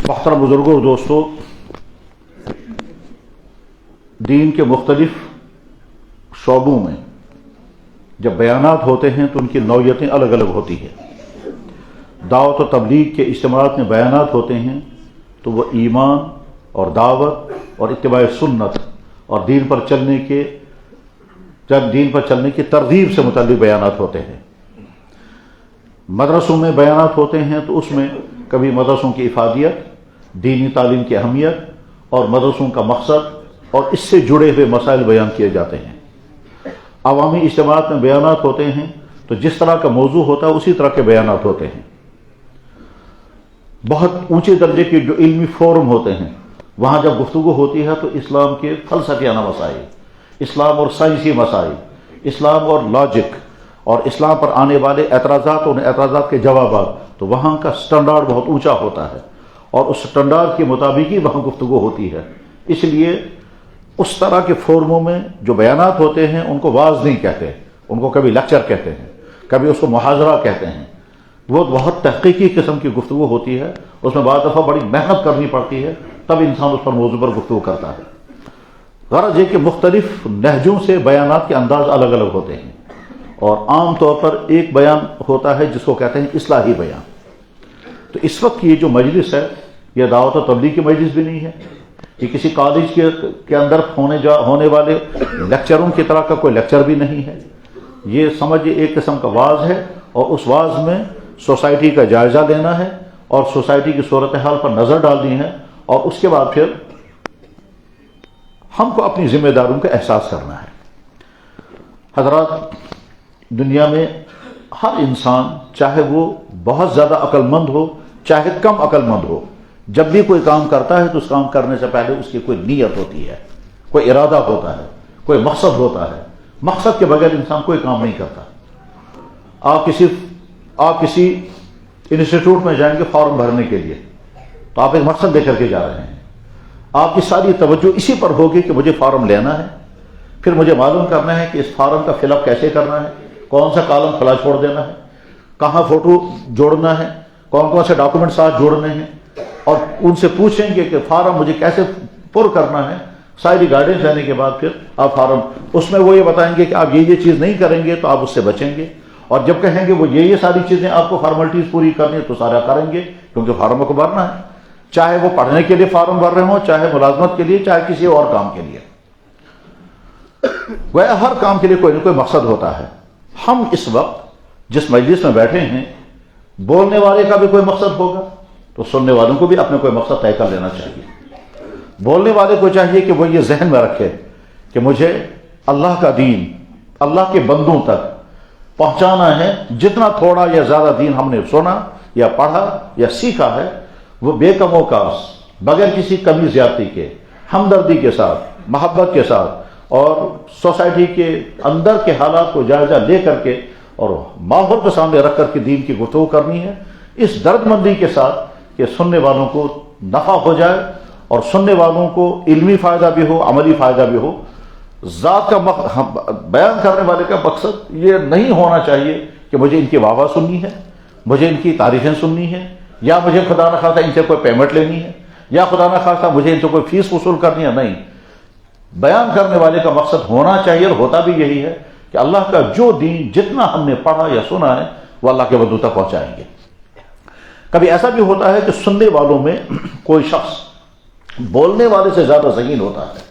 محترم بزرگوں اور دوستوں، دین کے مختلف شعبوں میں جب بیانات ہوتے ہیں تو ان کی نوعیتیں الگ الگ ہوتی ہیں۔ دعوت و تبلیغ کے اجتماعات میں بیانات ہوتے ہیں تو وہ ایمان اور دعوت اور اتباع سنت اور دین پر چلنے کی ترغیب سے متعلق بیانات ہوتے ہیں۔ مدرسوں میں بیانات ہوتے ہیں تو اس میں کبھی مدرسوں کی افادیت، دینی تعلیم کی اہمیت اور مدرسوں کا مقصد اور اس سے جڑے ہوئے مسائل بیان کیے جاتے ہیں۔ عوامی اجتماعات میں بیانات ہوتے ہیں تو جس طرح کا موضوع ہوتا ہے اسی طرح کے بیانات ہوتے ہیں۔ بہت اونچے درجے کے جو علمی فورم ہوتے ہیں وہاں جب گفتگو ہوتی ہے تو اسلام کے فلسفیانہ مسائل، اسلام اور سائنسی مسائل، اسلام اور لاجک اور اسلام پر آنے والے اعتراضات اور اعتراضات کے جوابات، تو وہاں کا سٹنڈارڈ بہت اونچا ہوتا ہے اور اس سٹنڈارڈ کے مطابق ہی وہاں گفتگو ہوتی ہے۔ اس لیے اس طرح کے فورموں میں جو بیانات ہوتے ہیں ان کو واعظ نہیں کہتے، ان کو کبھی لیکچر کہتے ہیں، کبھی اس کو محاضرہ کہتے ہیں۔ وہ بہت تحقیقی قسم کی گفتگو ہوتی ہے، اس میں بعض دفعہ بڑی محنت کرنی پڑتی ہے تب انسان اس پر موضوع پر گفتگو کرتا ہے۔ غرض یہ کہ مختلف لہجوں سے بیانات کے انداز الگ الگ ہوتے ہیں، اور عام طور پر ایک بیان ہوتا ہے جس کو کہتے ہیں اصلاحی بیان۔ تو اس وقت کی یہ جو مجلس ہے یہ دعوت و تبلیغ کی مجلس بھی نہیں ہے، یہ کسی کالج کے اندر ہونے والے لیکچروں کی طرح کا کوئی لیکچر بھی نہیں ہے۔ یہ سمجھے ایک قسم کا واعظ ہے، اور اس واعظ میں سوسائٹی کا جائزہ لینا ہے اور سوسائٹی کی صورتحال پر نظر ڈالنی ہے، اور اس کے بعد پھر ہم کو اپنی ذمہ داریوں کا احساس کرنا ہے۔ حضرات، دنیا میں ہر انسان چاہے وہ بہت زیادہ عقل مند ہو چاہے کم عقل مند ہو، جب بھی کوئی کام کرتا ہے تو اس کام کرنے سے پہلے اس کی کوئی نیت ہوتی ہے، کوئی ارادہ ہوتا ہے، کوئی مقصد ہوتا ہے۔ مقصد کے بغیر انسان کوئی کام نہیں کرتا۔ آپ کسی انسٹیٹیوٹ میں جائیں گے فارم بھرنے کے لیے تو آپ ایک مقصد لے کر کے جا رہے ہیں، آپ کی ساری توجہ اسی پر ہوگی کہ مجھے فارم لینا ہے، پھر مجھے معلوم کرنا ہے کہ اس فارم کا فل اپ کیسے کرنا ہے، کون سا کالم کھلا چھوڑ دینا ہے، کہاں فوٹو جوڑنا ہے، کون کون سے ڈاکومنٹ ساتھ جوڑنے ہیں، اور ان سے پوچھیں گے کہ فارم مجھے کیسے پر کرنا ہے۔ ساری گائیڈنس لینے کے بعد پھر آپ فارم، اس میں وہ یہ بتائیں گے کہ آپ یہ چیز نہیں کریں گے تو آپ اس سے بچیں گے، اور جب کہیں گے وہ یہ ساری چیزیں آپ کو فارملٹیز پوری کرنی ہے تو سارا کریں گے، کیونکہ فارم کو بھرنا ہے، چاہے وہ پڑھنے کے لیے فارم بھر رہے ہوں، چاہے ملازمت کے لیے، چاہے کسی اور کام کے لیے۔ وہ ہر کام کے لیے کوئی نہ کوئی مقصد ہوتا ہے۔ ہم اس وقت جس مجلس میں بیٹھے ہیں، بولنے والے کا بھی کوئی مقصد ہوگا تو سننے والوں کو بھی اپنے کوئی مقصد طے کر لینا چاہیے۔ بولنے والے کو چاہیے کہ وہ یہ ذہن میں رکھے کہ مجھے اللہ کا دین اللہ کے بندوں تک پہنچانا ہے۔ جتنا تھوڑا یا زیادہ دین ہم نے سنا یا پڑھا یا سیکھا ہے وہ بے کم و کاس، بغیر کسی کمی زیادتی کے، ہمدردی کے ساتھ، محبت کے ساتھ، اور سوسائٹی کے اندر کے حالات کو جائزہ لے کر کے اور ماحول کو سامنے رکھ کر کے دین کی گفتگو کرنی ہے، اس درد مندی کے ساتھ کہ سننے والوں کو نفع ہو جائے اور سننے والوں کو علمی فائدہ بھی ہو، عملی فائدہ بھی ہو۔ ذات کا بیان کرنے والے کا مقصد یہ نہیں ہونا چاہیے کہ مجھے ان کی واہ واہ سننی ہے، مجھے ان کی تعریفیں سننی ہے، یا مجھے خدا نخواستہ ان سے کوئی پیمنٹ لینی ہے، یا خدا نخواستہ مجھے ان سے کوئی فیس وصول کرنی ہے۔ نہیں، بیان کرنے والے کا مقصد ہونا چاہیے، اور ہوتا بھی یہی ہے کہ اللہ کا جو دین جتنا ہم نے پڑھا یا سنا ہے وہ اللہ کے بندوں تک پہنچائیں گے۔ کبھی ایسا بھی ہوتا ہے کہ سننے والوں میں کوئی شخص بولنے والے سے زیادہ ذہین ہوتا ہے،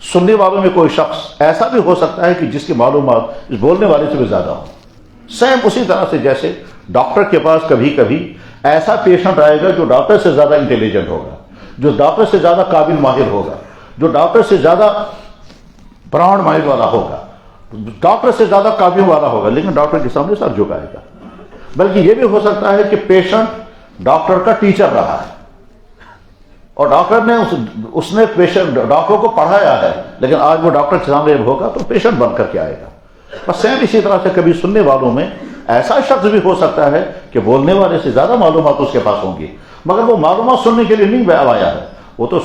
سننے والوں میں کوئی شخص ایسا بھی ہو سکتا ہے کہ جس کی معلومات اس بولنے والے سے بھی زیادہ ہو۔ سیم اسی طرح سے جیسے ڈاکٹر کے پاس کبھی کبھی ایسا پیشنٹ آئے گا جو ڈاکٹر سے زیادہ انٹیلیجنٹ ہوگا، جو ڈاکٹر سے زیادہ قابل ماہر ہوگا، جو ڈاکٹر سے زیادہ براؤنڈ مائنڈ والا ہوگا، ڈاکٹر سے زیادہ قابل والا ہوگا، لیکن ڈاکٹر کے سامنے سر جھکائے گا۔ بلکہ یہ بھی ہو سکتا ہے کہ پیشنٹ ڈاکٹر کا ٹیچر رہا ہے، اور ڈاکٹر نے اس نے پیشنٹ ڈاکٹر کو پڑھایا ہے، لیکن آج وہ ڈاکٹر کے سامنے ہوگا تو پیشنٹ بن کر کے آئے گا۔ بس سیم اسی طرح سے کبھی سننے والوں میں ایسا شخص بھی ہو سکتا ہے کہ بولنے والے سے زیادہ معلومات اس کے پاس ہوں گی، مگر وہ معلومات سننے کے لیے نہیں آیا ہے، وہ تو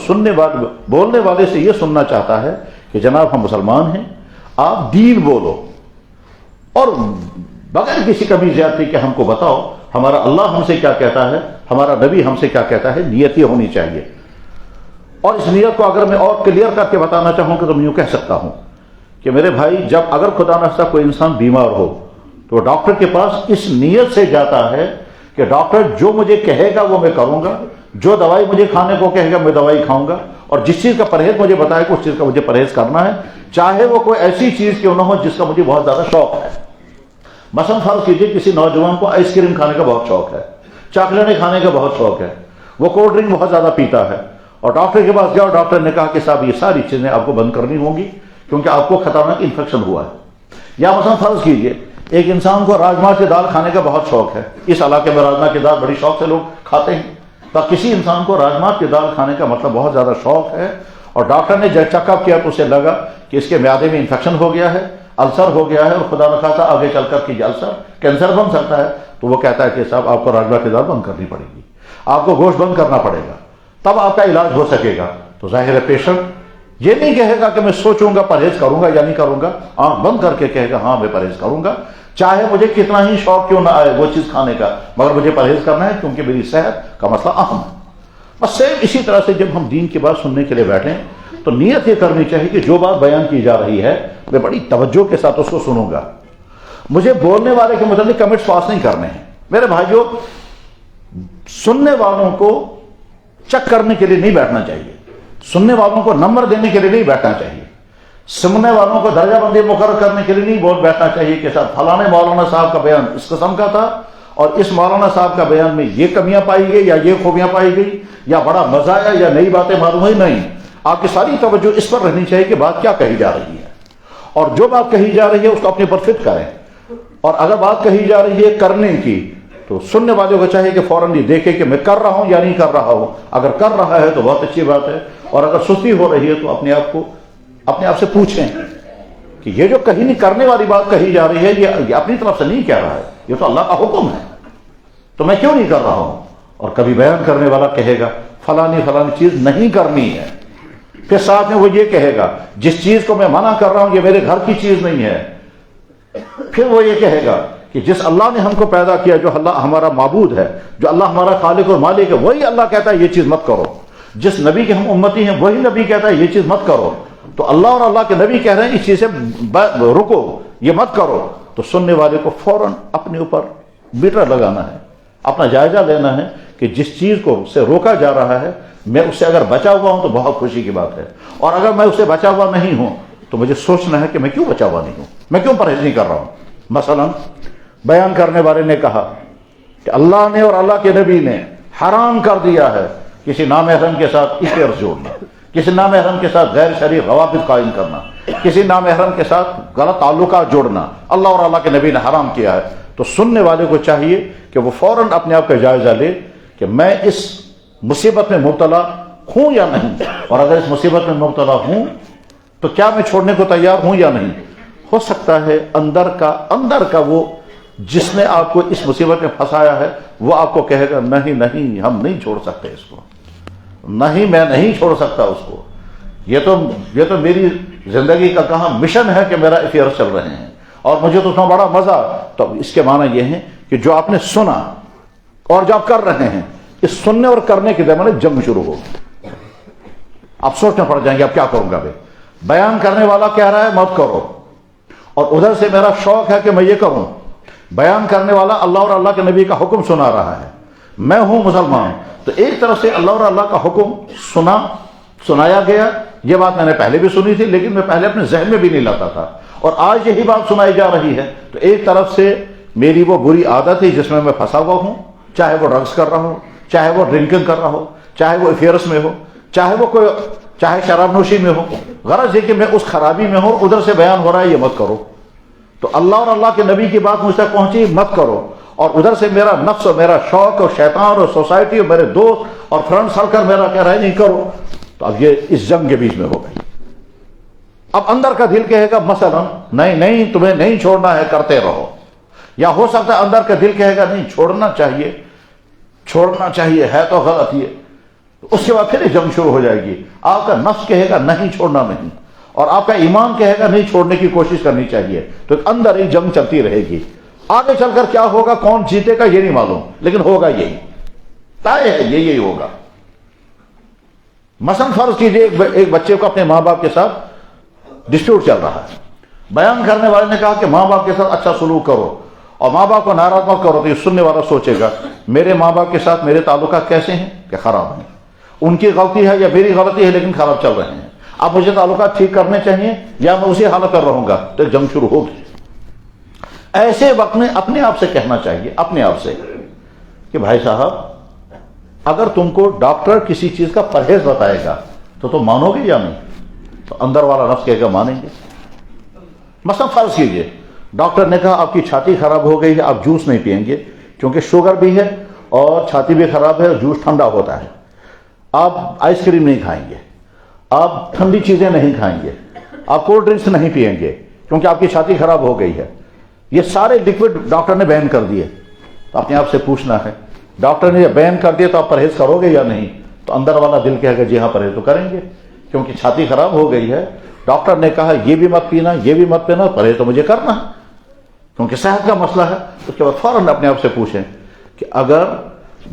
بولنے والے سے یہ سننا چاہتا ہے کہ جناب ہم مسلمان ہیں، آپ دین بولو، اور بغیر کسی کمی زیادتی کے ہم کو بتاؤ ہمارا اللہ ہم سے کیا کہتا ہے ہمارا نبی ہم سے کیا کہتا ہے، نیت یہ ہونی چاہیے. اور اس نیت کو اگر میں اور کلیئر کر کے بتانا چاہوں کہ تو میں یوں کہہ سکتا ہوں کہ میرے بھائی، جب اگر خدا نخواستہ کوئی انسان بیمار ہو تو ڈاکٹر کے پاس اس نیت سے جاتا ہے کہ ڈاکٹر جو مجھے کہے گا وہ میں کروں گا، جو دوائی مجھے کھانے کو کہے گا میں دوائی کھاؤں گا، اور جس چیز کا پرہیز مجھے بتائے گا اس چیز کا مجھے پرہیز کرنا ہے، چاہے وہ کوئی ایسی چیز کیوں نہ ہو جس کا مجھے بہت زیادہ شوق ہے. مثلا فرض کیجئے کسی نوجوان کو آئس کریم کھانے کا بہت شوق ہے، چاکلیٹیں کھانے کا بہت شوق ہے، وہ کولڈ ڈرنک بہت زیادہ پیتا ہے، اور ڈاکٹر کے پاس گیا اور ڈاکٹر نے کہا کہ صاحب یہ ساری چیزیں آپ کو بند کرنی ہوں گی کیونکہ آپ کو خطرناک انفیکشن ہوا ہے. یا مثلا فرض کیجئے ایک انسان کو راجما کی دال کھانے کا بہت شوق ہے، اس علاقے میں راجما کی دال بڑی شوق سے لوگ کھاتے ہیں، تو کسی انسان کو راجما کی دال کھانے کا مطلب بہت زیادہ شوق ہے، اور ڈاکٹر نے جب چیک اپ کیا تو اسے لگا کہ اس کے معدے میں انفیکشن ہو گیا ہے، السر ہو گیا ہے، اور خدا نخواستہ آگے چل کر کہ السر کینسر بن سکتا ہے، تو وہ کہتا ہے کہ صاحب آپ کو راجما کی دال بند کرنی پڑے گی، آپ کو گوشت بند کرنا پڑے گا، تب آپ کا علاج ہو سکے گا. تو ظاہر ہے پیشنٹ یہ نہیں کہے گا کہ میں سوچوں گا پرہیز کروں گا یا نہیں کروں گا، آنکھ بند کر کے کہے گا ہاں میں پرہیز کروں گا، چاہے مجھے کتنا ہی شوق کیوں نہ آئے وہ چیز کھانے کا، مگر مجھے پرہیز کرنا ہے کیونکہ میری صحت کا مسئلہ اہم ہے. بس سیم اسی طرح سے جب ہم دین کی بات سننے کے لیے بیٹھیں تو نیت یہ کرنی چاہیے کہ جو بات بیان کی جا رہی ہے میں بڑی توجہ کے ساتھ اس کو سنوں گا. مجھے بولنے والے کے متعلق کمنٹس پاس نہیں کرنے ہیں میرے بھائیوں، سننے والوں کو چیک کرنے کے لیے نہیں بیٹھنا چاہیے، سننے والوں کو نمبر دینے کے لیے نہیں بیٹھنا چاہیے، سننے والوں کو درجہ بندی مقرر کرنے کے لیے نہیں بیٹھنا چاہیے کہ صاحب فلانے مولانا صاحب کا بیان اس قسم کا تھا اور اس مولانا صاحب کا بیان میں یہ کمیاں پائی گئی یا یہ خوبیاں پائی گئی یا بڑا مزہ آیا یا نئی باتیں معلوم ہوئی. نہیں، آپ کی ساری توجہ اس پر رہنی چاہیے کہ بات کیا کہی جا رہی ہے، اور جو بات کہی جا رہی ہے اس کو اپنے پر فٹ کریں. اور اگر بات کہی جا رہی ہے کرنے کی تو سننے والوں کو چاہیے کہ فوراً یہ دیکھے کہ میں کر رہا ہوں یا نہیں کر رہا ہوں. اگر کر رہا ہے تو بہت اچھی بات ہے، اور اگر سستی ہو رہی ہے تو اپنے آپ سے پوچھیں کہ یہ جو کہیں نہیں کرنے والی بات کہی جا رہی ہے یہ اپنی طرف سے نہیں کہہ رہا ہے، یہ تو اللہ کا حکم ہے، تو میں کیوں نہیں کر رہا ہوں. اور کبھی بیان کرنے والا کہے گا فلانی چیز نہیں کرنی ہے، پھر ساتھ میں وہ یہ کہے گا جس چیز کو میں منع کر رہا ہوں یہ میرے گھر کی چیز نہیں ہے. پھر وہ یہ کہے گا کہ جس اللہ نے ہم کو پیدا کیا، جو اللہ ہمارا معبود ہے، جو اللہ ہمارا خالق اور مالک ہے، وہی اللہ کہتا ہے یہ چیز مت کرو. جس نبی کے ہم امتی ہیں وہی نبی کہتا ہے یہ چیز مت کرو. تو اللہ اور اللہ کے نبی کہہ رہے ہیں اس چیز سے رکو، یہ مت کرو. تو سننے والے کو فوراً اپنے اوپر میٹر لگانا ہے، اپنا جائزہ لینا ہے کہ جس چیز کو سے روکا جا رہا ہے میں اس سے اگر بچا ہوا ہوں تو بہت خوشی کی بات ہے، اور اگر میں اس سے بچا ہوا نہیں ہوں تو مجھے سوچنا ہے کہ میں کیوں بچا ہوا نہیں ہوں، میں کیوں پرہیز نہیں کر رہا ہوں. مثلا بیان کرنے والے نے کہا کہ اللہ نے اور اللہ کے نبی نے حرام کر دیا ہے کسی نامحرم کے ساتھ افیئرز جوڑنا، کسی نامحرم کے ساتھ غیر شرعی روابط قائم کرنا، کسی نامحرم کے ساتھ غلط تعلقات جوڑنا اللہ اور اللہ کے نبی نے حرام کیا ہے. تو سننے والے کو چاہیے کہ وہ فوراً اپنے آپ کا جائزہ لے کہ میں اس مصیبت میں مبتلا ہوں یا نہیں، اور اگر اس مصیبت میں مبتلا ہوں تو کیا میں چھوڑنے کو تیار ہوں یا نہیں. ہو سکتا ہے اندر کا وہ جس نے آپ کو اس مصیبت میں پھنسایا ہے وہ آپ کو کہے گا نہیں ہم نہیں چھوڑ سکتے اس کو، نہیں میں نہیں چھوڑ سکتا اس کو، یہ تو میری زندگی کا کہاں مشن ہے کہ میرا افیئر چل رہے ہیں اور مجھے تو اس میں بڑا مزہ. تو اس کے معنی یہ ہے کہ جو آپ نے سنا اور جو آپ کر رہے ہیں اس سننے اور کرنے کے درمیان جنگ شروع ہوگی. آپ سوچنا پڑ جائیں گے اب کیا کروں گا. بیان کرنے والا کہہ رہا ہے مت کرو، اور ادھر سے میرا شوق ہے کہ میں یہ کروں. بیان کرنے والا اللہ اور اللہ کے نبی کا حکم سنا رہا ہے، میں ہوں مسلمان، تو ایک طرف سے اللہ اور اللہ کا حکم سنایا گیا. یہ بات میں نے پہلے بھی سنی تھی لیکن میں پہلے اپنے ذہن میں بھی نہیں لاتا تھا، اور آج یہی بات سنائی جا رہی ہے. تو ایک طرف سے میری وہ بری عادت ہے جس میں پھنسا ہوا ہوں، چاہے وہ ڈرگس کر رہا ہو، چاہے وہ ڈرنکنگ کر رہا ہو، چاہے وہ افیئرس میں ہو، چاہے شراب نوشی میں ہو. غرض یہ کہ میں اس خرابی میں ہوں، ادھر سے بیان ہو رہا ہے یہ مت کرو. تو اللہ اور اللہ کے نبی کی بات مجھ تک پہنچی مت کرو، اور ادھر سے میرا نفس اور میرا شوق اور شیطان اور سوسائٹی اور میرے دوست اور فرینڈ سرکل میرا کہہ رہا ہے نہیں کرو. تو اب یہ اس جنگ کے بیچ میں ہو گئی. اب اندر کا دل کہے گا مثلا نہیں تمہیں نہیں چھوڑنا ہے کرتے رہو، یا ہو سکتا ہے اندر کا دل کہے گا نہیں چھوڑنا چاہیے ہے تو غلط یہ. اس کے بعد پھر جنگ شروع ہو جائے گی. آپ کا نفس کہے گا نہیں چھوڑنا نہیں، اور آپ کا ایمان کہے گا نہیں چھوڑنے کی کوشش کرنی چاہیے. تو اندر ایک جنگ چلتی رہے گی. آگے چل کر کیا ہوگا، کون جیتے گا یہ نہیں معلوم، لیکن ہوگا یہی. طے ہے یہی ہوگا. مثلا فرض کیجئے ایک بچے کو اپنے ماں باپ کے ساتھ ڈسپیوٹ چل رہا ہے. بیان کرنے والے نے کہا کہ ماں باپ کے ساتھ اچھا سلوک کرو اور ماں باپ کو ناراض مت کرو. تو یہ سننے والا سوچے گا میرے ماں باپ کے ساتھ میرے تعلقات کیسے ہیں کہ خراب ہیں, ان کی غلطی ہے یا میری غلطی ہے لیکن خراب چل رہے ہیں, اب مجھے تعلقات ٹھیک کرنے چاہیے یا میں اسی حالت پر رہوں گا. تو جنگ شروع ہوگی. ایسے وقت میں اپنے آپ سے کہنا چاہیے, اپنے آپ سے, کہ بھائی صاحب اگر تم کو ڈاکٹر کسی چیز کا پرہیز بتائے گا تو تم مانو گے یا نہیں؟ تو اندر والا نفس کہے گا مانیں گے. مثلا فرض کیجئے ڈاکٹر نے کہا آپ کی چھاتی خراب ہو گئی ہے, آپ جوس نہیں پئیں گے کیونکہ شوگر بھی ہے اور چھاتی بھی خراب ہے اور جوس ٹھنڈا ہوتا ہے. آپ آئس کریم نہیں کھائیں گے, آپ ٹھنڈی چیزیں نہیں کھائیں گے, آپ کولڈ ڈرنکس نہیں پئیں گے کیونکہ آپ کی چھاتی خراب ہو گئی ہے. یہ سارے لیکوڈ ڈاکٹر نے بین کر دیے. تو اپنے آپ سے پوچھنا ہے ڈاکٹر نے یہ بین کر دیا تو آپ پرہیز کرو گے یا نہیں؟ تو اندر والا دل کہے گا جی ہاں پرہیز تو کریں گے کیونکہ چھاتی خراب ہو گئی ہے, ڈاکٹر نے کہا یہ بھی مت پینا یہ بھی مت پینا, پرہیز تو مجھے کرنا ہے کیونکہ صحت کا مسئلہ ہے. اس کے بعد فوراً اپنے آپ سے پوچھیں کہ اگر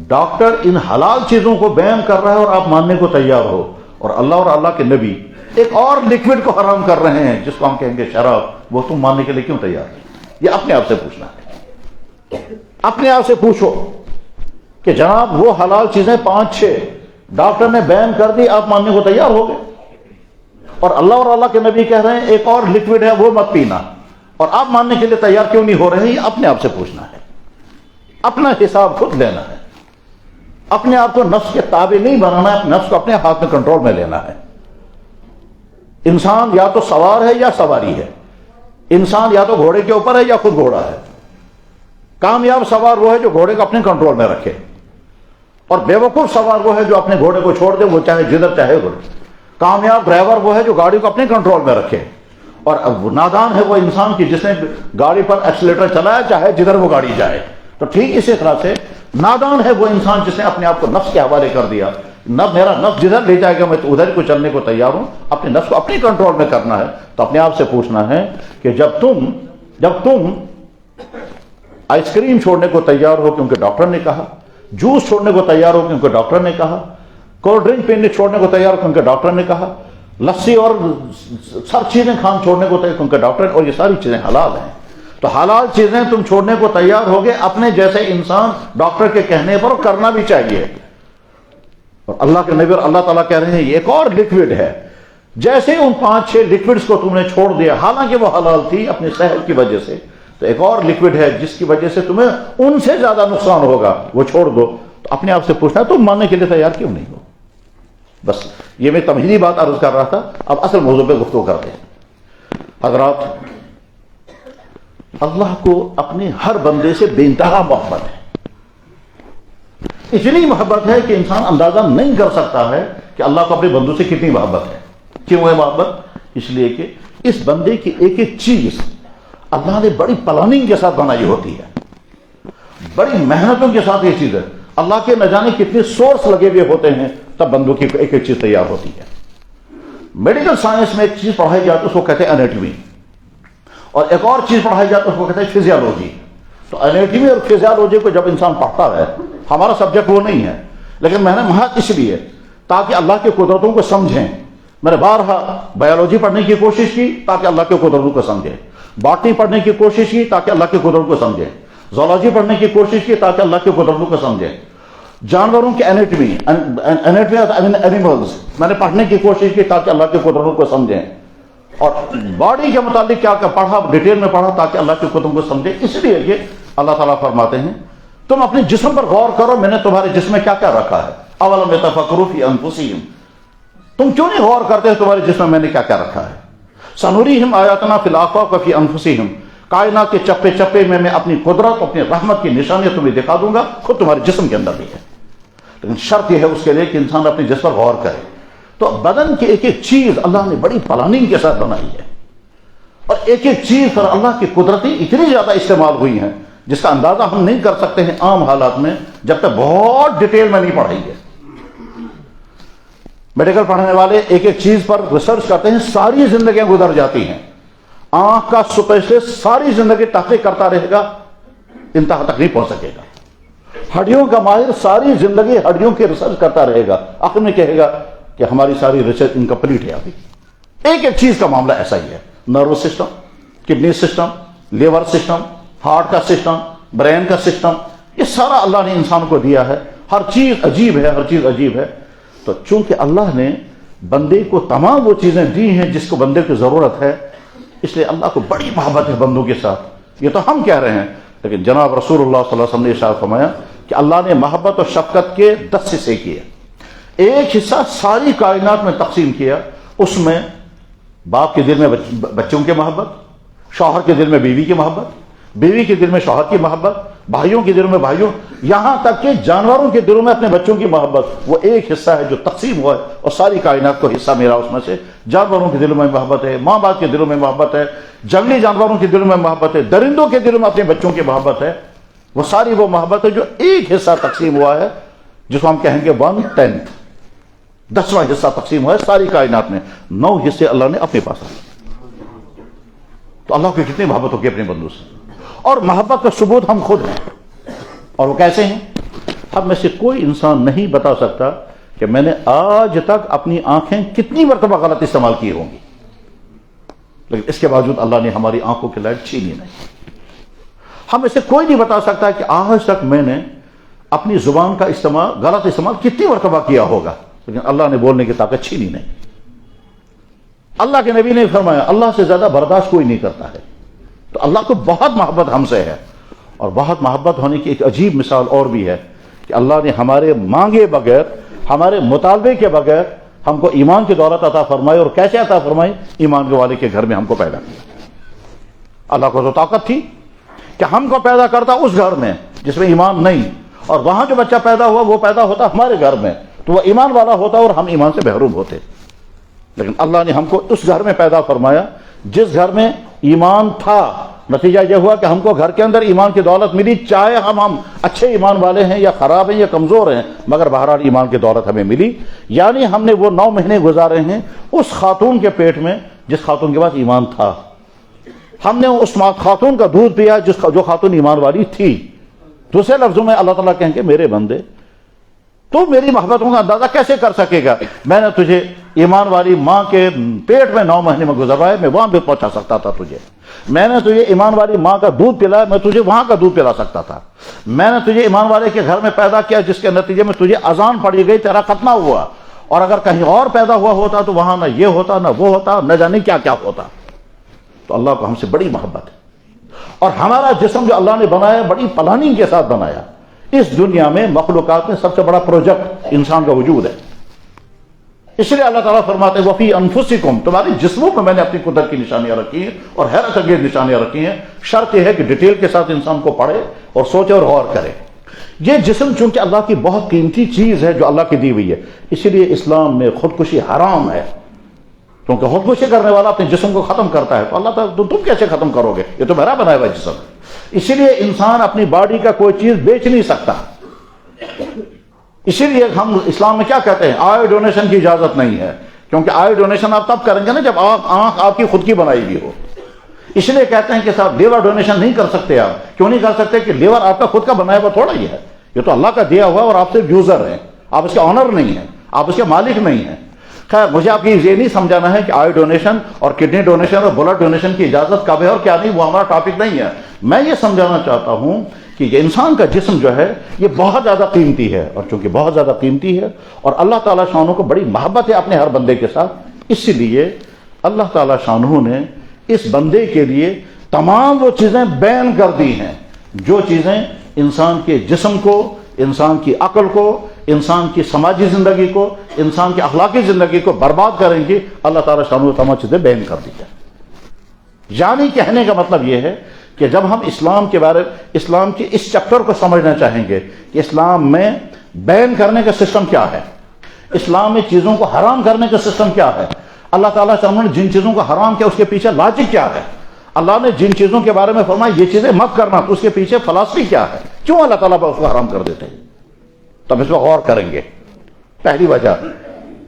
ڈاکٹر ان حلال چیزوں کو بیان کر رہا ہے اور آپ ماننے کو تیار ہو, اور اللہ کے نبی ایک اور لکوڈ کو حرام کر رہے ہیں جس کو ہم کہیں گے شراب, وہ تم ماننے کے لیے کیوں تیار ہے؟ یہ اپنے آپ سے پوچھنا ہے. اپنے آپ سے پوچھو کہ جناب وہ حلال چیزیں 5-6 ڈاکٹر نے بیان کر دی, آپ ماننے کو تیار ہو گئے, اور اللہ کے نبی کہہ رہے ہیں ایک اور لکوڈ ہے وہ مت پینا, اور آپ ماننے کے لیے تیار کیوں نہیں ہو رہے ہیں؟ اپنے آپ سے پوچھنا ہے, اپنا حساب خود لینا ہے. اپنے آپ کو نفس کے تابع نہیں بنانا ہے, نفس کو اپنے ہاتھ میں کنٹرول میں لینا ہے. انسان یا تو سوار ہے یا سواری ہے, انسان یا تو گھوڑے کے اوپر ہے یا خود گھوڑا ہے. کامیاب سوار وہ ہے جو گھوڑے کو اپنے کنٹرول میں رکھے, اور بیوقوف سوار وہ ہے جو اپنے گھوڑے کو چھوڑ دے, وہ چاہے جدھر چاہے ادھر. کامیاب ڈرائیور وہ ہے جو گاڑی کو اپنے کنٹرول میں رکھے, اور نادان ہے وہ انسان کی جس نے گاڑی پر ایکسیلیٹر چلایا چاہے جدھر وہ گاڑی جائے. تو ٹھیک اسی طرح سے نادان ہے وہ انسان جس نے اپنے آپ کو نفس کے حوالے کر دیا. میرا نفس جدھر لے جائے گا میں تو ادھر کو چلنے کو تیار ہوں. اپنے نفس کو اپنے کنٹرول میں کرنا ہے. تو اپنے آپ سے پوچھنا ہے کہ جب تم آئس کریم چھوڑنے کو تیار ہو کیونکہ ڈاکٹر نے کہا, جوس چھوڑنے کو تیار ہو کیونکہ ڈاکٹر نے کہا, کولڈ ڈرنک پینے چھوڑنے کو تیار ہو کیونکہ ڈاکٹر نے کہا, لسی اور سب چیزیں کھان چھوڑنے کو تیار کیونکہ ڈاکٹر, اور یہ ساری چیزیں حلال ہیں. تو حلال چیزیں تم چھوڑنے کو تیار ہو گئے, اپنے جیسے انسان ڈاکٹر کے کہنے پر کرنا بھی چاہیے. اور اللہ کے نبی اور اللہ تعالیٰ کہہ رہے ہیں یہ ایک اور لکوڈ ہے. جیسے ان 5-6 لکوڈز کو تم نے چھوڑ دیا حالانکہ وہ حلال تھی اپنی صحت کی وجہ سے, تو ایک اور لکوڈ ہے جس کی وجہ سے تمہیں ان سے زیادہ نقصان ہوگا, وہ چھوڑ دو. تو اپنے آپ سے پوچھنا تم ماننے کے لیے تیار کیوں نہیں ہو؟ بس یہ میں تمہیدی بات عرض کر رہا تھا. اب اصل موضوع پہ گفتگو کرتے ہیں. حضرات, اللہ کو اپنے ہر بندے سے بے انتہا محبت ہے. اتنی محبت ہے کہ انسان اندازہ نہیں کر سکتا ہے کہ اللہ کو اپنے بندوں سے کتنی محبت ہے. کیوں ہے محبت؟ اس لیے کہ اس بندے کی ایک ایک چیز اللہ نے بڑی پلاننگ کے ساتھ بنائی ہوتی ہے, بڑی محنتوں کے ساتھ. یہ چیز ہے اللہ کے نہ جانے کتنے سورس لگے ہوئے ہوتے ہیں تب بندوں کی ایک ایک چیز تیار ہوتی ہے. میڈیکل سائنس میں ایک چیز پڑھائی جاتی ہے اس کو کہتے ہیں انیٹمی, اور ایک اور چیز پڑھائی جاتی ہے اس کو کہتے ہیں فزیالوجی. تو انیٹمی اور فزیالوجی کو جب انسان پڑھتا ہے, ہمارا سبجیکٹ وہ نہیں ہے لیکن میں نے محض اس لیے تاکہ اللہ کی قدرتوں کو سمجھیں. میں نے بارہا بایولوجی پڑھنے کی کوشش کی تاکہ اللہ کی قدرتوں کو سمجھیں, باٹنی پڑھنے کی کوشش کی تاکہ اللہ کی قدرتوں کو سمجھیں, زولوجی پڑھنے کی کوشش کی تاکہ اللہ کی قدرتوں کو سمجھیں, جانوروں کی انیٹمی اینیملز میں نے پڑھنے کی کوشش کی تاکہ اللہ کی قدرتوں کو سمجھیں, اور باڈی کے متعلق کیا پڑھا, ڈیٹیل میں پڑھا تاکہ اللہ کی قدرتوں کو سمجھیں. اس لیے یہ اللہ تعالیٰ فرماتے ہیں تم اپنے جسم پر غور کرو, میں نے تمہارے جسم میں کیا کیا رکھا ہے. اولم یتفکروا فی انفسہم, تم کیوں نہیں غور کرتے ہو تمہارے جسم میں میں نے کیا کیا رکھا ہے. سنریہم آیاتنا فی الآفاق وفی انفسہم, کائنات کے چپے چپے میں اپنی قدرت اپنی رحمت کی نشانیاں تمہیں دکھا دوں گا, خود تمہارے جسم کے اندر بھی ہے. لیکن شرط یہ ہے اس کے لیے کہ انسان اپنے جسم پر غور کرے. تو بدن کی ایک ایک چیز اللہ نے بڑی پلاننگ کے ساتھ بنائی ہے, اور ایک ایک چیز پر اللہ کی قدرتیں اتنی زیادہ استعمال ہوئی ہیں جس کا اندازہ ہم نہیں کر سکتے ہیں عام حالات میں جب تک بہت ڈیٹیل میں نہیں پڑھیں گے. میڈیکل پڑھنے والے ایک ایک چیز پر ریسرچ کرتے ہیں, ساری زندگیاں گزر جاتی ہیں. آنکھ کا اسپیشلسٹ ساری زندگی تحقیق کرتا رہے گا, انتہا تک نہیں پہنچ سکے گا. ہڈیوں کا ماہر ساری زندگی ہڈیوں کی ریسرچ کرتا رہے گا، آخر میں کہے گا کہ ہماری ساری ریسرچ انکمپلیٹ ہے ابھی۔ ایک ایک چیز کا معاملہ ایسا ہی ہے، nervous system, kidney system, liver system, heart کا سسٹم، برین کا سسٹم، یہ سارا اللہ نے انسان کو دیا ہے۔ ہر چیز عجیب ہے، ہر چیز عجیب ہے۔ تو چونکہ اللہ نے بندے کو تمام وہ چیزیں دی ہیں جس کو بندے کی ضرورت ہے، اس لیے اللہ کو بڑی محبت ہے بندوں کے ساتھ۔ یہ تو ہم کہہ رہے ہیں، لیکن جناب رسول اللہ صلی اللہ علیہ وسلم نے ارشاد فرمایا کہ اللہ نے محبت اور شفقت کے 10 حصے کیے، ایک حصہ ساری کائنات میں تقسیم کیا، اس میں باپ کے دل میں بچوں کی محبت، شوہر کے دل میں بیوی کی محبت، بیوی کے دل میں شوہر کی محبت، بھائیوں کے دلوں میں بھائیوں، یہاں تک کہ جانوروں کے دلوں میں اپنے بچوں کی محبت۔ وہ ایک حصہ ہے جو تقسیم ہوا ہے، اور ساری کائنات کو حصہ میرا اس میں سے۔ جانوروں کے دلوں میں محبت ہے، ماں باپ کے دلوں میں محبت ہے، جنگلی جانوروں کے دلوں میں محبت ہے، درندوں کے دلوں میں اپنے بچوں کی محبت ہے۔ وہ ساری وہ محبت ہے جو ایک حصہ تقسیم ہوا ہے، جس کو ہم کہیں گے 1/10، 10واں حصہ تقسیم ہوا ہے ساری کائنات میں۔ 9 حصے اللہ نے اپنے پاس رکھے۔ تو اللہ کو کتنی محبت ہوگی اپنے بندوں سے، اور محبت کا ثبوت ہم خود ہیں۔ اور وہ کیسے ہیں؟ ہم میں سے کوئی انسان نہیں بتا سکتا کہ میں نے آج تک اپنی آنکھیں کتنی مرتبہ غلط استعمال کی ہوں گی، لیکن اس کے باوجود اللہ نے ہماری آنکھوں کی لائٹ چھینی نہیں۔ ہم میں سے کوئی نہیں بتا سکتا کہ آج تک میں نے اپنی زبان کا غلط استعمال کتنی مرتبہ کیا ہوگا، لیکن اللہ نے بولنے کی طاقت چھینی نہیں۔ اللہ کے نبی نے فرمایا اللہ سے زیادہ برداشت کوئی نہیں کرتا ہے۔ تو اللہ کو بہت محبت ہم سے ہے، اور بہت محبت ہونے کی ایک عجیب مثال اور بھی ہے کہ اللہ نے ہمارے مانگے بغیر، ہمارے مطالبے کے بغیر ہم کو ایمان کی دولت عطا فرمائی۔ اور کیسے عطا فرمائی؟ ایمان کے والے کے گھر میں ہم کو پیدا کیا۔ اللہ کو تو طاقت تھی کہ ہم کو پیدا کرتا اس گھر میں جس میں ایمان نہیں، اور وہاں جو بچہ پیدا ہوا وہ پیدا ہوتا ہمارے گھر میں، تو وہ ایمان والا ہوتا اور ہم ایمان سے محروم ہوتے۔ لیکن اللہ نے ہم کو اس گھر میں پیدا فرمایا جس گھر میں ایمان تھا۔ نتیجہ یہ ہوا کہ ہم کو گھر کے اندر ایمان کی دولت ملی، چاہے ہم اچھے ایمان والے ہیں یا خراب ہیں یا کمزور ہیں، مگر بہرحال ایمان کی دولت ہمیں ملی۔ یعنی ہم نے وہ 9 مہینے گزارے ہیں اس خاتون کے پیٹ میں جس خاتون کے پاس ایمان تھا۔ ہم نے اس خاتون کا دودھ پیا جو خاتون ایمان والی تھی۔ دوسرے لفظوں میں اللہ تعالیٰ کہیں گے میرے بندے تو میری محبتوں کا اندازہ کیسے کر سکے گا؟ میں نے تجھے ایمان والی ماں کے پیٹ میں 9 مہینے میں گزروایا، میں وہاں بھی پہنچا سکتا تھا تجھے۔ میں نے تجھے ایمان والی ماں کا دودھ پلایا، میں تجھے وہاں کا دودھ پلا سکتا تھا۔ میں نے تجھے ایمان والے کے گھر میں پیدا کیا جس کے نتیجے میں تجھے اذان پڑھی گئی، تیرا ختمہ ہوا، اور اگر کہیں اور پیدا ہوا ہوتا تو وہاں نہ یہ ہوتا نہ وہ ہوتا، نہ جانے کیا کیا ہوتا۔ تو اللہ کو ہم سے بڑی محبت ہے، اور ہمارا جسم جو اللہ نے بنایا بڑی پلاننگ کے ساتھ بنایا۔ اس دنیا میں مخلوقات میں سب سے بڑا پروجیکٹ انسان کا وجود ہے۔ اس لیے اللہ تعالیٰ فرماتے ہیں وفی انفسکم، تمہارے جسموں میں میں نے اپنی قدرت کی نشانیاں رکھی ہیں اور حیرت انگیز نشانیاں رکھی ہیں۔ شرط یہ ہے کہ ڈیٹیل کے ساتھ انسان کو پڑھے اور سوچے اور غور کرے۔ یہ جسم چونکہ اللہ کی بہت قیمتی چیز ہے جو اللہ کی دی ہوئی ہے، اسی لیے اسلام میں خودکشی حرام ہے، کیونکہ خودکشی کرنے والا اپنے جسم کو ختم کرتا ہے۔ تو اللہ تعالیٰ تم کیسے ختم کرو گے؟ یہ تو میرا بنایا ہوا جسم ہے۔ اسی لیے انسان اپنی باڈی کا کوئی چیز بیچ نہیں سکتا۔ اسی لیے ہم اسلام میں کیا کہتے ہیں؟ آئی ڈونیشن کی اجازت نہیں ہے، کیونکہ آئی ڈونیشن آپ تب کریں گے نا جب آنکھ آپ کی خود کی بنائی ہوئی ہو۔ اس لیے کہتے ہیں کہ صاحب لیور ڈونیشن نہیں کر سکتے۔ آپ کیوں نہیں کر سکتے؟ کہ لیور آپ کا خود کا بنایا ہوا تھوڑا ہی ہے، یہ تو اللہ کا دیا ہوا، اور آپ صرف یوزر ہیں، آپ اس کے آنر نہیں ہیں، آپ اس کے مالک نہیں ہیں۔ خیر مجھے آپ کی یہ نہیں سمجھانا ہے کہ آئی ڈونیشن اور کڈنی ڈونیشن اور بلڈ ڈونیشن کی اجازت کب ہے اور کیا نہیں، وہ ہمارا ٹاپک نہیں ہے۔ میں یہ سمجھانا چاہتا ہوں کہ یہ انسان کا جسم جو ہے یہ بہت زیادہ قیمتی ہے، اور چونکہ بہت زیادہ قیمتی ہے اور اللہ تعالیٰ شانہ کو بڑی محبت ہے اپنے ہر بندے کے ساتھ، اس لیے اللہ تعالیٰ شانہ نے اس بندے کے لیے تمام وہ چیزیں بین کر دی ہیں جو چیزیں انسان کے جسم کو، انسان کی عقل کو، انسان کی سماجی زندگی کو، انسان کی اخلاقی زندگی کو برباد کریں گی۔ اللہ تعالیٰ شانہ نے تمام چیزیں بین کر دی ہیں۔ یعنی کہنے کا مطلب یہ ہے کہ جب ہم اسلام کے اس چیپٹر کو سمجھنا چاہیں گے کہ اسلام میں بین کرنے کا سسٹم کیا ہے، اسلام میں چیزوں کو حرام کرنے کا سسٹم کیا ہے، اللہ تعالیٰ نے جن چیزوں کو حرام کیا اس کے پیچھے لاجک کیا ہے، اللہ نے جن چیزوں کے بارے میں فرمایا یہ چیزیں مت کرنا تو اس کے پیچھے فلسفی کیا ہے، کیوں اللہ تعالیٰ اس کو حرام کر دیتے ہیں، تب اس پر غور کریں گے۔ پہلی وجہ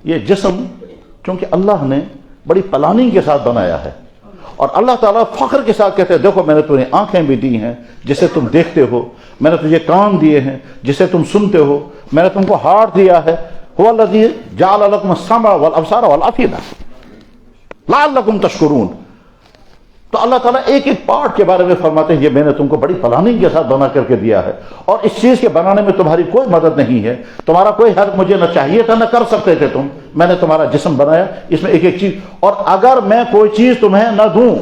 یہ جسم چونکہ اللہ نے بڑی پلاننگ کے ساتھ بنایا ہے، اور اللہ تعالیٰ فخر کے ساتھ کہتے ہیں دیکھو میں نے تمہیں آنکھیں بھی دی ہیں جسے تم دیکھتے ہو، میں نے تجھے کان دیے ہیں جسے تم سنتے ہو، میں نے تم کو ہارٹ دیا ہے، هو الذی جعل لکم السمع والابصار والافئدہ لعلکم تشکرون۔ تو اللہ تعالیٰ ایک ایک پارٹ کے بارے میں فرماتے ہیں یہ میں نے تم کو بڑی پلاننگ کے ساتھ بنا کر کے دیا ہے، اور اس چیز کے بنانے میں تمہاری کوئی مدد نہیں ہے، تمہارا کوئی حق مجھے نہ چاہیے تھا نہ کر سکتے تھے تم، میں نے تمہارا جسم بنایا، اس میں ایک ایک چیز، اور اگر میں کوئی چیز تمہیں نہ دوں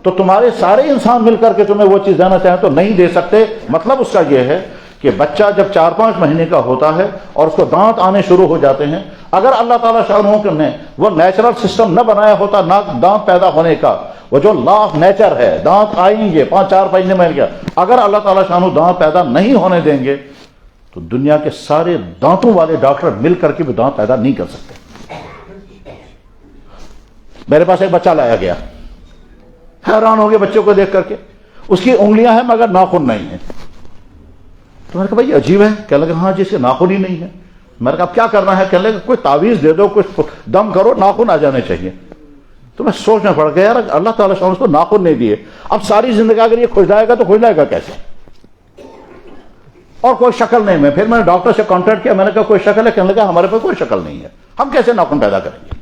تو تمہارے سارے انسان مل کر کے تمہیں وہ چیز دینا چاہیں تو نہیں دے سکتے۔ مطلب اس کا یہ ہے کہ بچہ جب 4-5 مہینے کا ہوتا ہے اور اس کو دانت آنے شروع ہو جاتے ہیں، اگر اللہ تعالیٰ شاہ نے وہ نیچرل سسٹم نہ بنایا ہوتا نہ دانت پیدا ہونے کا، وہ جو لا آف نیچر ہے دانت آئیں گے 5-4 مہینے میں گیا، اگر اللہ تعالیٰ شاہ دانت پیدا نہیں ہونے دیں گے تو دنیا کے سارے دانتوں والے ڈاکٹر مل کر کے بھی دانت پیدا نہیں کر سکتے۔ میرے پاس ایک بچہ لایا گیا، حیران ہو گئے بچے کو دیکھ کر کے، اس کی انگلیاں ہیں مگر ناخن نہیں ہیں۔ تو میں نے کہا بھائی عجیب ہے، کہنے لگا ہاں جس کے ناخن ہی نہیں ہے۔ میں نے کہا اب کیا کرنا ہے؟ کہنے لگا کوئی تعویذ دے دو، کچھ دم کرو، ناخن آ جانے چاہیے۔ تو میں سوچنا پڑ گیا یار اللہ تعالیٰ نے اس کو ناخن نہیں دیے، اب ساری زندگی اگر یہ کھجلائے گا تو کھجلائے گا کیسے؟ اور کوئی شکل نہیں میں، پھر میں نے ڈاکٹر سے کانٹیکٹ کیا، میں نے کہا کوئی شکل ہے؟ کہنے لگا ہمارے پاس کوئی شکل نہیں ہے، ہم کیسے ناخن پیدا کریں گے؟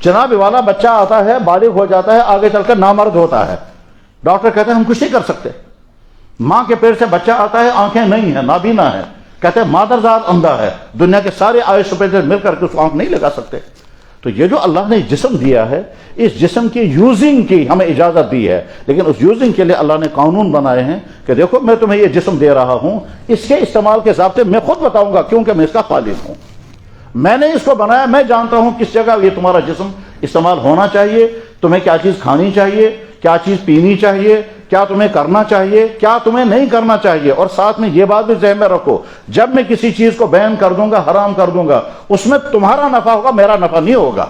جناب والا بچہ آتا ہے، بالغ ہو جاتا ہے، آگے چل کر نامرد ہوتا ہے، ڈاکٹر کہتے ہیں ہم کچھ نہیں کر سکتے۔ ماں کے پیٹ سے بچہ آتا ہے، آنکھیں نہیں ہیں، نابینا ہے، کہتے ہیں مادرزاد اندھا ہے، دنیا کے سارے آئے سپیشل مل کر کے اس کو آنکھ نہیں لگا سکتے۔ تو یہ جو اللہ نے جسم دیا ہے، اس جسم کی یوزنگ کی ہمیں اجازت دی ہے، لیکن اس یوزنگ کے لیے اللہ نے قانون بنائے ہیں کہ دیکھو میں تمہیں یہ جسم دے رہا ہوں، اس کے استعمال کے ضابطے میں خود بتاؤں گا کیونکہ میں اس کا خالق ہوں، میں نے اس کو بنایا، میں جانتا ہوں کس جگہ یہ تمہارا جسم استعمال ہونا چاہیے، تمہیں کیا چیز کھانی چاہیے، کیا چیز پینی چاہیے، کیا تمہیں کرنا چاہیے، کیا تمہیں نہیں کرنا چاہیے۔ اور ساتھ میں یہ بات بھی ذہن میں رکھو، جب میں کسی چیز کو بین کر دوں گا، حرام کر دوں گا، اس میں تمہارا نفع ہوگا، میرا نفع نہیں ہوگا۔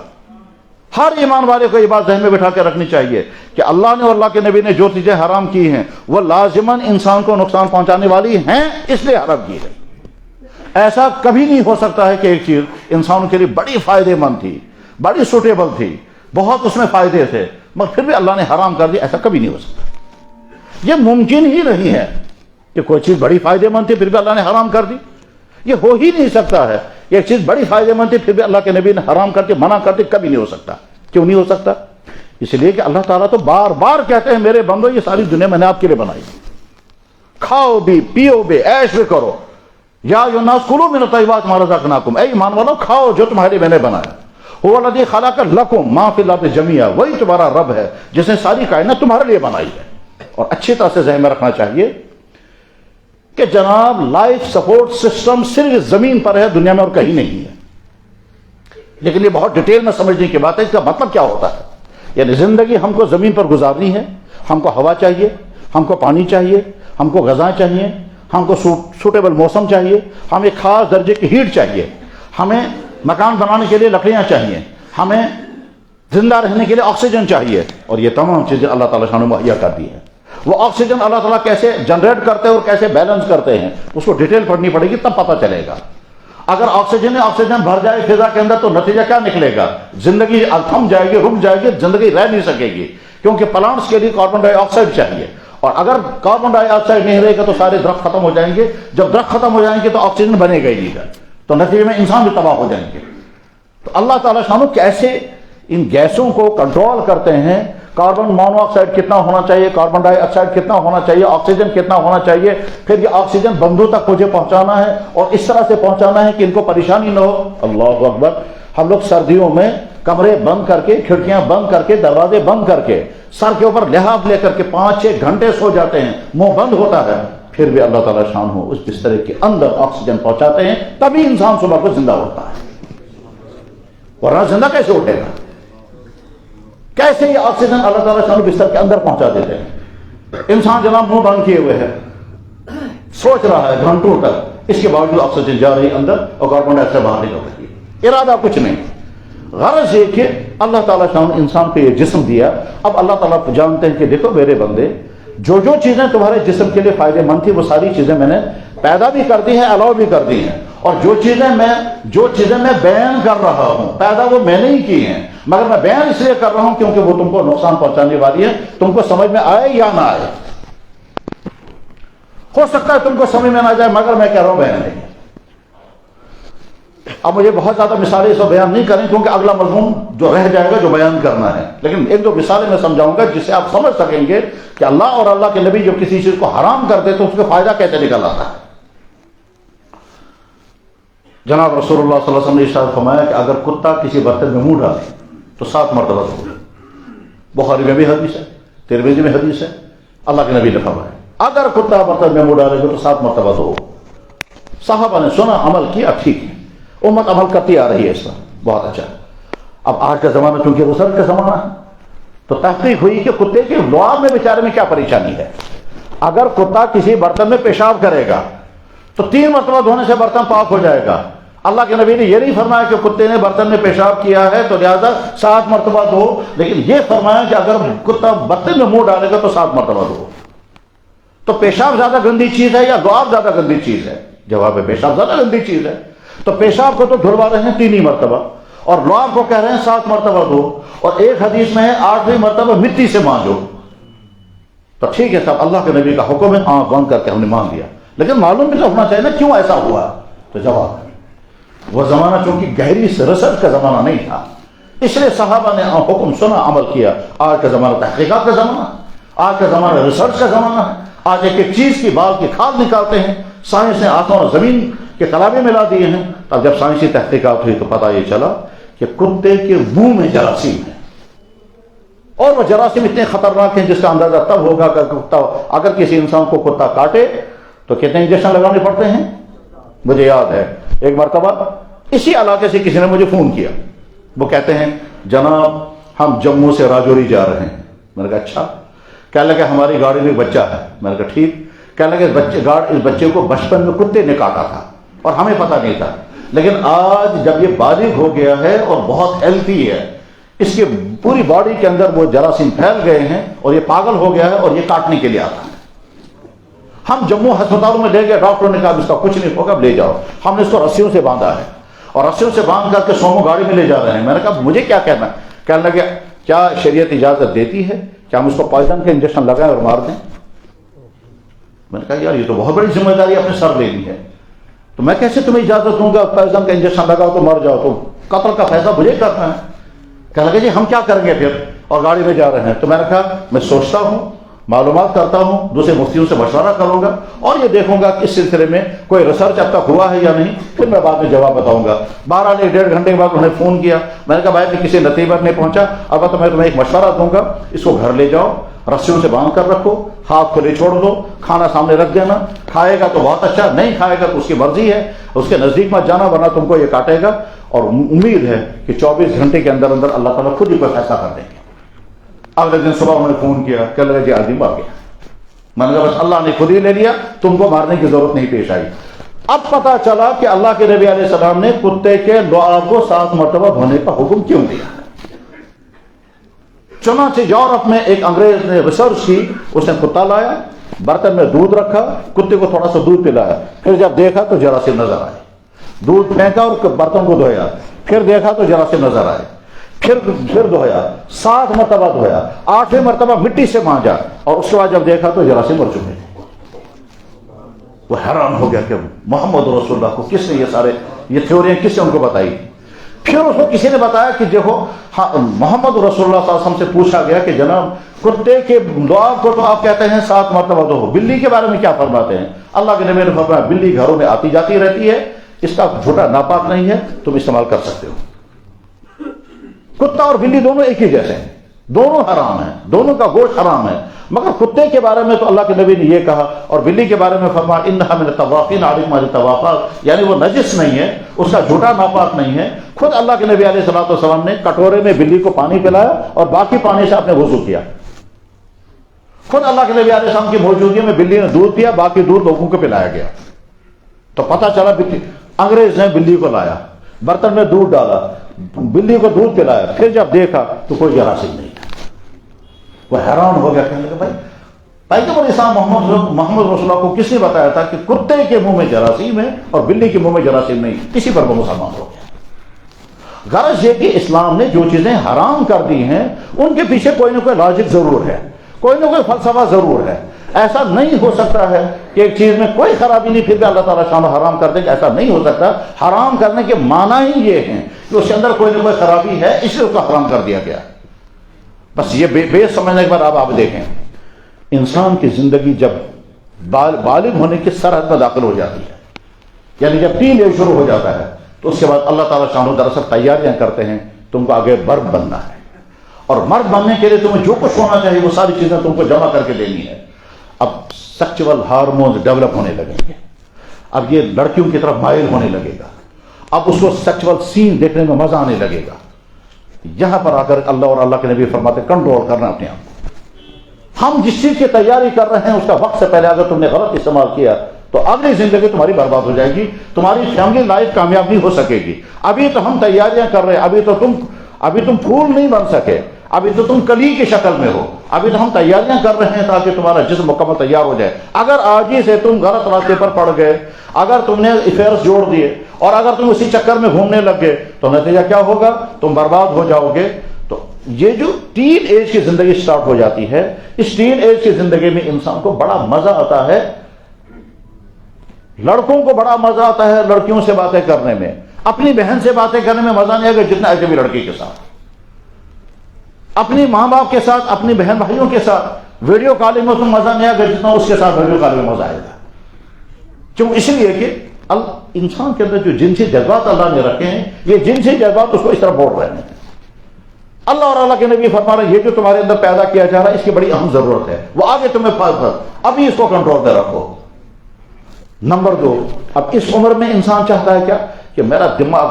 ہر ایمان والے کو یہ بات ذہن میں بٹھا کے رکھنی چاہیے کہ اللہ نے اور اللہ کے نبی نے جو چیزیں حرام کی ہیں وہ لازماً انسان کو نقصان پہنچانے والی ہیں، اس لیے حرام کی ہے۔ ایسا کبھی نہیں ہو سکتا ہے کہ ایک چیز انسانوں کے لیے بڑی فائدے مند تھی، بڑی سوٹیبل تھی، بہت اس میں فائدے تھے، مگر پھر بھی اللہ نے حرام کر دیا، ایسا کبھی نہیں ہو سکتا۔ یہ ممکن ہی نہیں ہے کہ کوئی چیز بڑی فائدے مند تھی پھر بھی اللہ نے حرام کر دی، یہ ہو ہی نہیں سکتا ہے۔ ایک چیز بڑی فائدے مند تھی پھر بھی اللہ کے نبی نے حرام کر کے منع کر دی، کبھی نہیں ہو سکتا۔ کیوں نہیں ہو سکتا؟ اس لیے کہ اللہ تعالیٰ تو بار بار کہتے ہیں میرے بندو یہ ساری دنیا میں نے آپ کے لیے بنائی، کھاؤ بھی، پیو بھی، عیش بھی کرو، یا الناس کلوا من الطیبات ما رزقناکم، اے ایمان والو کھاؤ جو تمہارے لیے میں نے بنایا۔ هو الذی خلق لکم ما فی الارض جمیعا، وہی تمہارا رب ہے جس نے ساری کائنات تمہارے لیے بنائی ہے۔ اور اچھی طرح سے ذہن میں رکھنا چاہیے کہ جناب لائف سپورٹ سسٹم صرف زمین پر ہے، دنیا میں اور کہیں نہیں ہے۔ لیکن یہ بہت ڈیٹیل میں سمجھنے کی بات ہے، اس کا مطلب کیا ہوتا ہے؟ یعنی زندگی ہم کو زمین پر گزارنی ہے، ہم کو ہوا چاہیے، ہم کو پانی چاہیے، ہم کو غذا چاہیے، ہم کو سوٹیبل موسم چاہیے، ہمیں خاص درجے کی ہیٹ چاہیے، ہمیں مکان بنانے کے لیے لکڑیاں چاہیے، ہمیں زندہ رہنے کے لیے آکسیجن چاہیے، اور یہ تمام چیزیں اللہ تعالیٰ نے مہیا کر دی ہیں۔ وہ آکسیجن اللہ تعالیٰ کیسے جنریٹ کرتے ہیں اور کیسے بیلنس کرتے ہیں اس کو ڈیٹیل پڑھنی پڑے گی، تب پتہ چلے گا۔ اگر آکسیجن بھر جائے فضا کے اندر تو نتیجہ کیا نکلے گا؟ زندگی تھم جائے گی، رک جائے گی، زندگی رہ نہیں سکے گی، کیونکہ پلانٹس کے لیے کاربن ڈائی آکسائڈ چاہیے، اور اگر کاربن ڈائی آکسائڈ نہیں رہے گا تو سارے درخت ختم ہو جائیں گے، جب درخت ختم ہو جائیں گے تو آکسیجن بنے گا ہی نہیں، تو نتیجے میں انسان بھی تباہ ہو جائیں گے۔ تو اللہ تعالیٰ شانو کیسے ان گیسوں کو کنٹرول کرتے ہیں، کاربن مونو آکسائڈ کتنا ہونا چاہیے، کاربن ڈائی آکسائڈ کتنا ہونا چاہیے، آکسیجن کتنا ہونا چاہیے، پھر یہ آکسیجن بندوں تک مجھے پہنچانا ہے اور اس طرح سے پہنچانا ہے کہ ان کو پریشانی نہ ہو۔ اللہ اکبر! ہم لوگ سردیوں میں کمرے بند کر کے، کھڑکیاں بند کر کے، دروازے بند کر کے، سر کے اوپر لحاف لے کر کے 5-6 گھنٹے سو جاتے ہیں، منہ بند ہوتا ہے، پھر بھی اللہ تعالیٰ شان ہو اس بسترے کے اندر آکسیجن پہنچاتے ہیں، تبھی انسان صبح کو زندہ ہوتا ہے، ورنہ زندہ کیسے اٹھے گا؟ کیسے یہ آکسیجن اللہ تعالیٰ شان بستر کے اندر پہنچا دیتے ہیں؟ انسان جناب منہ بند کیے ہوئے ہے، سوچ رہا ہے گھنٹوں تک، اس کے باوجود آکسیجن جا رہی ہے اندر اور کاربن ڈائی آکسائڈ باہر نکل رہی ہے، ارادہ کچھ نہیں۔ غرض یہ کہ اللہ تعالیٰ شان انسان کو یہ جسم دیا، اب اللہ تعالیٰ جانتے ہیں کہ دیکھو میرے بندے، جو جو چیزیں تمہارے جسم کے لیے فائدے مند تھی وہ ساری چیزیں میں نے پیدا بھی کر دی ہیں، الاؤ بھی کر دی ہیں، اور جو چیزیں میں بیان کر رہا ہوں پیدا وہ میں نے ہی کی ہیں، مگر میں بیان اس لیے کر رہا ہوں کیونکہ وہ تم کو نقصان پہنچانے والی ہے، تم کو سمجھ میں آئے یا نہ آئے۔ ہو سکتا ہے تم کو سمجھ میں نہ جائے، مگر میں کہہ رہا ہوں بیان نہیں۔ اب مجھے بہت زیادہ مثالیں اس کو بیان نہیں کریں کیونکہ اگلا مضمون جو رہ جائے گا جو بیان کرنا ہے، لیکن ایک دو مثالیں میں سمجھاؤں گا جس سے آپ سمجھ سکیں گے کہ اللہ اور اللہ کے نبی جو کسی چیز کو حرام کرتے تو اس کا فائدہ کیسے نکل آتا ہے۔ جناب رسول اللہ صلی اللہ علیہ وسلم نے ارشاد فرمایا کہ اگر کتا کسی برتن میں منہ ڈالے تو 7 مرتبہ دھو۔ بخاری میں بھی حدیث ہے، ترمذی میں حدیث ہے، اللہ کے نبی نے فرمایا اگر کتا برتن میں منہ ڈالے گا تو 7 مرتبہ دھو۔ صحابہ نے سنا، عمل کیا، ٹھیک ہے، امت عمل کرتی آ رہی ہے اس پر، بہت اچھا۔ اب آج کا زمانہ چونکہ ریسرچ کا زمانہ ہے تو تحقیق ہوئی کہ کتے کے لعاب میں بیچارے میں کیا پریشانی ہے۔ اگر کتا کسی برتن میں پیشاب کرے گا تو 3 مرتبہ دھونے سے برتن پاک ہو جائے گا۔ اللہ کے نبی نے یہ نہیں فرمایا کہ کتے نے برتن میں پیشاب کیا ہے تو لہذا 7 مرتبہ دھو، لیکن یہ فرمایا کہ اگر کتا برتن میں منہ ڈالے گا تو 7 مرتبہ دھو۔ تو پیشاب زیادہ گندی چیز ہے یا لعاب زیادہ گندی چیز ہے؟ جواب ہے پیشاب زیادہ گندی چیز ہے۔ تو پیشاب کو تو دھلوا رہے ہیں 3 ہی مرتبہ اور لعاب کو کہہ رہے ہیں 7 مرتبہ دھو، اور ایک حدیث میں ہے 8ویں مرتبہ مٹی سے مانجو۔ تو ٹھیک ہے صاحب، اللہ کے نبی کا حکم ہے، آنکھ بند کر کے ہم نے مان لیا، لیکن معلوم بھی تو ہونا چاہیے نا کیوں ایسا ہوا۔ تو جواب، وہ زمانہ چونکہ گہری ریسرچ کا زمانہ نہیں تھا، اس لیے صحابہ نے حکم سنا، عمل کیا۔ آج کا زمانہ تحقیقات کا زمانہ، آج کا زمانہ ریسرچ کا زمانہ ہے۔ آج ایک ایک چیز کی بال کی کھاد نکالتے ہیں، سائنس نے آسمان اور زمین کے کلابے ملا دیے ہیں۔ اب جب سائنسی تحقیقات ہوئی تو پتہ یہ چلا کہ کتے کے منہ میں جراثیم ہے، اور وہ جراثیم اتنے خطرناک ہیں جس کا اندازہ تب ہوگا کہ اگر کسی انسان کو کتا کاٹے تو کتنے انجیکشن لگانے پڑتے ہیں۔ مجھے یاد ہے ایک مرتبہ اسی علاقے سے کسی نے مجھے فون کیا، وہ کہتے ہیں جناب ہم جموں سے راجوری جا رہے ہیں۔ میں نے کہا اچھا۔ کہنے لگے ہماری گاڑی میں ایک بچہ ہے۔ میں نے کہا ٹھیک۔ کہنے لگے اس بچے کو بچپن میں کتے نے کاٹا تھا اور ہمیں پتہ نہیں تھا، لیکن آج جب یہ بالغ ہو گیا ہے اور بہت ہیلتھی ہے، اس کے پوری باڈی کے اندر وہ جراثیم پھیل گئے ہیں اور یہ پاگل ہو گیا ہے اور یہ کاٹنے کے لیے آتا ہے۔ ہم جموں ہسپتالوں میں لے گئے، ڈاکٹر نے کہا اس کا کچھ نہیں ہوگا، لے جاؤ۔ ہم نے اس کو رسیوں سے باندھا ہے اور رسیوں سے باندھ کر کے سومو گاڑی میں لے جا رہے ہیں۔ میں نے کہا مجھے کیا کہنا ہے؟ کہنے لگے کیا شریعت اجازت دیتی ہے کہ ہم اس کو پوائزن کے انجیکشن لگائیں اور مار دیں؟ میں نے کہا یار یہ تو بہت بڑی ذمہ داری اپنے سر لے لی ہے، تو میں کیسے تمہیں اجازت دوں گا پوائزن کا انجیکشن لگاؤ تو مر جاؤ، تو قتل کا فیصلہ مجھے کرنا ہے۔ کہنے لگے جی ہم کیا کریں گے پھر، اور گاڑی میں جا رہے ہیں۔ تو میں نے کہا میں سوچتا ہوں، معلومات کرتا ہوں، دوسرے مفتیوں سے مشورہ کروں گا اور یہ دیکھوں گا کہ اس سلسلے میں کوئی ریسرچ اب تک ہوا ہے یا نہیں، پھر میں بعد میں جواب بتاؤں گا۔ 1.5 گھنٹے کے بعد انہوں نے فون کیا۔ میں نے کہا بھائی میں کسی نتیجے پر نہیں پہنچا، البتہ میں تمہیں ایک مشورہ دوں گا، اس کو گھر لے جاؤ، رسیوں سے باندھ کر رکھو، ہاتھ کھلے چھوڑ دو، کھانا سامنے رکھ دینا، کھائے گا تو بہت اچھا، نہیں کھائے گا تو اس کی مرضی ہے، اس کے نزدیک مت جانا ورنہ تم کو یہ کاٹے گا، اور امید ہے کہ 24 گھنٹے کے اندر اندر اللہ تعالیٰ خود ہی کوئی فیصلہ کر دیں گے۔ اگلے دن صبح انہوں نے فون کیا، کہنے لگے جی آدمی مر گیا۔ میں نے کہا بس اللہ نے خود ہی لے لیا، تم کو مارنے کی ضرورت نہیں پیش آئی۔ اب پتا چلا کہ اللہ کے نبی علیہ السلام نے کتے کے لعاب کو 7 مرتبہ دھونے کا حکم کیوں دیا۔ چنانچہ یورپ میں ایک انگریز نے ریسرچ کی، اس نے کتا لایا، برتن میں دودھ رکھا، کتے کو تھوڑا سا دودھ پلایا، پھر جب دیکھا تو جراثیم نظر آئے، دودھ پھینکا اور برتن کو دھویا، پھر دیکھا تو جراثیم نظر آئے، پھر دھویا، 7 مرتبہ دھویا، 8ویں مرتبہ مٹی سے مانجا، اور اس کے بعد جب دیکھا تو جراثیم مر چکے۔ وہ حیران ہو گیا کہ محمد رسول اللہ کو کس نے یہ تھیوریاں کس نے ان کو بتائی؟ پھر اس کو کسی نے بتایا کہ دیکھو محمد رسول اللہ صلی اللہ علیہ وسلم سے پوچھا گیا کہ جناب کتے کے لعاب کو تو آپ کہتے ہیں 7 مرتبہ دھو، بلی کے بارے میں کیا فرماتے ہیں؟ اللہ کے نبی نے فرمایا بلی گھروں میں آتی جاتی رہتی ہے، اس کا جھوٹا ناپاک نہیں ہے، تم استعمال کر سکتے ہو۔ کتا اور بلی دونوں ایک ہی جیسے ہیں، دونوں حرام ہیں، دونوں کا گوشت حرام ہے، مگر کتے کے بارے میں تو اللہ کے نبی نے یہ کہا، اور بلی کے بارے میں فرمایا انھا من الطوافین علیکم الطوافات، یعنی وہ نجس نہیں ہے، اس کا جھوٹا ناپاک نہیں ہے۔ خود اللہ کے نبی علیہ الصلوۃ والسلام نے کٹورے میں بلی کو پانی پلایا اور باقی پانی سے آپ نے وضو کیا۔ خود اللہ کے نبی علیہ السلام کی موجودگی میں بلی نے دودھ پیا، باقی دودھ لوگوں کو پلایا گیا۔ تو پتہ چلا انگریز نے بلی کو لایا، برتن میں دودھ ڈالا، بلی کو دودھ پلایا، پھر جب دیکھا تو کوئی جراثیم نہیں تھا۔ وہ حیران ہو گیا، کہنے لگا بھائی پیغمبر اسلام محمد رسول اللہ کو کس نے بتایا تھا کہ کتے کے منہ میں جراثیم ہے اور بلی کے منہ میں جراثیم نہیں؟ کسی پر وہ مسلمان ہو گیا۔ غرض یہ کہ اسلام نے جو چیزیں حرام کر دی ہیں ان کے پیچھے کوئی نہ کوئی لاجک ضرور ہے، کوئی نہ کوئی فلسفہ ضرور ہے۔ ایسا نہیں ہو سکتا ہے کہ ایک چیز میں کوئی خرابی نہیں پھر بھی اللہ تعالیٰ شان حرام کر دیں گے، ایسا نہیں ہو سکتا۔ حرام کرنے کے معنی ہی یہ ہیں کہ اس کے اندر کوئی نہ کوئی خرابی ہے، اس لیے اس کو حرام کر دیا گیا۔ بس یہ بیس سمجھنے کے بعد آپ دیکھیں، انسان کی زندگی جب بالغ ہونے کی سرحد میں داخل ہو جاتی ہے، یعنی جب ٹین ایج شروع ہو جاتا ہے، تو اس کے بعد اللہ تعالیٰ شان دراصل تیاریاں کرتے ہیں، تم کو آگے مرد بننا ہے، اور مرد بننے کے لیے تمہیں جو کچھ ہونا چاہیے وہ ساری چیزیں تم کو جمع کر کے دینی ہے۔ اب سیکچول ہارمونز ڈیولپ ہونے لگیں گے، اب یہ لڑکیوں کی طرف مائل ہونے لگے گا، اب اس کو سیکچول سین دیکھنے میں مزہ آنے لگے گا۔ یہاں پر آ کر اللہ اور اللہ کے نبی فرماتے کنٹرول کرنا اپنے آپ کو۔ ہم جس چیز کی تیاری کر رہے ہیں اس کا وقت سے پہلے اگر تم نے غلط استعمال کیا تو اگلی زندگی تمہاری برباد ہو جائے گی، تمہاری فیملی لائف کامیاب نہیں ہو سکے گی۔ ابھی تو ہم تیاریاں کر رہے ہیں، ابھی تم پھول نہیں بن سکے، ابھی تو تم کلی کی شکل میں ہو، ابھی تو ہم تیاریاں کر رہے ہیں تاکہ تمہارا جسم مکمل تیار ہو جائے۔ اگر آج ہی سے تم غلط راستے پر پڑ گئے، اگر تم نے افیئرز جوڑ دیے اور اگر تم اسی چکر میں گھومنے لگ گئے تو نتیجہ کیا ہوگا؟ تم برباد ہو جاؤ گے۔ تو یہ جو ٹین ایج کی زندگی سٹارٹ ہو جاتی ہے، اس ٹین ایج کی زندگی میں انسان کو بڑا مزہ آتا ہے، لڑکوں کو بڑا مزہ آتا ہے لڑکیوں سے باتیں کرنے میں۔ اپنی بہن سے باتیں کرنے میں مزہ نہیں آئے گا جتنا اجنبی لڑکی کے ساتھ، اپنی ماں باپ کے ساتھ، اپنی بہن بھائیوں کے ساتھ ویڈیو کالنگ میں تم مزہ نہیں آئے گا جتنا اس کے ساتھ ویڈیو کالنگ میں مزہ آئے گا۔ کیوں؟ اس لیے کہ انسان کے اندر جو جنسی جذبات اللہ نے رکھے ہیں، یہ جنسی جذبات اس کو اس طرح بوڑھ رہے ہیں۔ اللہ اور اللہ کے نبی فرما رہے ہیں یہ جو تمہارے اندر پیدا کیا جا رہا ہے اس کی بڑی اہم ضرورت ہے، وہ آگے تمہیں ابھی اس کو کنٹرول میں رکھو۔ نمبر 2، اب اس عمر میں انسان چاہتا ہے کیا؟ کہ میرا دماغ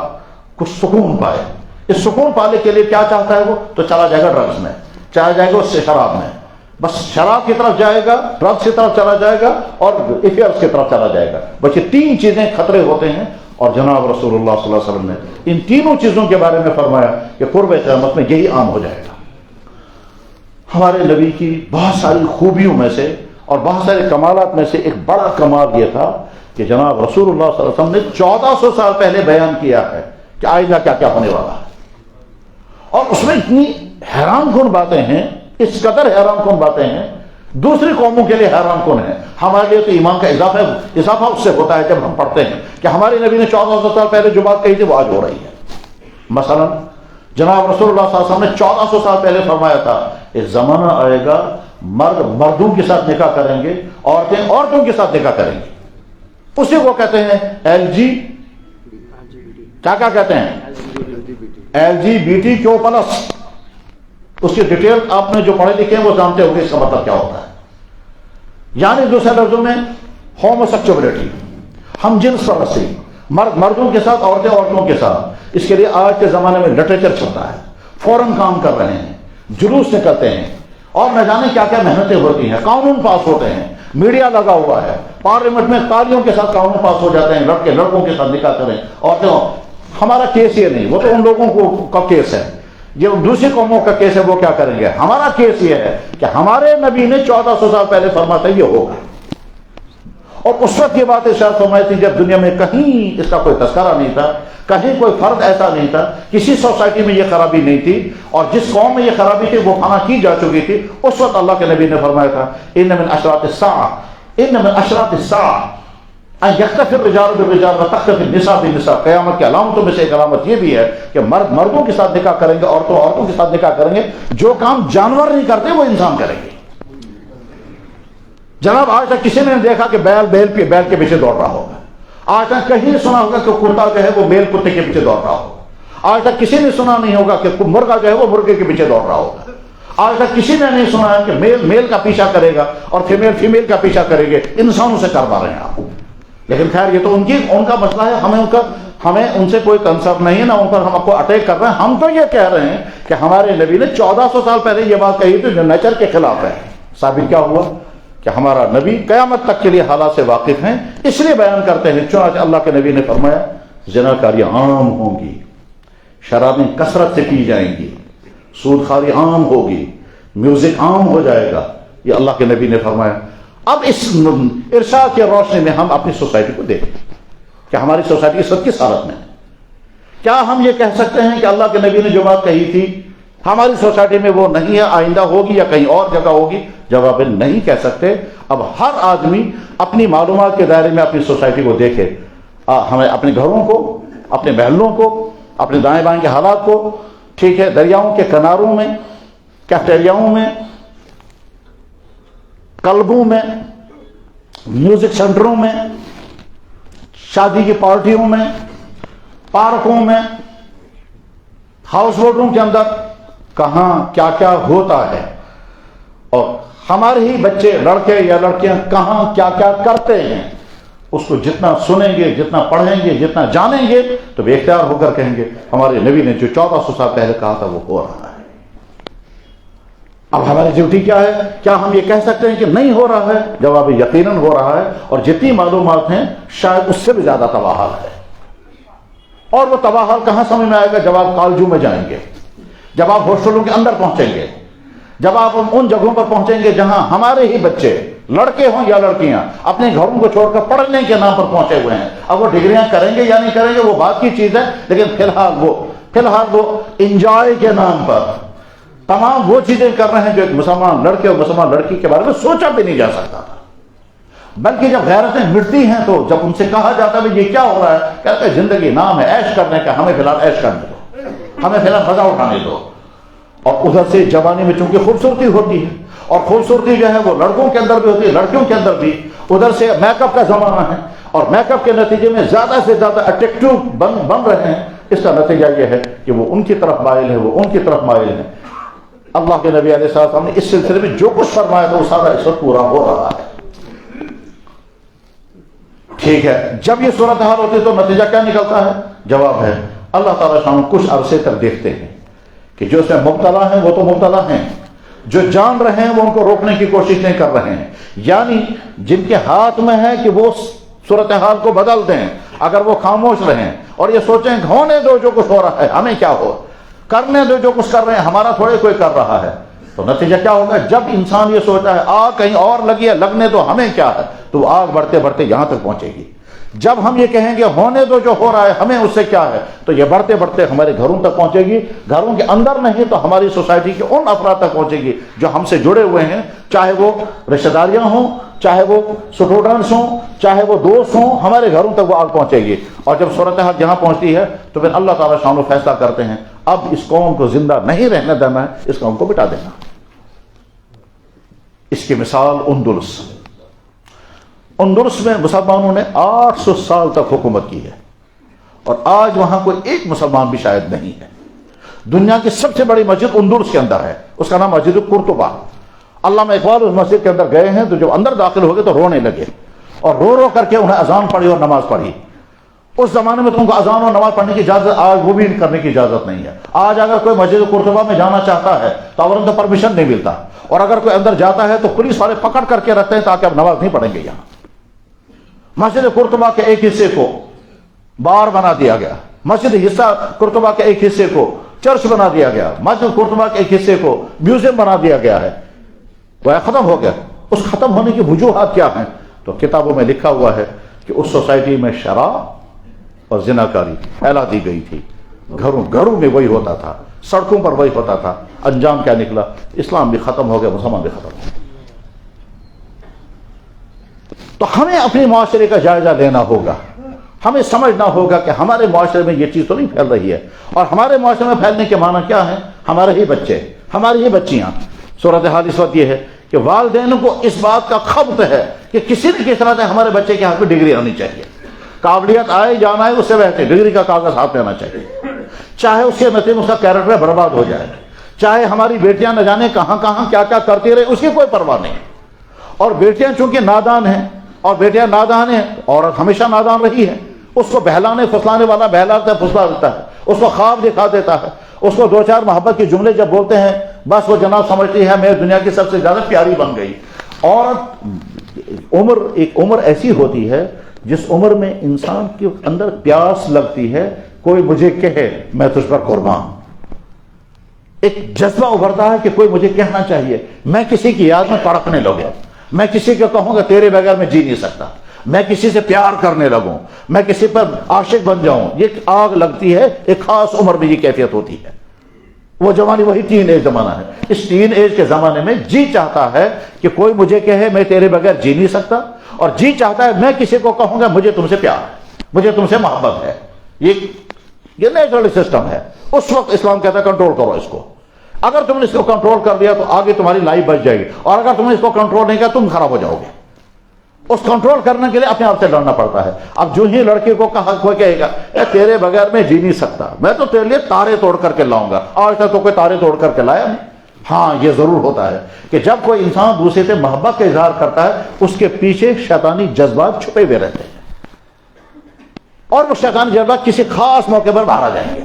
کچھ سکون پائے۔ اس سکون پانے کے لیے کیا چاہتا ہے وہ؟ تو چلا جائے گا ڈرگس میں، چلا جائے گا اس سے شراب میں، بس شراب کی طرف جائے گا، ڈرگس کی طرف چلا جائے گا اور افیئرس کی طرف چلا جائے گا۔ بس یہ 3 چیزیں خطرے ہوتے ہیں، اور جناب رسول اللہ صلی اللہ علیہ وسلم نے ان تینوں چیزوں کے بارے میں فرمایا کہ قرب قیامت میں یہی عام ہو جائے گا۔ ہمارے نبی کی بہت ساری خوبیوں میں سے اور بہت سارے کمالات میں سے ایک بڑا کمال یہ تھا کہ جناب رسول اللہ صلی اللہ علیہ وسلم نے 1400 سال پہلے بیان کیا ہے کہ آئندہ کیا کیا ہونے والا ہے، اور اس میں اتنی حیران کن باتیں ہیں، اس قدر حیران کن باتیں ہیں، دوسری قوموں کے لیے حیران کن ہے، ہمارے لیے تو ایمان کا اضافہ اس سے ہوتا ہے جب ہم پڑھتے ہیں کہ ہمارے نبی نے 1400 سال پہلے جو بات کہی تھی وہ آج ہو رہی ہے۔ مثلا جناب رسول اللہ صلی اللہ علیہ وسلم نے 1400 سال پہلے فرمایا تھا ایک زمانہ آئے گا مرد مردوں کے ساتھ نکاح کریں گے، عورتیں عورتوں کے ساتھ نکاح کریں گی، اسی کو کہتے ہیں کیا کہتے ہیں LGBTQ+۔ اس کی ڈیٹیل آپ نے جو پڑھے لکھے ہیں وہ جانتے ہوں گے اس کا مطلب کیا ہوتا ہے، یعنی دوسرے لفظوں میں ہوموسیکسولیٹی، ہم جنس پرستی، مرد مردوں کے ساتھ، عورتیں عورتوں کے ساتھ۔ اس کے لیے آج کے زمانے میں لٹریچر چلتا ہے، فوراً کام کر رہے ہیں، جلوس نکلتے ہیں اور نہ جانے کیا کیا محنتیں ہوتی ہیں، قانون پاس ہوتے ہیں، میڈیا لگا ہوا ہے، پارلیمنٹ میں تالیوں کے ساتھ قانون پاس ہو جاتے ہیں، لڑکے لڑکوں کے ساتھ نکاح کریں، عورتیں۔ ہمارا کیس یہ نہیں، وہ تو ان لوگوں کا کیس ہے، جو دوسری قوموں کا کیس ہے وہ کیا کریں گے۔ ہمارا کیس یہ ہے کہ ہمارے نبی نے 1400 سال پہلے فرمایا تھا یہ ہوگا، اور اس وقت یہ بات ارشاد فرمائی تھی جب دنیا میں کہیں اس کا کوئی تذکرہ نہیں تھا، کہیں کوئی فرد ایسا نہیں تھا، کسی سوسائٹی میں یہ خرابی نہیں تھی، اور جس قوم میں یہ خرابی تھی وہ فنا کی جا چکی تھی۔ اس وقت اللہ کے نبی نے فرمایا تھا ان من اشراط الساعہ ان یختفی الرجال بالرجال وتختفی النساء بالنساء۔ قیامت کی علامتوں میں سے ایک علامت یہ بھی ہے کہ مرد مردوں کے ساتھ نکاح کریں گے، عورتوں عورتوں کے ساتھ نکاح کریں گے، جو کام جانور نہیں کرتے وہ انسان کریں گے۔ جناب آج تک کسی نے دیکھا کہ بیل کے پیچھے دوڑ رہا ہوگا، آج تک کہیں سنا ہوگا کہ کتا جو ہے وہ میل کتے کے پیچھے دوڑ رہا ہوگا، آج تک کسی نے سنا نہیں ہوگا کہ مرغا جو ہے وہ مرغے کے پیچھے دوڑ رہا ہوگا، آج تک کسی نے نہیں سنا ہے کہ میل کا پیچھا کرے گا اور فیمیل کا پیچھا کرے گے۔ انسانوں سے کروا رہے ہیں آپ، لیکن خیر یہ تو ان کا مسئلہ ہے، ہمیں ان سے کوئی کنسرن نہیں ہے، نہ ان پر ہم کو اٹیک کر رہے ہیں۔ ہم تو یہ کہہ رہے ہیں کہ ہمارے نبی نے 1400 سال پہلے یہ بات کہی تھی جو نیچر کے خلاف ہے۔ ثابت کیا ہوا کہ ہمارا نبی قیامت تک کے لیے حالات سے واقف ہیں، اس لیے بیان کرتے ہیں۔ چنانچہ اللہ کے نبی نے فرمایا زناکاریاں عام ہوں گی، شرابیں کثرت سے پی جائیں گی، سود خواری عام ہوگی، میوزک عام ہو جائے گا، یہ اللہ کے نبی نے فرمایا. اب اس ارشاد کی روشنی میں ہم اپنی سوسائٹی کو دیکھیں کہ ہماری سوسائٹی اس وقت کس حالت میں ہے. کیا ہم یہ کہہ سکتے ہیں کہ اللہ کے نبی نے جو بات کہی تھی ہماری سوسائٹی میں وہ نہیں ہے، آئندہ ہوگی یا کہیں اور جگہ ہوگی؟ جواب نہیں کہہ سکتے. اب ہر آدمی اپنی معلومات کے دائرے میں اپنی سوسائٹی کو دیکھے. ہمیں اپنے گھروں کو، اپنے محلوں کو، اپنے دائیں بائیں کے حالات کو، ٹھیک ہے، دریاؤں کے کناروں میں، کیفٹیریاؤں میں، کلبوں میں، میوزک سینٹروں میں، شادی کی پارٹیوں میں، پارکوں میں، ہاؤس بوٹوں کے اندر کہاں کیا کیا ہوتا ہے، اور ہمارے ہی بچے، لڑکے یا لڑکیاں کہاں کیا کیا کرتے ہیں. اس کو جتنا سنیں گے، جتنا پڑھیں گے، جتنا جانیں گے تو بے اختیار ہو کر کہیں گے ہمارے نبی نے جو 1400 سال پہلے کہا تھا وہ ہو رہا ہے. اب ہماری ڈیوٹی کیا ہے؟ کیا ہم یہ کہہ سکتے ہیں کہ نہیں ہو رہا ہے؟ جواب یقیناً ہو رہا ہے، اور جتنی معلومات ہیں شاید اس سے بھی زیادہ تباہال ہے. اور وہ تباہال کہاں سمجھ میں آئے گا؟ جب آپ کالجوں میں جائیں گے، جب آپ ہاسٹلوں کے اندر پہنچیں گے، جب آپ ان جگہوں پر پہنچیں گے جہاں ہمارے ہی بچے، لڑکے ہوں یا لڑکیاں، اپنے گھروں کو چھوڑ کر پڑھنے کے نام پر پہنچے ہوئے ہیں. اب وہ ڈگریاں کریں گے یا نہیں کریں گے وہ بات کی چیز ہے، لیکن فی الحال وہ انجوائے کے نام پر تمام وہ چیزیں کر رہے ہیں جو ایک مسلمان لڑکے اور مسلمان لڑکی کے بارے میں سوچا بھی نہیں جا سکتا تھا. بلکہ جب غیرتیں مٹتی ہیں تو جب ان سے کہا جاتا ہے یہ کیا ہو رہا ہے، کہتے ہیں زندگی نام ہے عیش کرنے کا، ہمیں فی الحال عیش کرنے دو، ہمیں فی الحال مزہ اٹھانے دو. اور ادھر سے جوانی میں چونکہ خوبصورتی ہوتی ہے، اور خوبصورتی جو ہے وہ لڑکوں کے اندر بھی ہوتی ہے، لڑکیوں کے اندر بھی. ادھر سے میک اپ کا زمانہ ہے، اور میک اپ کے نتیجے میں زیادہ سے زیادہ اٹریکٹیو بن رہے ہیں. اس کا نتیجہ یہ ہے کہ وہ ان کی طرف مائل ہے، وہ ان کی طرف مائل ہے. اللہ کے نبی علیہ السلام نے اس سلسلے میں جو کچھ فرمایا تھا وہ سارا اس وقت پورا ہو رہا ہے. ٹھیک ہے، جب یہ صورتحال ہوتی ہے تو نتیجہ کیا نکلتا ہے؟ جواب ہے اللہ تعالیٰ شان کچھ عرصے تک دیکھتے ہیں کہ جو اس میں مبتلا ہیں وہ تو مبتلا ہیں، جو جان رہے ہیں وہ ان کو روکنے کی کوشش نہیں کر رہے ہیں. یعنی جن کے ہاتھ میں ہے کہ وہ صورتحال کو بدل دیں، اگر وہ خاموش رہیں اور یہ سوچیں ہونے دو جو کچھ ہو رہا ہے، ہمیں کیا ہو، کرنے دو جو کچھ کر رہے ہیں، ہمارا تھوڑے کوئی کر رہا ہے، تو نتیجہ کیا ہوگا؟ جب انسان یہ سوچتا ہے آگ کہیں اور لگی ہے، لگنے دو ہمیں کیا ہے، تو آگ بڑھتے بڑھتے یہاں تک پہنچے گی. جب ہم یہ کہیں گے ہونے دو جو ہو رہا ہے، ہمیں اس سے کیا ہے، تو یہ بڑھتے بڑھتے ہمارے گھروں تک پہنچے گی. گھروں کے اندر نہیں تو ہماری سوسائٹی کے ان افراد تک پہنچے گی جو ہم سے جڑے ہوئے ہیں، چاہے وہ رشتہ داریاں ہوں، چاہے وہ اسٹوڈنٹس ہوں، چاہے وہ دوست ہوں، ہمارے گھروں تک وہ آگ پہنچے گی. اور جب صورتحال جہاں پہنچتی ہے تو پھر اللہ تعالیٰ شان و فیصلہ کرتے ہیں اب اس قوم کو زندہ نہیں رہنے دینا ہے، اس قوم کو مٹا دینا. اس کی مثال اندلس میں مسلمانوں نے 800 سال تک حکومت کی ہے، اور آج وہاں کوئی ایک مسلمان بھی شاید نہیں ہے. دنیا کی سب سے بڑی مسجد اندلس کے اندر ہے، اس کا نام مسجد قرطبہ. علامہ اقبال اس مسجد کے اندر گئے ہیں تو جب اندر داخل ہو گئے تو رونے لگے، اور رو رو کر کے انہیں اذان پڑھی اور نماز پڑھی. اس زمانے میں تم کو اذان اور نماز پڑھنے کی اجازت، آج وہ بھی کرنے کی اجازت نہیں ہے. آج اگر کوئی مسجد قرطبہ میں جانا چاہتا ہے تو فوراً تو پرمیشن نہیں ملتا، اور اگر کوئی اندر جاتا ہے تو پولیس والے پکڑ کر کے رکھتے ہیں تاکہ اب نماز نہیں پڑھیں گے. یہاں مسجد قرطبہ کے ایک حصے کو بار بنا دیا گیا، مسجد حصہ قرطبہ کے ایک حصے کو چرچ بنا دیا گیا، مسجد قرطبہ کے ایک حصے کو میوزیم بنا دیا گیا ہے. وہ ختم ہو گیا. اس ختم ہونے کی وجوہات کیا ہیں؟ تو کتابوں میں لکھا ہوا ہے کہ اس سوسائٹی میں شراب اور زناکاری پھیلا دی گئی تھی، گھروں میں وہی ہوتا تھا، سڑکوں پر وہی ہوتا تھا. انجام کیا نکلا؟ اسلام بھی ختم ہو گیا، مسلمان بھی ختم ہو گیا. تو ہمیں اپنے معاشرے کا جائزہ لینا ہوگا، ہمیں سمجھنا ہوگا کہ ہمارے معاشرے میں یہ چیز تو نہیں پھیل رہی ہے. اور ہمارے معاشرے میں پھیلنے کے معنی کیا ہے؟ ہمارے ہی بچے، ہماری ہی بچیاں. صورتحال اس وقت یہ ہے کہ والدین کو اس بات کا خبط ہے کہ کسی نہ کسی طرح سے ہمارے بچے کے ہاتھ میں ڈگری آنی چاہیے. قابلیت آئے جانا ہے اس سے بہتر ڈگری کا کاغذ ہاتھ میں آنا چاہیے، چاہے اس کے نتیجے میں اس کا کیریکٹر برباد ہو جائے، چاہے ہماری بیٹیاں نہ جانے کہاں کہاں کیا کیا کرتی رہے، اس کی کوئی پرواہ نہیں. اور بیٹیاں چونکہ نادان ہیں، اور بیٹیاں نادان ہیں، عورت ہمیشہ نادان رہی ہے، اس کو بہلانے پھسلانے والا بہلاتا ہے، پھسلا دیتا ہے، اس کو خواب دکھا دیتا ہے، اس کو دو چار محبت کے جملے جب بولتے ہیں بس وہ جناب سمجھتی ہے میں دنیا کی سب سے زیادہ پیاری بن گئی. عورت ایک عمر ایسی ہوتی ہے جس عمر میں انسان کے اندر پیاس لگتی ہے، کوئی مجھے کہے میں تجھ پر قربان. ایک جذبہ ابھرتا ہے کہ کوئی مجھے کہنا چاہیے، میں کسی کی یاد میں تڑپنے لگوں، میں کسی کو کہوں گا تیرے بغیر میں جی نہیں سکتا، میں کسی سے پیار کرنے لگوں، میں کسی پر عاشق بن جاؤں، یہ آگ لگتی ہے، ایک خاص عمر میں یہ کیفیت ہوتی ہے۔ وہ زمانے وہی ٹین ایج زمانہ ہے۔ اس ٹین ایج کے زمانے میں جی چاہتا ہے کہ کوئی مجھے کہے میں تیرے بغیر جی نہیں سکتا، اور جی چاہتا ہے میں کسی کو کہوں گا مجھے تم سے پیار ہے، مجھے تم سے محبت ہے۔ یہ نیچرل سسٹم ہے۔ اس وقت اسلام کہتا ہے کنٹرول کرو اس کو۔ اگر تم نے اس کو کنٹرول کر دیا تو آگے تمہاری لائف بچ جائے گی، اور اگر تم نے اس کو کنٹرول نہیں کیا تم خراب ہو جاؤ گے۔ اس کنٹرول کرنے کے لیے اپنے آپ سے لڑنا پڑتا ہے۔ اب جو ہی لڑکے کو کہا کوئی کہے گا اے تیرے بغیر میں جی نہیں سکتا، میں تو تیرے لیے تارے توڑ کر کے لاؤں گا، آج تک تو کوئی تارے توڑ کر کے لایا نہیں۔ ہاں یہ ضرور ہوتا ہے کہ جب کوئی انسان دوسرے سے محبت کا اظہار کرتا ہے اس کے پیچھے شیطانی جذبات چھپے ہوئے رہتے ہیں، اور وہ شیطانی جذبات کسی خاص موقع پر باہر آ جائیں گے۔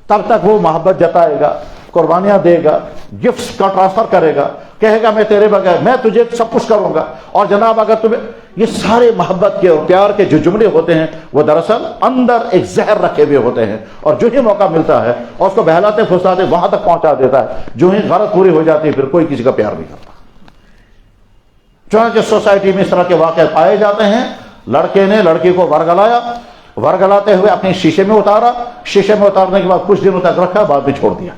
تب تک وہ محبت جتائے گا، قربانیاں دے گا، گفٹس کا ٹرانسفر کرے گا، کہے گا میں تیرے بغیر میں تجھے سب کچھ کروں گا، اور جناب اگر تمہیں یہ سارے محبت کے اور پیار کے جو جملے ہوتے ہیں وہ دراصل اندر ایک زہر رکھے ہوئے ہوتے ہیں، اور جو ہی موقع ملتا ہے اور اس کو بہلاتے پھسلاتے وہاں تک پہنچا دیتا ہے، جو ہی غرض پوری ہو جاتی ہے پھر کوئی کسی کا پیار نہیں کرتا۔ چنانچہ سوسائٹی میں اس طرح کے واقعے پائے جاتے ہیں۔ لڑکے نے لڑکی کو ورگلایا، ورگلاتے ہوئے اپنے شیشے میں اتارا، شیشے میں اتارنے کے بعد کچھ دنوں تک رکھا، بعد میں چھوڑ دیا۔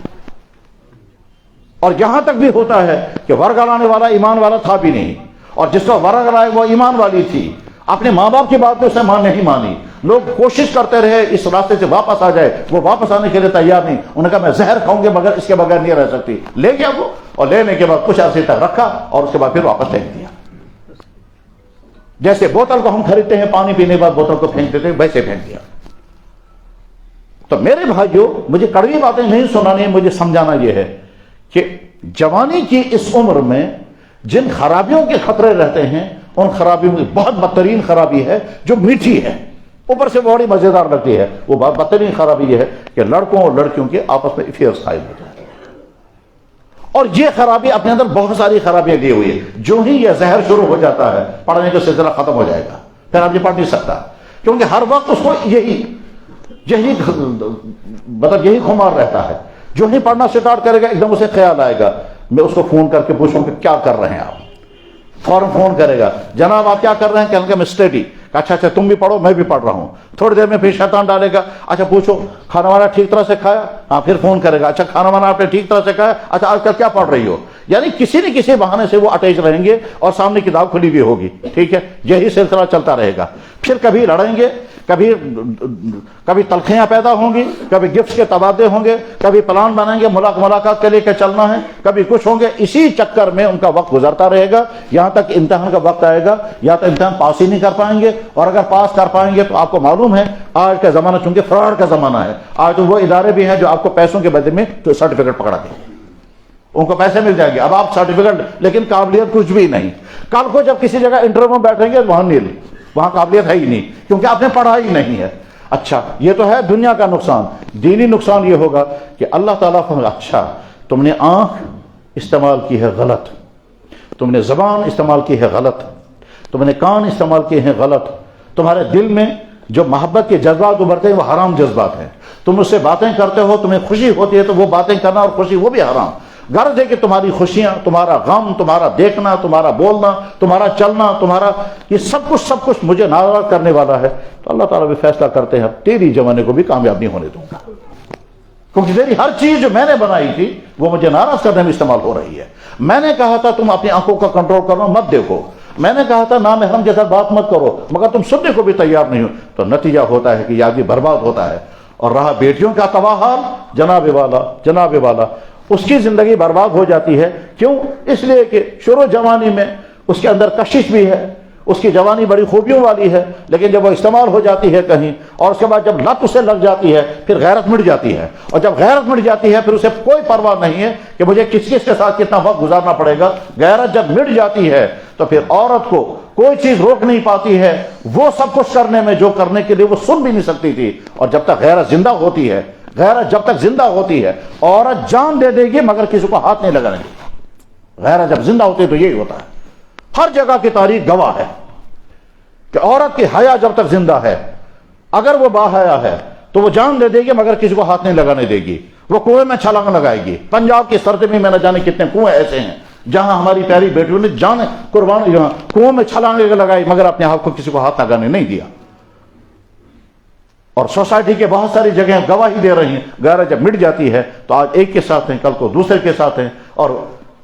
اور یہاں تک بھی ہوتا ہے کہ ورگلانے والا ایمان والا تھا بھی نہیں، اور جس کو ورگلائے وہ ایمان والی تھی، اپنے ماں باپ کی بات اس نے نہیں مانی، لوگ کوشش کرتے رہے اس راستے سے واپس آ جائے، وہ واپس آنے کے لیے تیار نہیں، انہوں نے کہا میں زہر کھاؤں گے مگر اس کے بغیر نہیں رہ سکتی، لے گیا وہ، اور لینے کے بعد کچھ عرصے تک رکھا اور اس کے بعد پھر واپس پھینک دیا۔ جیسے بوتل کو ہم خریدتے ہیں پانی پینے کے بعد بوتل کو پھینک دیتے ہیں، ویسے پھینک دیا۔ تو میرے بھائیوں مجھے کڑوی باتیں نہیں سنانی، مجھے سمجھانا یہ ہے کہ جوانی کی اس عمر میں جن خرابیوں کے خطرے رہتے ہیں ان خرابیوں میں بہت بدترین خرابی ہے جو میٹھی ہے، اوپر سے بڑی مزیدار لگتی ہے۔ وہ بہت بدترین خرابی یہ ہے کہ لڑکوں اور لڑکیوں کے آپس میں افیئرز قائم ہوتے ہیں، اور یہ خرابی اپنے اندر بہت ساری خرابیاں دی ہوئی ہے۔ جو ہی یہ زہر شروع ہو جاتا ہے پڑھنے کا سلسلہ ختم ہو جائے گا، پھر آپ یہ پڑھ نہیں سکتا، کیونکہ ہر وقت اس کو یہی خمار رہتا ہے۔ جو ہی پڑھنا سٹارٹ کرے گا ایک دم اسے خیال آئے گا، میں اس کو فون کر کے پوچھوں کہ کیا کر رہے ہیں آپ، فوراً فون کرے گا، جناب آپ کیا کر رہے ہیں، کہنے کا میں اسٹڈی۔ اچھا اچھا تم بھی پڑھو میں بھی پڑھ رہا ہوں۔ تھوڑی دیر میں پھر شیطان ڈالے گا، اچھا پوچھو کھانا وانا ٹھیک طرح سے کھایا، ہاں پھر فون کرے گا، اچھا کھانا وانا آپ نے ٹھیک طرح سے کھایا، اچھا آج کل کیا پڑھ رہی ہو۔ یعنی کسی نہ کسی بہانے سے وہ اٹیچ رہیں گے اور سامنے کتاب کھلی ہوئی ہوگی، ٹھیک ہے، یہی سلسلہ چلتا رہے گا۔ پھر کبھی لڑیں گے، کبھی تلخیاں پیدا ہوں گی، کبھی گفٹس کے تبادلے ہوں گے، کبھی پلان بنائیں گے ملاقات کے لے کے چلنا ہے، کبھی کچھ ہوں گے۔ اسی چکر میں ان کا وقت گزرتا رہے گا یہاں تک امتحان کا وقت آئے گا، یا تو امتحان پاس ہی نہیں کر پائیں گے، اور اگر پاس کر پائیں گے تو آپ کو معلوم ہے آج کا زمانہ چونکہ فراڈ کا زمانہ ہے، آج تو وہ ادارے بھی ہیں جو آپ کو پیسوں کے بدلے میں تو سرٹیفکیٹ پکڑا دیں گے، ان کو پیسے مل جائیں گے، اب آپ سرٹیفکیٹ لیکن قابلیت کچھ بھی نہیں۔ کل کو جب کسی جگہ انٹرویو میں بیٹھیں گے وہاں نیل، وہاں قابلیت ہے ہی نہیں کیونکہ آپ نے پڑھا ہی نہیں ہے۔ اچھا یہ تو ہے دنیا کا نقصان۔ دینی نقصان یہ ہوگا کہ اللہ تعالیٰ اچھا تم نے آنکھ استعمال کی ہے غلط، تم نے زبان استعمال کی ہے غلط، تم نے کان استعمال کیے ہیں غلط، تمہارے دل میں جو محبت کے جذبات ابھرتے ہیں وہ حرام جذبات ہیں، تم اس سے باتیں کرتے ہو، تمہیں خوشی ہوتی ہے تو وہ باتیں کرنا اور خوشی وہ بھی حرام۔ غرض ہے کہ تمہاری خوشیاں، تمہارا غم، تمہارا دیکھنا، تمہارا بولنا، تمہارا چلنا، تمہارا یہ سب کچھ مجھے ناراض کرنے والا ہے، تو اللہ تعالیٰ بھی فیصلہ کرتے ہیں تیری جوانے کو بھی کامیاب نہیں ہونے دوں گا، کیونکہ تیری ہر چیز جو میں نے بنائی تھی وہ مجھے ناراض کرنے میں استعمال ہو رہی ہے۔ میں نے کہا تھا تم اپنی آنکھوں کا کنٹرول کرو، مت دیکھو، میں نے کہا تھا نامحرم کے ساتھ بات مت کرو، مگر تم سننے کو بھی تیار نہیں ہو، تو نتیجہ ہوتا ہے کہ یہ آدمی برباد ہوتا ہے۔ اور رہا بیٹیوں کا تباہ حال، جناب والا اس کی زندگی برباد ہو جاتی ہے۔ کیوں؟ اس لیے کہ شروع جوانی میں اس کے اندر کشش بھی ہے، اس کی جوانی بڑی خوبیوں والی ہے، لیکن جب وہ استعمال ہو جاتی ہے کہیں اور اس کے بعد جب لت اسے لگ جاتی ہے پھر غیرت مٹ جاتی ہے، اور جب غیرت مٹ جاتی ہے پھر اسے کوئی پرواہ نہیں ہے کہ مجھے کس کے ساتھ کتنا وقت گزارنا پڑے گا۔ غیرت جب مٹ جاتی ہے تو پھر عورت کو کوئی چیز روک نہیں پاتی ہے، وہ سب کچھ کرنے میں جو کرنے کے لیے وہ سن بھی نہیں سکتی تھی۔ اور جب تک غیرت زندہ ہوتی ہے، غیرت جب تک زندہ ہوتی ہے عورت جان دے دے گی مگر کسی کو ہاتھ نہیں لگانے گی۔ غیرت جب زندہ ہوتی ہے تو یہی ہوتا ہے، ہر جگہ کی تاریخ گواہ ہے کہ عورت کی حیا جب تک زندہ ہے، اگر وہ با حیا ہے تو وہ جان دے دے گی مگر کسی کو ہاتھ نہیں لگانے دے گی، وہ کنویں میں چھلانگ لگائے گی. پنجاب کی سرزمین میں نہ جانے کتنے کنویں ایسے ہیں جہاں ہماری پیاری بیٹیوں نے جان قربان کنویں میں چھلانگ لگائی مگر اپنے آپ کو کسی کو ہاتھ لگانے نہیں دیا. اور سوسائٹی کے بہت ساری جگہیں گواہی دے رہی ہیں. غیرت جب مٹ جاتی ہے تو آج ایک کے ساتھ ہیں, کل کو دوسرے کے ساتھ ہیں. اور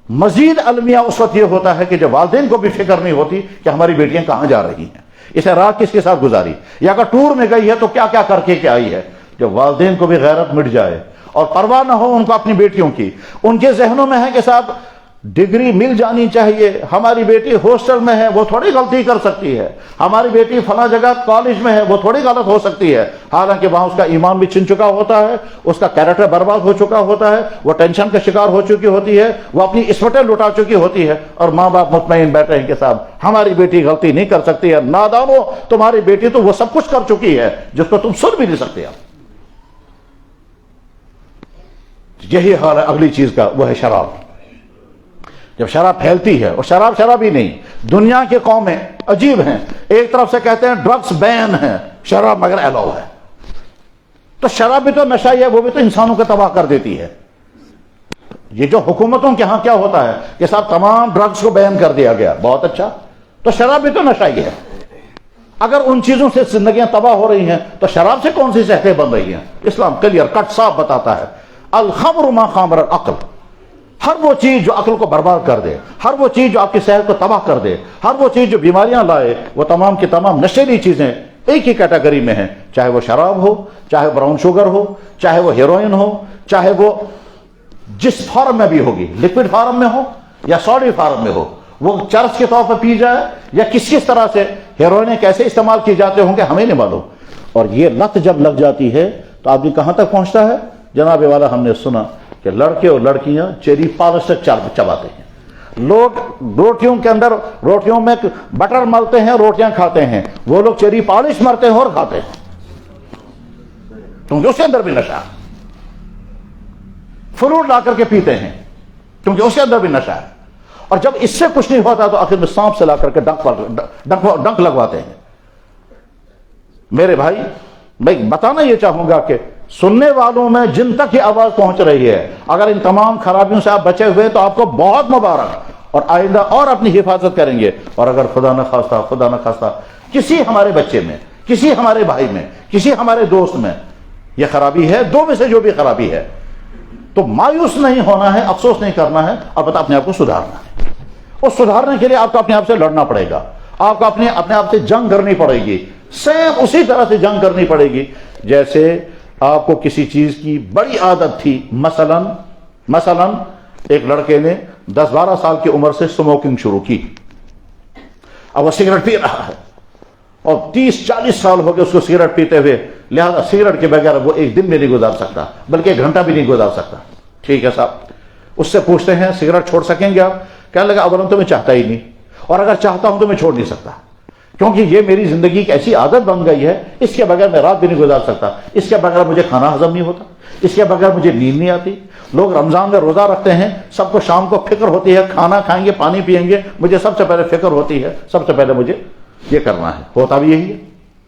مزید المیہ اس وقت یہ ہوتا ہے کہ جب والدین کو بھی فکر نہیں ہوتی کہ ہماری بیٹیاں کہاں جا رہی ہیں, اسے رات کس کے ساتھ گزاری, یا اگر ٹور میں گئی ہے تو کیا کیا کر کے کیا آئی ہے. جب والدین کو بھی غیرت مٹ جائے اور پرواہ نہ ہو ان کو اپنی بیٹیوں کی, ان کے ذہنوں میں ہے کہ صاحب ڈگری مل جانی چاہیے, ہماری بیٹی ہاسٹل میں ہے وہ تھوڑی غلطی کر سکتی ہے, ہماری بیٹی فلاں جگہ کالج میں ہے وہ تھوڑی غلط ہو سکتی ہے, حالانکہ وہاں اس کا ایمان بھی چھن چکا ہوتا ہے, اس کا کیریکٹر برباد ہو چکا ہوتا ہے, وہ ٹینشن کا شکار ہو چکی ہوتی ہے, وہ اپنی عصمتیں لٹا چکی ہوتی ہے, اور ماں باپ مطمئن بیٹھے ہیں کہ صاحب ہماری بیٹی غلطی نہیں کر سکتی ہے. نادانو, تمہاری بیٹی تو وہ سب کچھ کر چکی ہے جس کو تم سن بھی نہیں سکتے. یہی حال ہے اگلی چیز کا, وہ ہے شراب. جب شراب پھیلتی ہے, اور شراب ہی نہیں, دنیا کی قومیں عجیب ہیں, ایک طرف سے کہتے ہیں ڈرگس بین ہے, شراب مگر الاؤ ہے. تو شراب بھی تو نشہ ہی ہے, وہ بھی تو انسانوں کو تباہ کر دیتی ہے. یہ جو حکومتوں کے ہاں کیا ہوتا ہے کہ صاحب تمام ڈرگس کو بین کر دیا گیا, بہت اچھا, تو شراب بھی تو نشہ ہی ہے. اگر ان چیزوں سے زندگیاں تباہ ہو رہی ہیں تو شراب سے کون سی صحتیں بن رہی ہیں؟ اسلام کلیئر کٹ صاف بتاتا ہے, الخمر ما خامر العقل, ہر وہ چیز جو عقل کو برباد کر دے, ہر وہ چیز جو آپ کی صحت کو تباہ کر دے, ہر وہ چیز جو بیماریاں لائے, وہ تمام کی تمام نشیلی چیزیں ایک ہی کیٹیگری میں ہیں, چاہے وہ شراب ہو, چاہے براؤن شوگر ہو, چاہے وہ ہیروئن ہو, چاہے وہ جس فارم میں بھی ہوگی, لکوڈ فارم میں ہو یا سالڈ فارم میں ہو, وہ چرس کے طور پر پی جائے یا کس طرح سے ہیروئن کیسے استعمال کیے جاتے ہوں گے ہمیں نہیں معلوم. اور یہ لت جب لگ جاتی ہے تو آدمی کہاں تک پہنچتا ہے؟ جناب والا ہم نے سنا کہ لڑکے اور لڑکیاں چیری پالش تک چباتے ہیں. لوگ روٹیوں کے اندر, روٹیوں میں بٹر ملتے ہیں, روٹیاں کھاتے ہیں, وہ لوگ چیری پالش مرتے ہیں اور کھاتے ہیں, کیونکہ اس کے اندر بھی نشہ. فروٹ لا کر کے پیتے ہیں کیونکہ اس کے اندر بھی نشہ ہے. اور جب اس سے کچھ نہیں ہوتا تو آخر میں سانپ سے لا کر کے ڈنک لگواتے ہیں. میرے بھائی, میں بتانا یہ چاہوں گا کہ سننے والوں میں جن تک یہ آواز پہنچ رہی ہے, اگر ان تمام خرابیوں سے آپ بچے ہوئے تو آپ کو بہت مبارک, اور آئندہ اور اپنی حفاظت کریں گے. اور اگر خدا نہ خواستہ کسی ہمارے بچے میں, کسی ہمارے بھائی میں, کسی ہمارے دوست میں یہ خرابی ہے, دو میں سے جو بھی خرابی ہے, تو مایوس نہیں ہونا ہے, افسوس نہیں کرنا ہے, اور بتا اپنے آپ کو سدھارنا ہے. اور سدھارنے کے لیے آپ کو اپنے آپ سے لڑنا پڑے گا, آپ کو اپنے آپ سے جنگ کرنی پڑے گی. سیم اسی طرح سے جنگ کرنی پڑے گی جیسے آپ کو کسی چیز کی بڑی عادت تھی. مثلا ایک لڑکے نے 10-12 سال کی عمر سے اسموکنگ شروع کی, اب وہ سگریٹ پی رہا ہے, اور 30-40 سال ہو گئے اس کو سگریٹ پیتے ہوئے, لہذا سگریٹ کے بغیر وہ ایک دن بھی نہیں گزار سکتا, بلکہ 1 گھنٹہ بھی نہیں گزار سکتا. ٹھیک ہے صاحب, اس سے پوچھتے ہیں سگریٹ چھوڑ سکیں گے آپ؟ کہنے لگا اولا تو میں چاہتا ہی نہیں, اور اگر چاہتا ہوں تو میں چھوڑ نہیں سکتا, کیونکہ یہ میری زندگی کی ایسی عادت بن گئی ہے, اس کے بغیر میں رات بھی نہیں گزار سکتا, اس کے بغیر مجھے کھانا ہضم نہیں ہوتا, اس کے بغیر مجھے نیند نہیں آتی. لوگ رمضان میں روزہ رکھتے ہیں, سب کو شام کو فکر ہوتی ہے, کھانا کھائیں گے, پانی پئیں گے, مجھے سب سے پہلے فکر ہوتی ہے, سب سے پہلے مجھے یہ کرنا ہے. ہوتا بھی یہی ہے.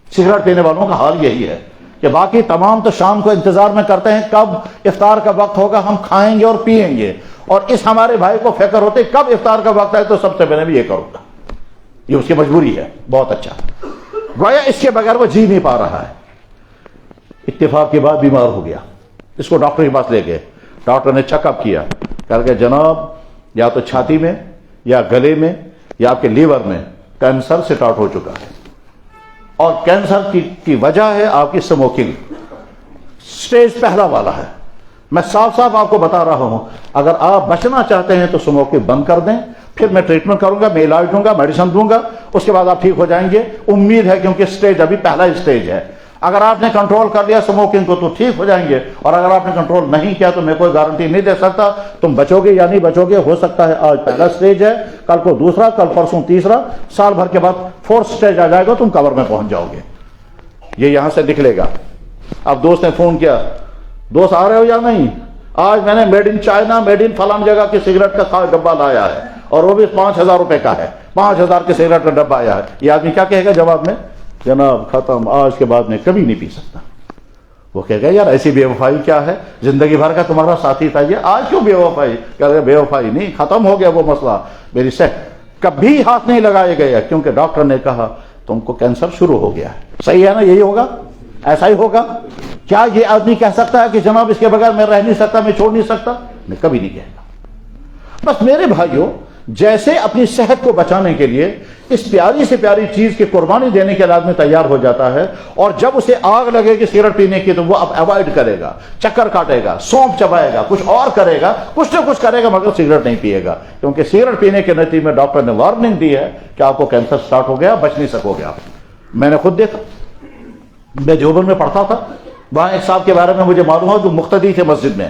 سگریٹ پینے والوں کا حال یہی ہے کہ باقی تمام تو شام کو انتظار میں کرتے ہیں کب افطار کا وقت ہوگا, ہم کھائیں گے اور پیئیں گے, اور اس ہمارے بھائی کو فکر ہوتے کب افطار کا وقت ہے تو سب سے پہلے بھی یہ کروں گا. یہ اس کی مجبوری ہے. بہت اچھا, گویا اس کے بغیر وہ جی نہیں پا رہا ہے. اتفاق کے بعد بیمار ہو گیا, اس کو ڈاکٹر کے پاس لے گئے. ڈاکٹر نے چیک اپ کیا, کہا کہ جناب یا تو چھاتی میں یا گلے میں یا آپ کے لیور میں کینسر سٹارٹ ہو چکا ہے, اور کینسر کی وجہ ہے آپ کی اسموکنگ. سٹیج پہلا والا ہے. میں صاف صاف آپ کو بتا رہا ہوں, اگر آپ بچنا چاہتے ہیں تو اسموکنگ بند کر دیں, پھر میں ٹریٹمنٹ کروں گا, میں علاج دوں گا, میڈیسن دوں گا, اس کے بعد آپ ٹھیک ہو جائیں گے. امید ہے کیونکہ سٹیج ابھی پہلا اسٹیج ہے. اگر آپ نے کنٹرول کر لیا اسموکنگ کو تو ٹھیک ہو جائیں گے, اور اگر آپ نے کنٹرول نہیں کیا تو میں کوئی گارنٹی نہیں دے سکتا تم بچو گے یا نہیں بچو گے. ہو سکتا ہے آج پہلا سٹیج ہے, کل کو دوسرا, کل پرسوں تیسرا, سال بھر کے بعد 4th سٹیج آ جائے گا, تم کور میں پہنچ جاؤ گے. یہ یہاں سے نکلے گا. اب دوست نے فون کیا, دوست آ رہے ہو یا نہیں؟ آج میں نے made in China, made in فلان جگہ کی سگریٹ کا ڈبہ لایا ہے, اور وہ بھی 5,000 روپے کا ہے. 5,000 کے سگریٹ کا ڈبہ آیا ہے. یہ آدمی کیا کہے گا جواب میں؟ جناب ختم, آج کے بعد میں کبھی نہیں پی سکتا. وہ کہے گا یار ایسی بے وفائی کیا ہے, زندگی بھر کا تمہارا ساتھی تھا یہ, آج کیوں بے وفائی؟ کہہ رہے بے وفائی نہیں, ختم ہو گیا وہ مسئلہ, میری صحت کبھی ہاتھ نہیں لگائے گیا کیونکہ ڈاکٹر نے کہا تم کو کینسر شروع ہو گیا ہے. صحیح ہے نا, یہی ہوگا, ایسا ہی ہوگا. کیا یہ آدمی کہہ سکتا ہے کہ جناب اس کے بغیر میں رہ نہیں سکتا, میں چھوڑ نہیں سکتا؟ میں کبھی نہیں کہے گا. بس میرے بھائیوں, جیسے اپنی صحت کو بچانے کے لیے اس پیاری سے پیاری چیز کی قربانی دینے کے لیے آدمی تیار ہو جاتا ہے, اور جب اسے آگ لگے گی سگریٹ پینے کی تو وہ اب اوائڈ کرے گا, چکر کاٹے گا, سونپ چبائے گا, کچھ اور کرے گا, کچھ نہ کچھ کرے گا, مگر سگریٹ نہیں پیے گا. کیونکہ سگریٹ پینے کے نتیجے میں ڈاکٹر نے وارننگ دی ہے کہ آپ کو کینسر سٹارٹ ہو گیا, بچ نہیں سکو گے آپ. میں نے خود دیکھا, میں دیوبند میں پڑھتا تھا, وہاں ایک صاحب کے بارے میں مجھے معلوم ہوا جو مقتدی تھے مسجد میں,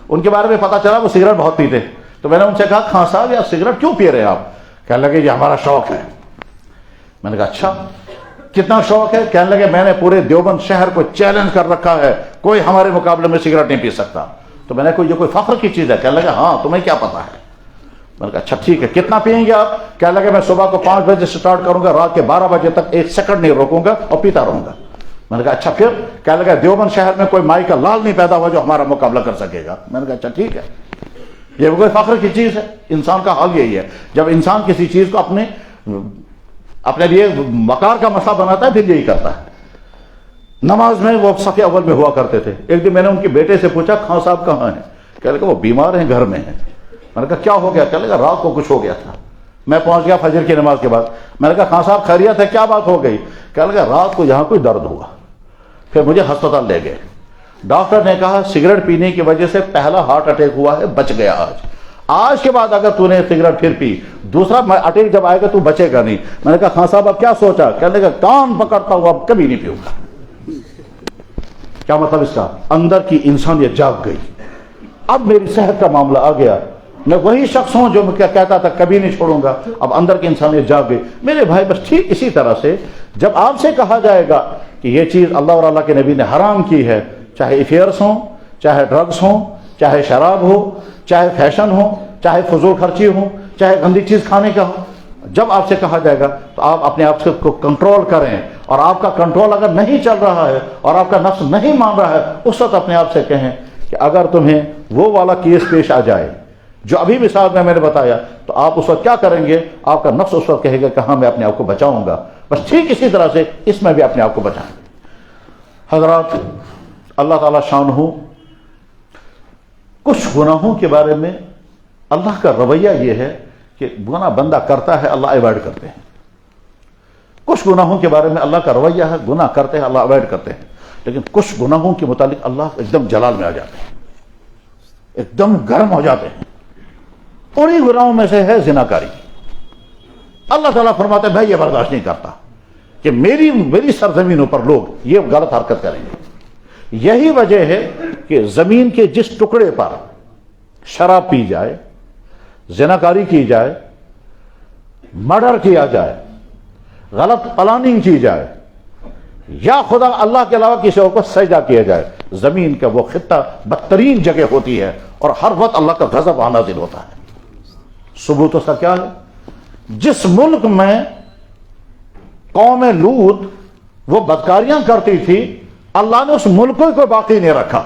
ان کے بارے میں پتا چلا وہ سگریٹ بہت پیتے. تو میں نے ان سے کہا خان صاحب یہ سگریٹ کیوں پی رہے ہیں آپ؟ کہنے لگے یہ ہمارا شوق ہے. میں نے کہا اچھا کتنا شوق ہے؟ کہنے لگے میں نے پورے دیوبند شہر کو چیلنج کر رکھا ہے, کوئی ہمارے مقابلے میں سگریٹ نہیں پی سکتا. تو میں نے کہا یہ کوئی فخر کی چیز ہے؟ کہنے لگا ہاں تمہیں کیا پتا ہے. میں نے کہا اچھا ٹھیک ہے, کتنا پیئیں گے آپ؟ کہنے لگے میں صبح کو 5 بجے سٹارٹ کروں گا, رات کے 12 بجے تک 1 سیکنڈ نہیں روکوں گا اور پیتا رہوں گا. میں نے کہا اچھا پھر؟ کہنے لگا دیوبند شہر میں کوئی مائی کا لال نہیں پیدا ہوا جو ہمارا مقابلہ کر سکے گا. میں نے کہا اچھا ٹھیک ہے, یہ کوئی فخر کی چیز ہے؟ انسان کا حال یہی ہے, جب انسان کسی چیز کو اپنے لیے وقار کا مسئلہ بناتا ہے پھر یہی کرتا ہے. نماز میں وہ صف اول میں ہوا کرتے تھے. ایک دن میں نے ان کے بیٹے سے پوچھا خان صاحب کہاں ہیں؟ کہنے لگا وہ بیمار ہیں, گھر میں ہیں. میں نے کہا کیا ہو گیا؟ کہنے لگا رات کو کچھ ہو گیا تھا. میں پہنچ گیا فجر کی نماز کے بعد. میں نے کہا خان صاحب خیریت ہے, کیا بات ہو گئی؟ کہنے لگا رات کو یہاں کوئی درد ہوا. پھر مجھے ہسپتال لے گئے. ڈاکٹر نے کہا سگریٹ پینے کی وجہ سے پہلا ہارٹ اٹیک ہوا ہے, بچ گیا آج کے بعد اگر تو نے سگریٹ پھر پی دوسرا اٹیک جب آئے گا تو بچے گا نہیں. میں نے کہا خان صاحب اب کیا سوچا؟ کہنے لگا کان پکڑتا ہوا اب کبھی نہیں پیوں گا. کیا مطلب اس کا؟ اندر کی انسانیت جاگ گئی. اب میری صحت کا معاملہ آ گیا, میں وہی شخص ہوں جو کہتا تھا کبھی نہیں چھوڑوں گا, اب اندر کی انسانیت جاگ گئی. میرے بھائی بس ٹھیک اسی طرح سے جب آپ سے کہا جائے گا کہ یہ چیز اللہ اور اللہ کے نبی نے حرام کی ہے, چاہے افیئرس ہوں, چاہے ڈرگس ہوں, چاہے شراب ہو, چاہے فیشن ہو, چاہے فضول خرچی ہو, چاہے گندی چیز کھانے کا ہو, جب آپ سے کہا جائے گا تو آپ اپنے آپ سے کو کنٹرول کریں. اور آپ کا کنٹرول اگر نہیں چل رہا ہے اور آپ کا نفس نہیں مان رہا ہے, اس وقت اپنے آپ سے کہیں کہ اگر تمہیں وہ والا کیس پیش آ جائے جو ابھی مثال میں نے بتایا, تو آپ اس وقت کیا کریں گے؟ آپ کا نفس اس وقت کہے گا کہ ہاں میں اپنے آپ کو بچاؤں گا. بس ٹھیک اسی طرح سے اس میں بھی اپنے آپ کو بچائیں. حضرات, اللہ تعالیٰ شان ہو, کچھ گناہوں کے بارے میں اللہ کا رویہ یہ ہے کہ گناہ بندہ کرتا ہے اللہ اوائڈ کرتے ہیں. کچھ گناہوں کے بارے میں اللہ کا رویہ ہے گناہ کرتے ہیں اللہ اوائڈ کرتے ہیں. لیکن کچھ گناہوں کے متعلق اللہ ایک دم جلال میں آ جاتے ہیں, ایک دم گرم ہو جاتے ہیں. انہی گناہوں میں سے ہے زناکاری. اللہ تعالیٰ فرماتے ہیں میں یہ برداشت نہیں کرتا کہ میری سرزمینوں پر لوگ یہ غلط حرکت کریں گے. یہی وجہ ہے کہ زمین کے جس ٹکڑے پر شراب پی جائے, زناکاری کی جائے, مرڈر کیا جائے, غلط پلاننگ کی جائے, یا خدا اللہ کے علاوہ کسی اور کو سجدہ کیا جائے, زمین کا وہ خطہ بدترین جگہ ہوتی ہے اور ہر وقت اللہ کا غضب نازل ہوتا ہے. ثبوت اس کا کیا ہے؟ جس ملک میں قوم لوط وہ بدکاریاں کرتی تھی, اللہ نے اس ملک کو باقی نہیں رکھا,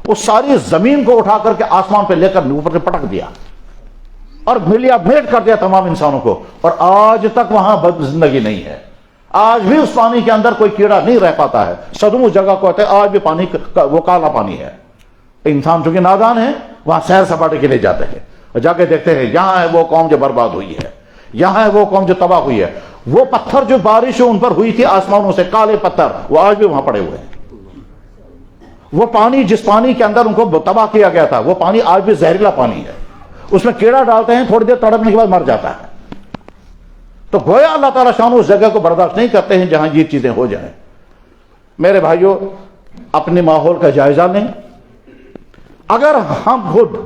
اس ساری زمین کو اٹھا کر کے آسمان پہ لے کر اوپر سے پٹک دیا اور ملیا بھیٹ کر دیا تمام انسانوں کو, اور آج تک وہاں زندگی نہیں ہے. آج بھی اس پانی کے اندر کوئی کیڑا نہیں رہ پاتا ہے. صدم اس جگہ کو ہوتا ہے, آج بھی پانی وہ کالا پانی ہے. انسان چونکہ نادان ہے وہاں سیر سپاٹے کے لیے جاتے ہیں اور جا کے دیکھتے ہیں یہاں ہے وہ قوم جو برباد ہوئی ہے, یہاں ہے وہ قوم جو تباہ ہوئی ہے. وہ پتھر جو بارش ان پر ہوئی تھی آسمانوں سے, کالے پتھر, وہ آج بھی وہاں پڑے ہوئے ہیں. وہ پانی جس پانی کے اندر ان کو تباہ کیا گیا تھا وہ پانی آج بھی زہریلا پانی ہے. اس میں کیڑا ڈالتے ہیں, تھوڑی دیر تڑپنے کے بعد مر جاتا ہے. تو گویا اللہ تعالیٰ شان اس جگہ کو برداشت نہیں کرتے ہیں جہاں یہ چیزیں ہو جائیں. میرے بھائیوں, اپنے ماحول کا جائزہ لیں. اگر ہم خود,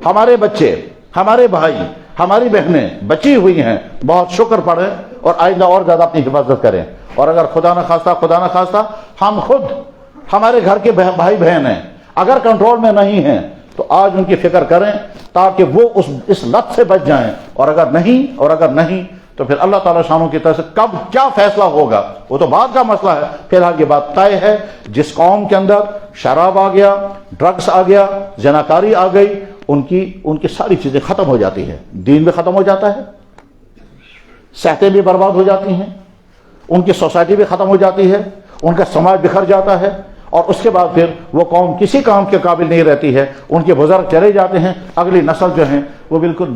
ہمارے بچے, ہمارے بھائی, ہماری بہنیں بچی ہوئی ہیں, بہت شکر پڑھیں اور آئندہ اور زیادہ اپنی حفاظت کریں. اور اگر خدا نہ خواستہ ہم خود, ہمارے گھر کے بھائی بہن ہیں, اگر کنٹرول میں نہیں ہیں تو آج ان کی فکر کریں تاکہ وہ اس لت سے بچ جائیں. اور اگر نہیں تو پھر اللہ تعالیٰ شانوں کی طرف سے کب کیا فیصلہ ہوگا وہ تو بعد کا مسئلہ ہے. فی الحال یہ بات طے ہے، جس قوم کے اندر شراب آ گیا، ڈرگس آ گیا، زناکاری آ گئی، ان کی ساری چیزیں ختم ہو جاتی ہے. دین بھی ختم ہو جاتا ہے، صحتیں بھی برباد ہو جاتی ہیں، ان کی سوسائٹی بھی ختم ہو جاتی ہے، ان کا سماج بکھر جاتا ہے، اور اس کے بعد پھر وہ قوم کسی کام کے قابل نہیں رہتی ہے. ان کے بزرگ چلے جاتے ہیں، اگلی نسل جو ہیں وہ بالکل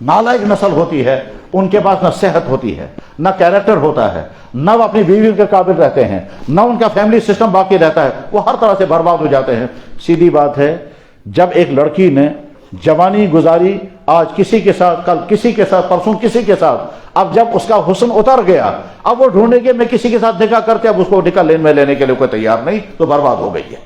نالائق نسل ہوتی ہے. ان کے پاس نہ صحت ہوتی ہے، نہ کیریکٹر ہوتا ہے، نہ وہ اپنی بیوی کے قابل رہتے ہیں، نہ ان کا فیملی سسٹم باقی رہتا ہے، وہ ہر طرح سے برباد ہو جاتے ہیں. سیدھی بات ہے، جب ایک لڑکی نے جوانی گزاری، آج کسی کے ساتھ، کل کسی کے ساتھ، پرسوں کسی کے ساتھ، اب جب اس کا حسن اتر گیا، اب وہ ڈھونڈے گے میں کسی کے ساتھ نکاح کرتے، اب اس کو نکاح لین میں لینے کے لیے کوئی تیار نہیں، تو برباد ہو گئی ہے.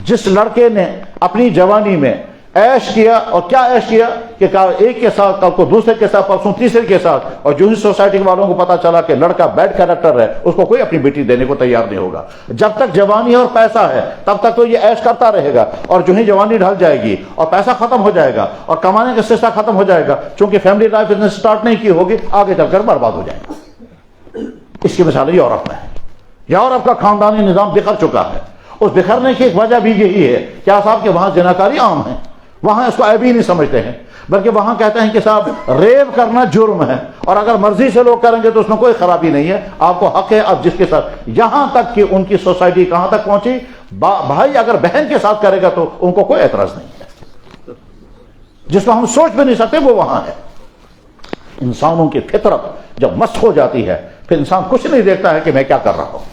جس لڑکے نے اپنی جوانی میں عیش کیا، اور کیا عیش کیا کہ ایک کے ساتھ، کل کو دوسرے کے ساتھ، پرسوں تیسرے کے ساتھ، اور جو ہی سوسائٹی والوں کو پتا چلا کہ لڑکا بیڈ کیریکٹر ہے، اس کو کوئی اپنی بیٹی دینے کو تیار نہیں ہوگا. جب تک جوانی اور پیسہ ہے تب تک تو یہ عیش کرتا رہے گا، اور جو ہی جوانی ڈھل جائے گی اور پیسہ ختم ہو جائے گا اور کمانے کا سلسلہ ختم ہو جائے گا، چونکہ فیملی لائف نے سٹارٹ نہیں کی ہوگی، آگے چل کر برباد ہو جائے گا. اس کی مثال یورپ میں ہے. یورپ کا خاندانی نظام بکھر چکا ہے. اس بکھرنے کی ایک وجہ بھی یہی ہے کیا صاحب کہ وہاں زناکاری عام ہے، وہاں اس کو عیب ہی نہیں سمجھتے ہیں، بلکہ وہاں کہتے ہیں کہ صاحب ریپ کرنا جرم ہے، اور اگر مرضی سے لوگ کریں گے تو اس میں کوئی خرابی نہیں ہے، آپ کو حق ہے آپ جس کے ساتھ. یہاں تک کہ ان کی سوسائٹی کہاں تک پہنچی، بھائی اگر بہن کے ساتھ کرے گا تو ان کو کوئی اعتراض نہیں ہے. جس کو ہم سوچ بھی نہیں سکتے وہ وہاں ہے. انسانوں کی فطرت جب مسخ ہو جاتی ہے پھر انسان کچھ نہیں دیکھتا ہے کہ میں کیا کر رہا ہوں.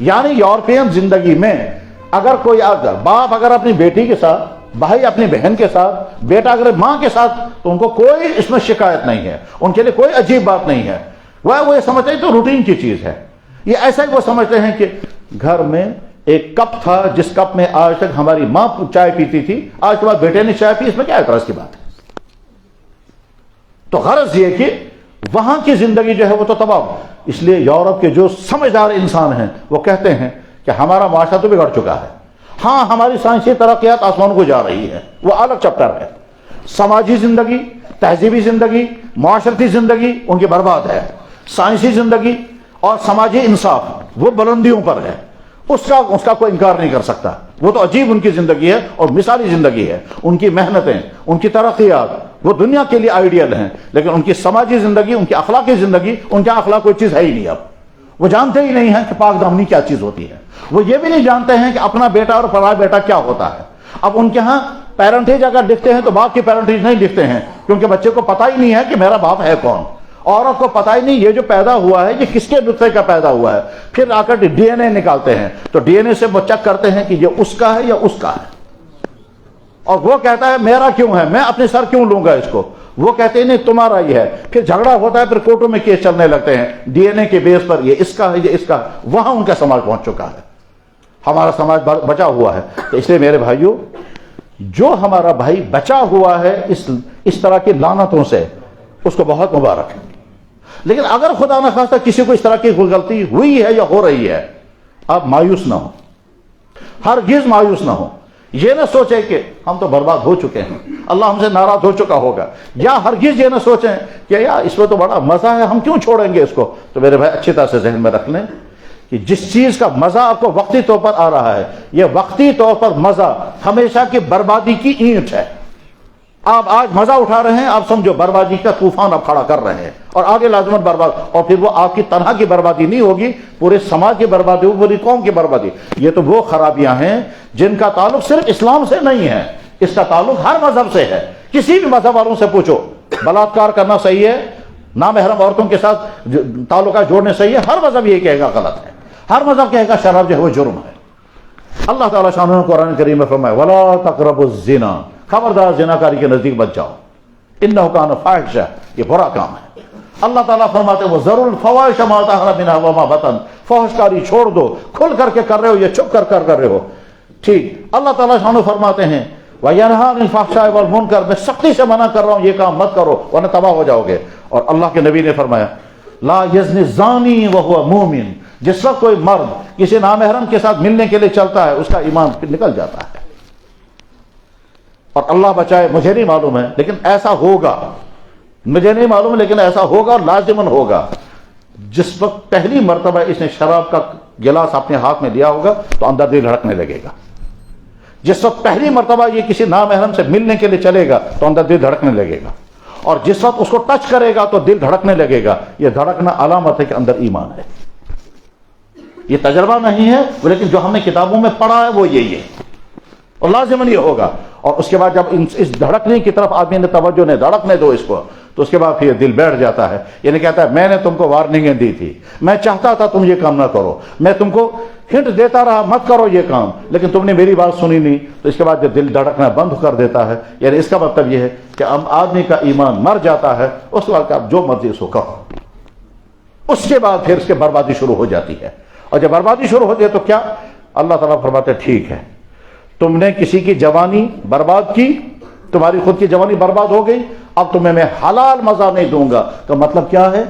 یعنی یورپین زندگی میں اگر کوئی باپ اگر اپنی بیٹی کے ساتھ، بھائی اپنی بہن کے ساتھ، بیٹا اگر ماں کے ساتھ، تو ان کو کوئی اس میں شکایت نہیں ہے، ان کے لیے کوئی عجیب بات نہیں ہے. وہ یہ سمجھتے ہیں تو روٹین کی چیز ہے. یہ ایسا ہی وہ سمجھتے ہیں کہ گھر میں ایک کپ تھا جس کپ میں آج تک ہماری ماں چائے پیتی تھی، آج کے بعد بیٹے نے چائے پی، اس میں کیا اعتراض کی بات ہے. تو غرض یہ کہ وہاں کی زندگی جو ہے وہ تو تباہ. اس لیے یورپ کے جو سمجھدار انسان ہیں وہ کہتے ہیں کہ ہمارا معاشرہ تو بگڑ چکا ہے. ہاں ہماری سائنسی ترقیات آسمانوں کو جا رہی ہے، وہ الگ چیپٹر ہے. سماجی زندگی، تہذیبی زندگی، معاشرتی زندگی ان کی برباد ہے. سائنسی زندگی اور سماجی انصاف وہ بلندیوں پر ہے، اس کا کوئی انکار نہیں کر سکتا. وہ تو عجیب ان کی زندگی ہے اور مثالی زندگی ہے. ان کی محنتیں، ان کی ترقیات وہ دنیا کے لیے آئیڈیل ہیں، لیکن ان کی سماجی زندگی، ان کی اخلاقی زندگی، ان کے اخلاق کوئی چیز ہے ہی نہیں. اب وہ جانتے ہی نہیں ہیں کہ پاک دامنی کیا چیز ہوتی ہے. وہ یہ بھی نہیں جانتے ہیں کہ اپنا بیٹا اور پرایا بیٹا کیا ہوتا ہے. اب ان کے ہاں پیرنٹیج اگر لکھتے ہیں تو باپ کی پیرنٹیج نہیں لکھتے ہیں، کیونکہ بچے کو پتہ ہی نہیں ہے کہ میرا باپ ہے کون. عورت کو پتہ ہی نہیں یہ جو پیدا ہوا ہے یہ کس کے نطفے کا پیدا ہوا ہے. پھر آ کر ڈی این اے نکالتے ہیں تو ڈی این اے سے وہ چیک کرتے ہیں کہ یہ اس کا ہے یا اس کا ہے، اور وہ کہتا ہے میرا کیوں ہے، میں اپنے سر کیوں لوں گا اس کو. وہ کہتے ہیں نہیں تمہارا یہ ہے. پھر جھگڑا ہوتا ہے، پھر کورٹوں میں کیس چلنے لگتے ہیں ڈی این اے کے بیس پر، یہ اس کا ہے، یہ اس کا ہے. وہاں ان کا سماج پہنچ چکا ہے، ہمارا سماج بچا ہوا ہے. تو اس لیے میرے بھائیوں، جو ہمارا بھائی بچا ہوا ہے اس طرح کی لعنتوں سے، اس کو بہت مبارک ہے. لیکن اگر خدا نہ خواستہ کسی کو اس طرح کی کوئی غلطی ہوئی ہے یا ہو رہی ہے، آپ مایوس نہ ہو، ہرگز مایوس نہ ہو. یہ نہ سوچیں کہ ہم تو برباد ہو چکے ہیں، اللہ ہم سے ناراض ہو چکا ہوگا، یا ہرگز یہ نہ سوچیں کہ یار اس میں تو بڑا مزہ ہے، ہم کیوں چھوڑیں گے اس کو. تو میرے بھائی اچھی طرح سے ذہن میں رکھ لیں کہ جس چیز کا مزہ آپ کو وقتی طور پر آ رہا ہے، یہ وقتی طور پر مزہ ہمیشہ کی بربادی کی اینٹ ہے. آپ آج مزہ اٹھا رہے ہیں، آپ سمجھو بربادی کا طوفان آپ کھڑا کر رہے ہیں، اور آگے لازمت برباد. اور پھر وہ آپ کی تنہا کی بربادی نہیں ہوگی، پورے سماج کی بربادی ہوگی، پوری قوم کی بربادی. یہ تو وہ خرابیاں ہیں جن کا تعلق صرف اسلام سے نہیں ہے، اس کا تعلق ہر مذہب سے ہے. کسی بھی مذہب والوں سے پوچھو، بلاತ್ಕಾರ کرنا صحیح ہے، نامحرم عورتوں کے ساتھ تعلقات جوڑنے صحیح ہے، ہر مذہب یہ کہے گا غلط ہے، ہر مذہب کہے گا شراب جو ہے وہ جرم ہے. اللہ تعالیٰ شانہ قرآن کریم میں فرمائے وَلَا تَقْرَبُوا الزِّنَا، خبردار زناکاری کے نزدیک بچ جاؤ، اِنَّهُ كَانَ فَاحِشًا، یہ برا کام ہے. اللہ تعالیٰ فرماتے ہیں وَذَرُوا الْفَوَاحِشَ مَا ظَهَرَ مِنْهَا وَمَا بَطَنَ، فحش کاری چھوڑ دو، کھل کر کے کر رہے ہو یا چھپ کر رہے ہو. ٹھیک. اللہ تعالیٰ شانہ فرماتے ہیں وَيَنْهَىٰ عَنِ الْفَحْشَاءِ وَالْمُنكَرِ، میں سختی سے منع کر رہا ہوں یہ کام مت کرو ورنہ تباہ ہو جاؤ گے. اور اللہ کے نبی نے فرمایا لا یزنی الزانی وهو مؤمن، جس وقت کوئی مرد کسی نامحرم کے ساتھ ملنے کے لیے چلتا ہے اس کا ایمان نکل جاتا ہے. اور اللہ بچائے، مجھے نہیں معلوم ہے لیکن ایسا ہوگا، مجھے نہیں معلوم لیکن ایسا ہوگا اور لازماً ہوگا. جس وقت پہلی مرتبہ اس نے شراب کا گلاس اپنے ہاتھ میں لیا ہوگا تو اندر دل دھڑکنے لگے گا. جس وقت پہلی مرتبہ یہ کسی نامحرم سے ملنے کے لیے چلے گا تو اندر دل دھڑکنے لگے گا. اور جس وقت اس کو ٹچ کرے گا تو دل دھڑکنے لگے گا. یہ دھڑکنا علامت ہے کہ اندر ایمان ہے. یہ تجربہ نہیں ہے لیکن جو ہم نے کتابوں میں پڑھا ہے وہ یہی ہے اور لازماً یہ ہوگا. اور اس کے بعد جب اس دھڑکنے کی طرف آدمی نے توجہ نے دھڑکنے دو اس کو تو اس کے بعد پھر دل بیٹھ جاتا ہے. یعنی کہتا ہے میں نے تم کو وارننگیں دی تھی, میں چاہتا تھا تم یہ کام نہ کرو, میں تم کو ہنٹ دیتا رہا مت کرو یہ کام, لیکن تم نے میری بات سنی نہیں. تو اس کے بعد جب دل دھڑکنا بند کر دیتا ہے یعنی اس کا مطلب یہ ہے کہ اب آدمی کا ایمان مر جاتا ہے. اس کے بعد آپ جو مرضی اس کو کہو, اس کے بعد پھر اس کی بربادی شروع ہو جاتی ہے. اور جب بربادی شروع ہوتی ہے تو کیا اللہ تعالیٰ فرماتے ہیں ٹھیک ہے تم نے کسی کی جوانی برباد کی, تمہاری خود کی جوانی برباد ہو گئی, اب تمہیں میں حلال مزہ نہیں دوں گا. تو مطلب کیا ہے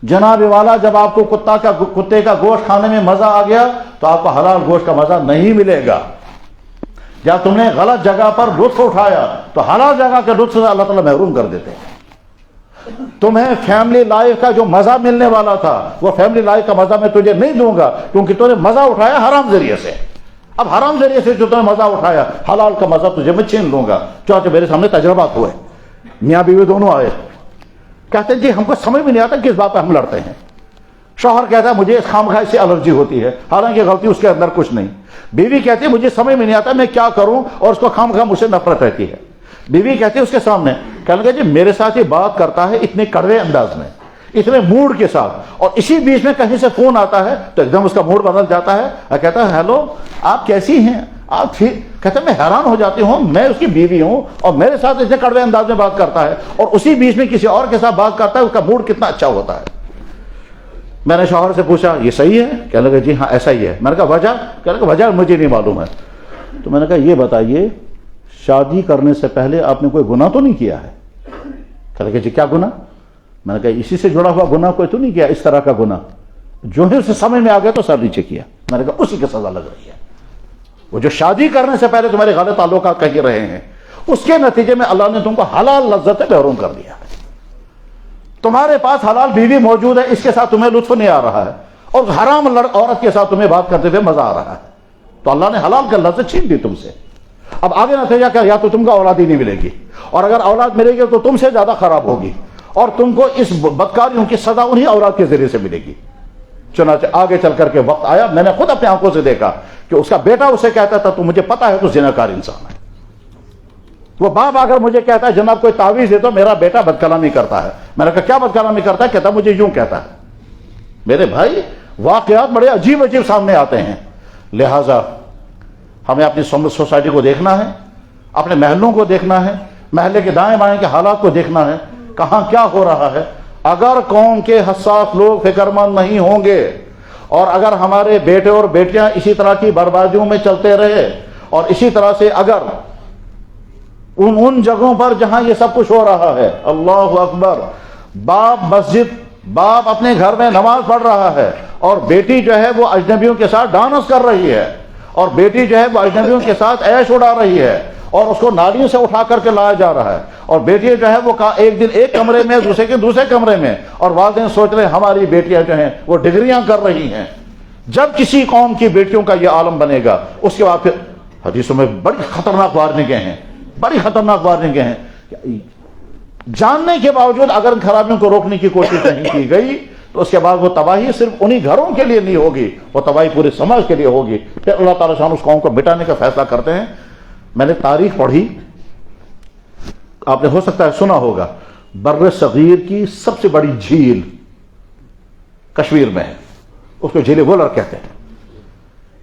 جناب والا, جب آپ کو کتے کا گوشت کھانے میں مزہ آ گیا تو آپ کو حلال گوشت کا مزہ نہیں ملے گا. جب تم نے غلط جگہ پر لطف اٹھایا تو حلال جگہ کے لطف سے اللہ تعالیٰ محروم کر دیتے ہیں. تمہیں فیملی لائف کا جو مزہ ملنے والا تھا وہ فیملی لائف کا مزہ میں تجھے نہیں دوں گا کیونکہ تم نے مزہ اٹھایا حرام ذریعے سے. اب حرام ذریعے سے جو تم نے مزہ اٹھایا حلال کا مزہ تجھے میں چھین لوں گا. چاچا میرے سامنے تجربات ہوئے, میاں بیوی دونوں آئے, کہتے ہیں جی ہم کو سمجھ میں نہیں آتا کس بات پہ ہم لڑتے ہیں. شوہر کہتا ہے مجھے اس خامخواہ سے الرجی ہوتی ہے, حالانکہ غلطی اس کے اندر کچھ نہیں. بیوی کہتی ہے مجھے سمجھ میں نہیں آتا میں کیا کروں, اور اس کو خامخواہ مجھ سے نفرت رہتی ہے. بیوی کہتی ہے اس کے سامنے, کہنے لگا جی میرے ساتھ یہ بات کرتا ہے اتنے کڑوے انداز میں, اتنے موڈ کے ساتھ, اور اسی بیچ میں کہیں سے فون آتا ہے تو ایک دم اس کا موڈ بدل جاتا ہے اور کہتا ہے ہیلو آپ کیسی ہیں آپ ٹھیک. کہتے ہیں میں حیران ہو جاتی ہوں, میں اس کی بیوی ہوں اور میرے ساتھ اتنے کڑوے انداز میں بات کرتا ہے اور اسی بیچ میں کسی اور کے ساتھ بات کرتا ہے, اس کا موڈ کتنا اچھا ہوتا ہے. میں نے شوہر سے پوچھا یہ صحیح ہے, کہنے لگا جی ہاں ایسا ہی ہے. میں نے کہا وجہ, کہنے لگا وجہ مجھے نہیں معلوم ہے. تو میں نے کہا یہ بتائیے شادی کرنے سے پہلے آپ نے کوئی گناہ تو نہیں کیا ہے؟ کہنے لگا جی کیا گناہ؟ میں نے کہا اسی سے جڑا ہوا گناہ کوئی تو نہیں کیا, اس طرح کا گناہ جو ہے اسے سمجھ میں آ گیا تو سر نیچے کیا. میں نے کہا اسی کی سزا لگ رہی ہے. وہ جو شادی کرنے سے پہلے تمہارے غلط تعلقات کہی رہے ہیں اس کے نتیجے میں اللہ نے تم کو حلال لذت محروم کر دیا ہے. تمہارے پاس حلال بیوی موجود ہے, اس کے ساتھ تمہیں لطف نہیں آ رہا ہے, اور حرام عورت کے ساتھ تمہیں بات کرتے ہوئے مزہ آ رہا ہے, تو اللہ نے حلال کا لذت چھین دی تم سے. اب آگے نتیجہ کیا, یا تو تم کو اولاد ہی نہیں ملے گی, اور اگر اولاد ملے گی تو تم سے زیادہ خراب ہوگی, اور تم کو اس بدکاریوں کی سزا انہی اولاد کے ذریعے سے ملے گی. چنانچہ آگے چل کر کے وقت آیا, میں نے خود اپنے آنکھوں سے دیکھا کہ اس کا بیٹا اسے کہتا تھا تو مجھے پتا ہے تو زناکار انسان ہے. وہ باپ اگر مجھے کہتا ہے جناب کوئی تعویذ دے تو میرا بیٹا بدکلامی کرتا ہے. میں نے کہا کیا بدکلامی کرتا ہے؟ کہتا مجھے یوں کہتا ہے. میرے بھائی واقعات بڑے عجیب عجیب سامنے آتے ہیں. لہذا ہمیں اپنی سوسائٹی کو دیکھنا ہے, اپنے محلوں کو دیکھنا ہے, محلے کے دائیں بائیں کے حالات کو دیکھنا ہے, کہاں کیا ہو رہا ہے. اگر قوم کے حساس لوگ فکر مند نہیں ہوں گے, اور اگر ہمارے بیٹے اور بیٹیاں اسی طرح کی بربادیوں میں چلتے رہے, اور اسی طرح سے اگر ان جگہوں پر جہاں یہ سب کچھ ہو رہا ہے, اللہ اکبر, باپ اپنے گھر میں نماز پڑھ رہا ہے اور بیٹی جو ہے وہ اجنبیوں کے ساتھ ڈانس کر رہی ہے, اور بیٹی جو ہے وہ اجنبیوں کے ساتھ عیش اڑا رہی ہے, اور اس کو نالیوں سے اٹھا کر کے لایا جا رہا ہے, اور بیٹی جو ہے وہ ایک دن ایک کمرے میں دوسرے کے دوسرے کمرے میں, اور والدین سوچ رہے ہیں ہماری بیٹیاں جو ہیں وہ ڈگریاں کر رہی ہیں. جب کسی قوم کی بیٹیوں کا یہ عالم بنے گا اس کے بعد پھر حدیثوں میں بڑی خطرناک وارننگیں ہیں, بڑی خطرناک وارننگیں ہیں. جاننے کے باوجود اگر ان خرابیوں کو روکنے کی کوشش نہیں کی گئی تو اس کے بعد وہ تباہی صرف انہی گھروں کے لیے نہیں ہوگی, وہ تباہی پورے سماج کے لیے ہوگی. پھر اللہ تعالیٰ شان اس قوم کو مٹانے کا فیصلہ کرتے ہیں. میں نے تاریخ پڑھی, آپ نے ہو سکتا ہے سنا ہوگا, بر صغیر کی سب سے بڑی جھیل کشمیر میں ہے, اس کو جھیل وولر کہتے ہیں.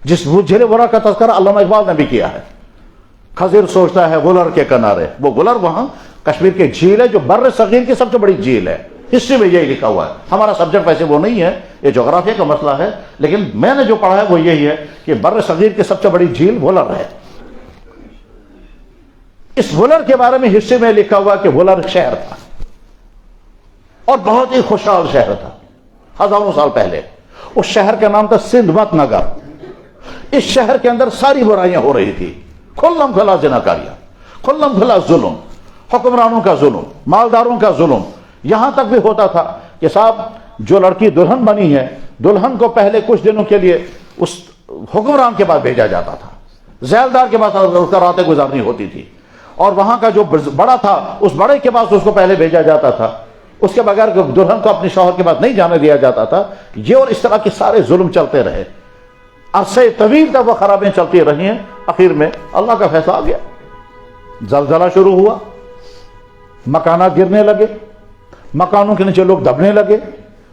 جس جھیل وولر کا تذکرہ علامہ اقبال نے بھی کیا ہے. خضر سوچتا ہے وولر کے کنارے, وہ وولر وہاں کشمیر کے جھیل ہے جو بر صغیر کی سب سے بڑی جھیل ہے. ہسٹری میں یہی لکھا ہوا ہے. ہمارا سبجیکٹ ویسے وہ نہیں ہے, یہ جغرافیہ کا مسئلہ ہے, لیکن میں نے جو پڑھا ہے وہ یہی ہے کہ بر صغیر کی سب سے بڑی جھیل وولر ہے. اس وولر کے بارے میں ہسٹری میں لکھا ہوا کہ وولر شہر تھا اور بہت ہی خوشحال شہر تھا ہزاروں سال پہلے. اس شہر کا نام تھا سندھ مت نگر. اس شہر کے اندر ساری برائیاں ہو رہی تھی, کھلم کھلا زناکاریاں, کھلم کھلا ظلم, حکمرانوں کا ظلم, مالداروں کا ظلم, یہاں تک بھی ہوتا تھا کہ صاحب جو لڑکی دلہن بنی ہے، دلہن کو پہلے کچھ دنوں کے لیے اس حکمران کے پاس بھیجا جاتا تھا، ذیلدار کے پاس راتیں گزارنی ہوتی تھی، اور وہاں کا جو بڑا تھا اس بڑے کے پاس اس کو پہلے بھیجا جاتا تھا، اس کے بغیر دلہن کو اپنے شوہر کے پاس نہیں جانے دیا جاتا تھا۔ یہ اور اس طرح کے سارے ظلم چلتے رہے، عرصے طویل تک وہ خرابیاں چلتی رہی ہیں۔ اخیر میں اللہ کا فیصلہ آ گیا، زلزلہ شروع ہوا، مکانات گرنے لگے، مکانوں کے نیچے لوگ دبنے لگے،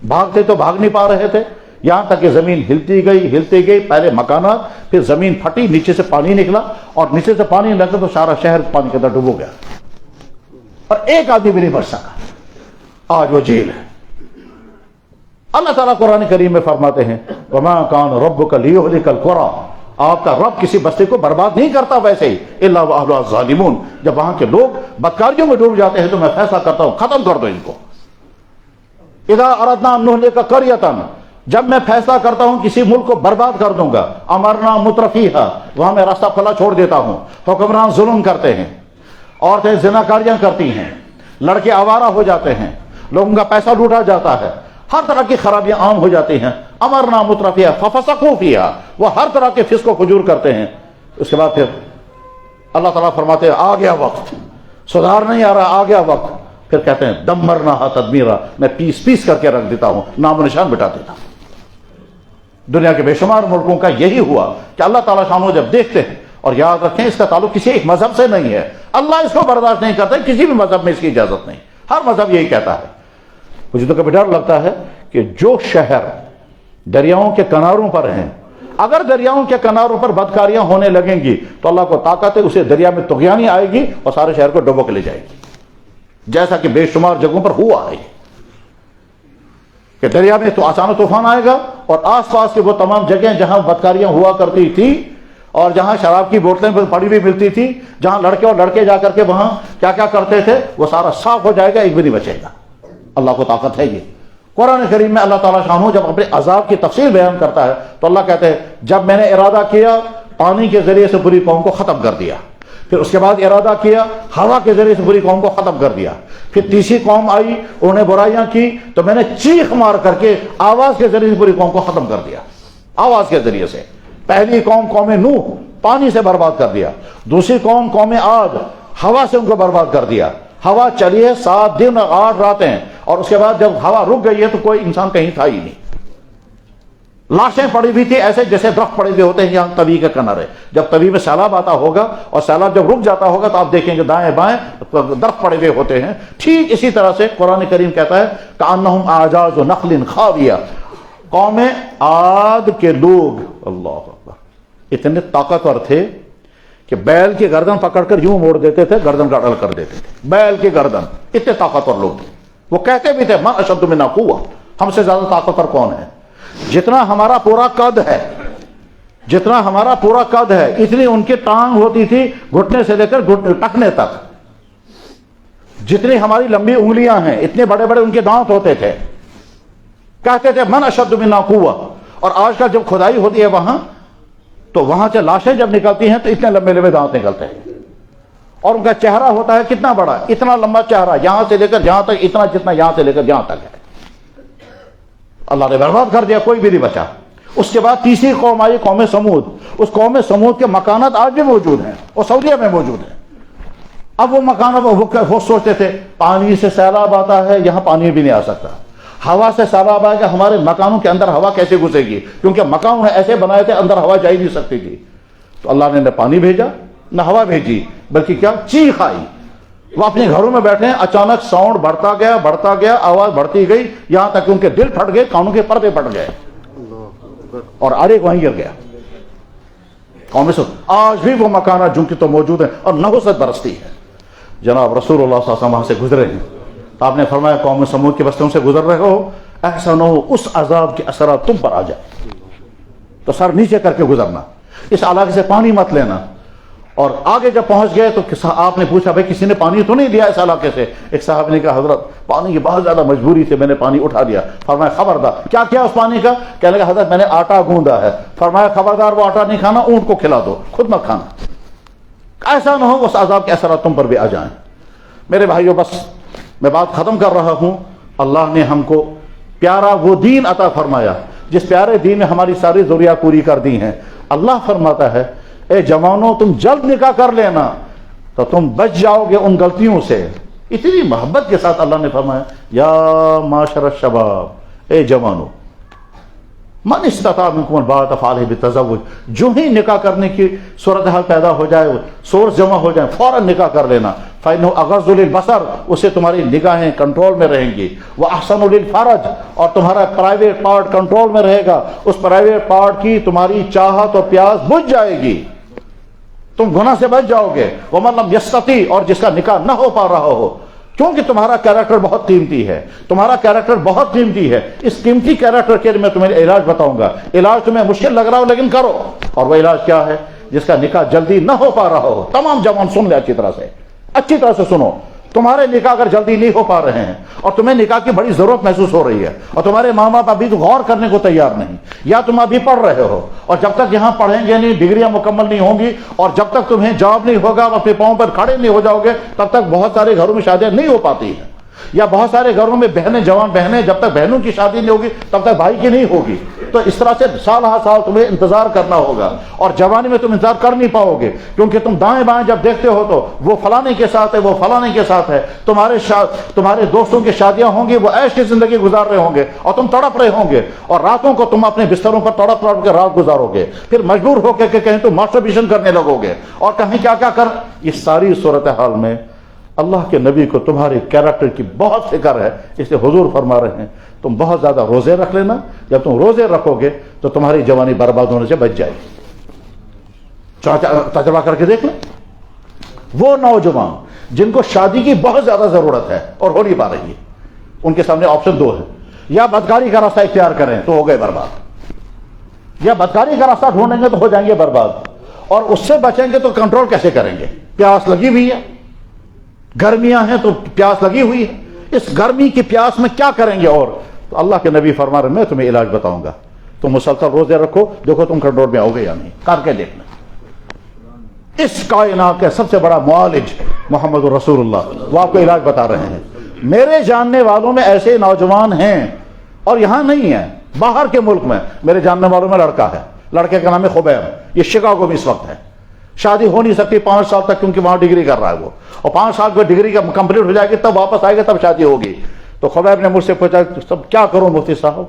بھاگتے تو بھاگ نہیں پا رہے تھے، یہاں تک کہ زمین ہلتی گئی، پہلے مکانات، پھر زمین پھٹی، نیچے سے پانی نکلا، اور نیچے سے پانی نکلا تو سارا شہر پانی کے اندر ڈوب گیا، اور ایک آدمی بھی نہیں بچ سکا۔ آج وہ جیل ہے۔ اللہ تعالیٰ قرآن کریم میں فرماتے ہیں وَمَا كَانَ رَبُّكَ لِيُهْلِكَ الْقُرَىٰ، آپ کا رب کسی بستی کو برباد نہیں کرتا ویسے ہی، إِلَّا وَأَهْلُهَا الظَّالِمُونَ، جب وہاں کے لوگ بدکاریوں میں ڈوب جاتے ہیں تو میں فیصلہ کرتا ہوں ختم کر دو ان کو۔ اِذَا أَرَدْنَا أَن نُهْلِكَ قَرْيَةً، جب میں فیصلہ کرتا ہوں کسی ملک کو برباد کر دوں گا، أَمَرْنَا مُتْرَفِيهَا، وہاں میں راستہ کھلا چھوڑ دیتا ہوں، حکمران ظلم کرتے ہیں، عورتیں زناکاریاں کرتی ہیں، لڑکے آوارہ ہو جاتے ہیں، لوگوں کا پیسہ لوٹا جاتا ہے، ہر طرح کی خرابیاں عام ہو جاتی ہیں۔ امرنا مترفیہ ففسقوا فیہا، وہ ہر طرح کے فسق و فجور کرتے ہیں۔ اس کے بعد پھر اللہ تعالیٰ فرماتے ہیں آ گیا وقت، سدھار نہیں آ رہا، آ گیا وقت، پھر کہتے ہیں دمرناہا تدمیرا، میں پیس پیس کر کے رکھ دیتا ہوں، نام و نشان مٹا دیتا ہوں۔ دنیا کے بے شمار ملکوں کا یہی ہوا کہ اللہ تعالیٰ شانو جب دیکھتے ہیں، اور یاد رکھیں اس کا تعلق کسی ایک مذہب سے نہیں ہے، اللہ اس کو برداشت نہیں کرتا، کسی بھی مذہب میں اس کی اجازت نہیں، ہر مذہب یہی کہتا ہے۔ مجھے تو کبھی ڈر لگتا ہے کہ جو شہر دریاؤں کے کناروں پر ہیں، اگر دریاؤں کے کناروں پر بدکاریاں ہونے لگیں گی تو اللہ کو طاقت ہے، اسے دریا میں طغیانی آئے گی اور سارے شہر کو ڈبو کے لے جائے گی، جیسا کہ بے شمار جگہوں پر ہوا ہے کہ دریا میں تو اچانک طوفان آئے گا، اور آس پاس کے وہ تمام جگہیں جہاں بدکاریاں ہوا کرتی تھی اور جہاں شراب کی بوتلیں پڑی ہوئی ملتی تھی، جہاں لڑکے اور لڑکے جا کر کے وہاں کیا کیا کرتے تھے، وہ سارا صاف ہو جائے گا، ایک بھی نہیں بچے گا۔ اللہ کو طاقت ہے یہ۔ قرآن کریم میں اللہ تعالیٰ شانہ جب اپنے عذاب کی تفصیل بیان کرتا ہے تو اللہ کہتے ہیں جب میں نے ارادہ کیا پانی کے ذریعے سے پوری قوم کو ختم کر دیا، پھر اس کے بعد ارادہ کیا ہوا کے ذریعے سے پوری قوم کو ختم کر دیا، پھر تیسری قوم آئی انہوں نے برائیاں کی تو میں نے چیخ مار کر کے آواز کے ذریعے سے پوری قوم کو ختم کر دیا، آواز کے ذریعے سے۔ پہلی قوم قوم نوح پانی سے برباد کر دیا، دوسری قوم قوم عاد ہوا سے ان کو برباد کر دیا۔ ہوا چلی ہے 7 دن 8 راتیں، اور اس کے بعد جب ہوا رک گئی ہے تو کوئی انسان کہیں تھا ہی نہیں، لاشیں پڑی ہوئی تھی ایسے جیسے درخت پڑے ہوئے ہوتے ہیں یہاں توی کے کنارے۔ جب توی میں سیلاب آتا ہوگا اور سیلاب جب رک جاتا ہوگا تو آپ دیکھیں گے دائیں بائیں درخت پڑے ہوئے ہوتے ہیں، ٹھیک اسی طرح سے قرآن کریم کہتا ہے کأنہم اعجاز نخل خاویہ، قوم عاد کے لوگ اللہ اکبر اتنے طاقتور تھے کہ بیل کی گردن پکڑ کر یوں موڑ دیتے تھے، گردن کا ڈل کر دیتے تھے، بیل کی گردن، اتنے طاقتور لوگ تھے۔ وہ کہتے بھی تھے من اشد منا قوہ، ہم سے زیادہ طاقتور کون ہے؟ جتنا ہمارا پورا قد ہے، جتنا ہمارا پورا قد ہے اتنی ان کی ٹانگ ہوتی تھی گھٹنے سے لے کر ٹخنے تک، جتنی ہماری لمبی انگلیاں ہیں اتنے بڑے بڑے ان کے دانت ہوتے تھے، کہتے تھے من اشد منا قوہ۔ اور آج کل جب کھدائی ہوتی ہے وہاں تو وہاں سے لاشیں جب نکلتی ہیں تو اتنے لمبے لمبے دانت نکلتے ہیں، اور ان کا چہرہ ہوتا ہے کتنا بڑا، اتنا لمبا چہرہ یہاں سے لے کر جہاں تک، اتنا جتنا یہاں سے لے کر جہاں تک ہے۔ اللہ نے برباد کر دیا، کوئی بھی نہیں بچا۔ اس کے بعد تیسری قوم آئی قوم سمود، اس قوم سمود کے مکانات آج بھی موجود ہیں، وہ سعودیہ میں موجود ہیں۔ اب وہ مکانات وہ سوچتے تھے پانی سے سیلاب آتا ہے یہاں پانی بھی نہیں آ سکتا، ہوا سے سیلاب آئے گا ہمارے مکانوں کے اندر ہوا کیسے گھسے گی، کیونکہ مکان نے ایسے بنائے تھے اندر ہوا جا ہی نہیں سکتی تھی۔ تو اللہ نے نہ پانی بھیجا نہ ہوا بھیجی، بلکہ کیا چیخ آئی۔ وہ اپنے گھروں میں بیٹھے ہیں، اچانک ساؤنڈ بڑھتا گیا، آواز بڑھتی گئی، یہاں تک کہ ان کے دل پھٹ گئے، کانوں کے پردے پھٹ گئے، اور آرے وہیں گر گیا۔ قوم سمود آج بھی وہ مکانات جن کی تو موجود ہیں اور نحوست برستی ہے۔ جناب رسول اللہ صلی اللہ علیہ وسلم وہاں سے گزرے ہیں، تو آپ نے فرمایا قوم سمود کی بستیوں سے گزر رہے ہو، ایسا نہ ہو اس عذاب کے اثرات تم پر آ جائے تو سر نیچے کر کے گزرنا، اس علاقے سے پانی مت لینا۔ اور آگے جب پہنچ گئے تو آپ نے پوچھا بھائی کسی نے پانی تو نہیں لیا اس علاقے سے؟ ایک صاحب نے کہا حضرت پانی کی بہت زیادہ مجبوری تھی، میں نے پانی اٹھا لیا۔ فرمایا خبردار، کیا کیا اس پانی کا؟ کہنے لگا حضرت میں نے آٹا گوندا ہے۔ فرمایا خبردار وہ آٹا نہیں کھانا، اونٹ کو کھلا دو، خود مت کھانا، ایسا نہ ہو اس عذاب کے اثرات تم پر بھی آ جائیں۔ میرے بھائیو بس میں بات ختم کر رہا ہوں. اللہ نے ہم کو پیارا وہ دین عطا فرمایا جس پیارے دین نے ہماری ساری ضروریات پوری کر دی ہیں. اللہ فرماتا ہے اے جوانوں تم جلد نکاح کر لینا تو تم بچ جاؤ گے ان غلطیوں سے. اتنی محبت کے ساتھ اللہ نے فرمایا یا معاشر الشباب, اے جوانوں, من استطاع منکم الباءۃ فعلیہ بالتزوج, جو ہی نکاح کرنے کی صورتحال پیدا ہو جائے, سورس جمع ہو جائے, فوراً نکاح کر لینا. فإنہ اغض للبصر, اسے تمہاری نگاہیں کنٹرول میں رہیں گی. وأحسن للفرج, اور تمہارا پرائیویٹ پارٹ کنٹرول میں رہے گا. اس پرائیویٹ پارٹ کی تمہاری چاہت اور پیاس بجھ جائے گی, تم گناہ سے بچ جاؤ گے. ومن لم یستطع, اور جس کا نکاح نہ ہو پا رہا ہو, کیونکہ تمہارا کیریکٹر بہت قیمتی ہے, تمہارا کیریکٹر بہت قیمتی ہے. اس قیمتی کیریکٹر کے لیے میں تمہیں علاج بتاؤں گا. علاج تمہیں مشکل لگ رہا ہو لیکن کرو. اور وہ علاج کیا ہے؟ جس کا نکاح جلدی نہ ہو پا رہا ہو. تمام جوان سن لے اچھی طرح سے سنو. تمہارے نکاح اگر جلدی نہیں ہو پا رہے ہیں اور تمہیں نکاح کی بڑی ضرورت محسوس ہو رہی ہے اور تمہارے ماں باپ ابھی تو غور کرنے کو تیار نہیں, یا تم ابھی پڑھ رہے ہو اور جب تک یہاں پڑھیں گے نہیں, ڈگریاں مکمل نہیں ہوں گی, اور جب تک تمہیں جاب نہیں ہوگا, اپنے پاؤں پر کھڑے نہیں ہو جاؤ گے, تب تک بہت سارے گھروں میں شادیاں نہیں ہو پاتی ہیں. یا بہت سارے گھروں میں بہنیں, جوان بہنیں, جب تک بہنوں کی شادی نہیں ہوگی تب تک بھائی کی نہیں ہوگی. تو اس طرح سے سال ہر سال تمہیں انتظار کرنا ہوگا, اور جوانی میں تم انتظار کر نہیں پاؤ گے, کیونکہ تم دائیں بائیں جب دیکھتے ہو تو وہ فلانے کے ساتھ ہے, وہ فلانے کے ساتھ ہے. تمہارے دوستوں کی شادیاں ہوں گی, وہ عیش کی زندگی گزار رہے ہوں گے اور تم تڑپ رہے ہوں گے, اور راتوں کو تم اپنے بستروں پر تڑپ تڑپ کے رات گزارو گے. پھر مجبور ہو کے کہ کہیں تم ماسٹربیشن کرنے لگو گے اور کہیں کیا کیا کر. اس ساری صورتحال میں اللہ کے نبی کو تمہارے کیریکٹر کی بہت فکر ہے, اس لیے حضور فرما رہے ہیں تم بہت زیادہ روزے رکھ لینا. جب تم روزے رکھو گے تو تمہاری جوانی برباد ہونے سے بچ جائے گی. تجربہ کر کے دیکھ لیں. وہ نوجوان جن کو شادی کی بہت زیادہ ضرورت ہے اور ہو نہیں پا رہی ہے, ان کے سامنے آپشن دو ہے. یا بدکاری کا راستہ اختیار کریں تو ہو گئے برباد, یا بدکاری کا راستہ ڈھونڈیں گے تو ہو جائیں گے برباد. اور اس سے بچیں گے تو کنٹرول کیسے کریں گے؟ پیاس لگی ہوئی ہے, گرمیاں ہیں تو پیاس لگی ہوئی ہے, اس گرمی کی پیاس میں کیا کریں گے؟ اور تو اللہ کے نبی فرما رہے ہیں میں تمہیں علاج بتاؤں گا, تم مسلسل روزے رکھو, دیکھو تم کنٹرول میں آؤ گے یا نہیں, کر کے دیکھنا. اس کائنات کا سب سے بڑا معالج محمد رسول اللہ, وہ آپ کو علاج بتا رہے ہیں. میرے جاننے والوں میں ایسے نوجوان ہیں, اور یہاں نہیں ہیں, باہر کے ملک میں. میرے جاننے والوں میں لڑکا ہے, لڑکے کا نام ہے خبیر, یہ شکاگو میں اس وقت ہے. شادی ہو نہیں سکتی 5 سال تک, کیونکہ وہاں ڈگری کر رہا ہے وہ, اور 5 سال کو ڈگری کا کمپلیٹ ہو جائے گی تب واپس آئے گا, تب شادی ہوگی. تو خبیب نے مجھ سے پوچھا سب کیا کروں مفتی صاحب؟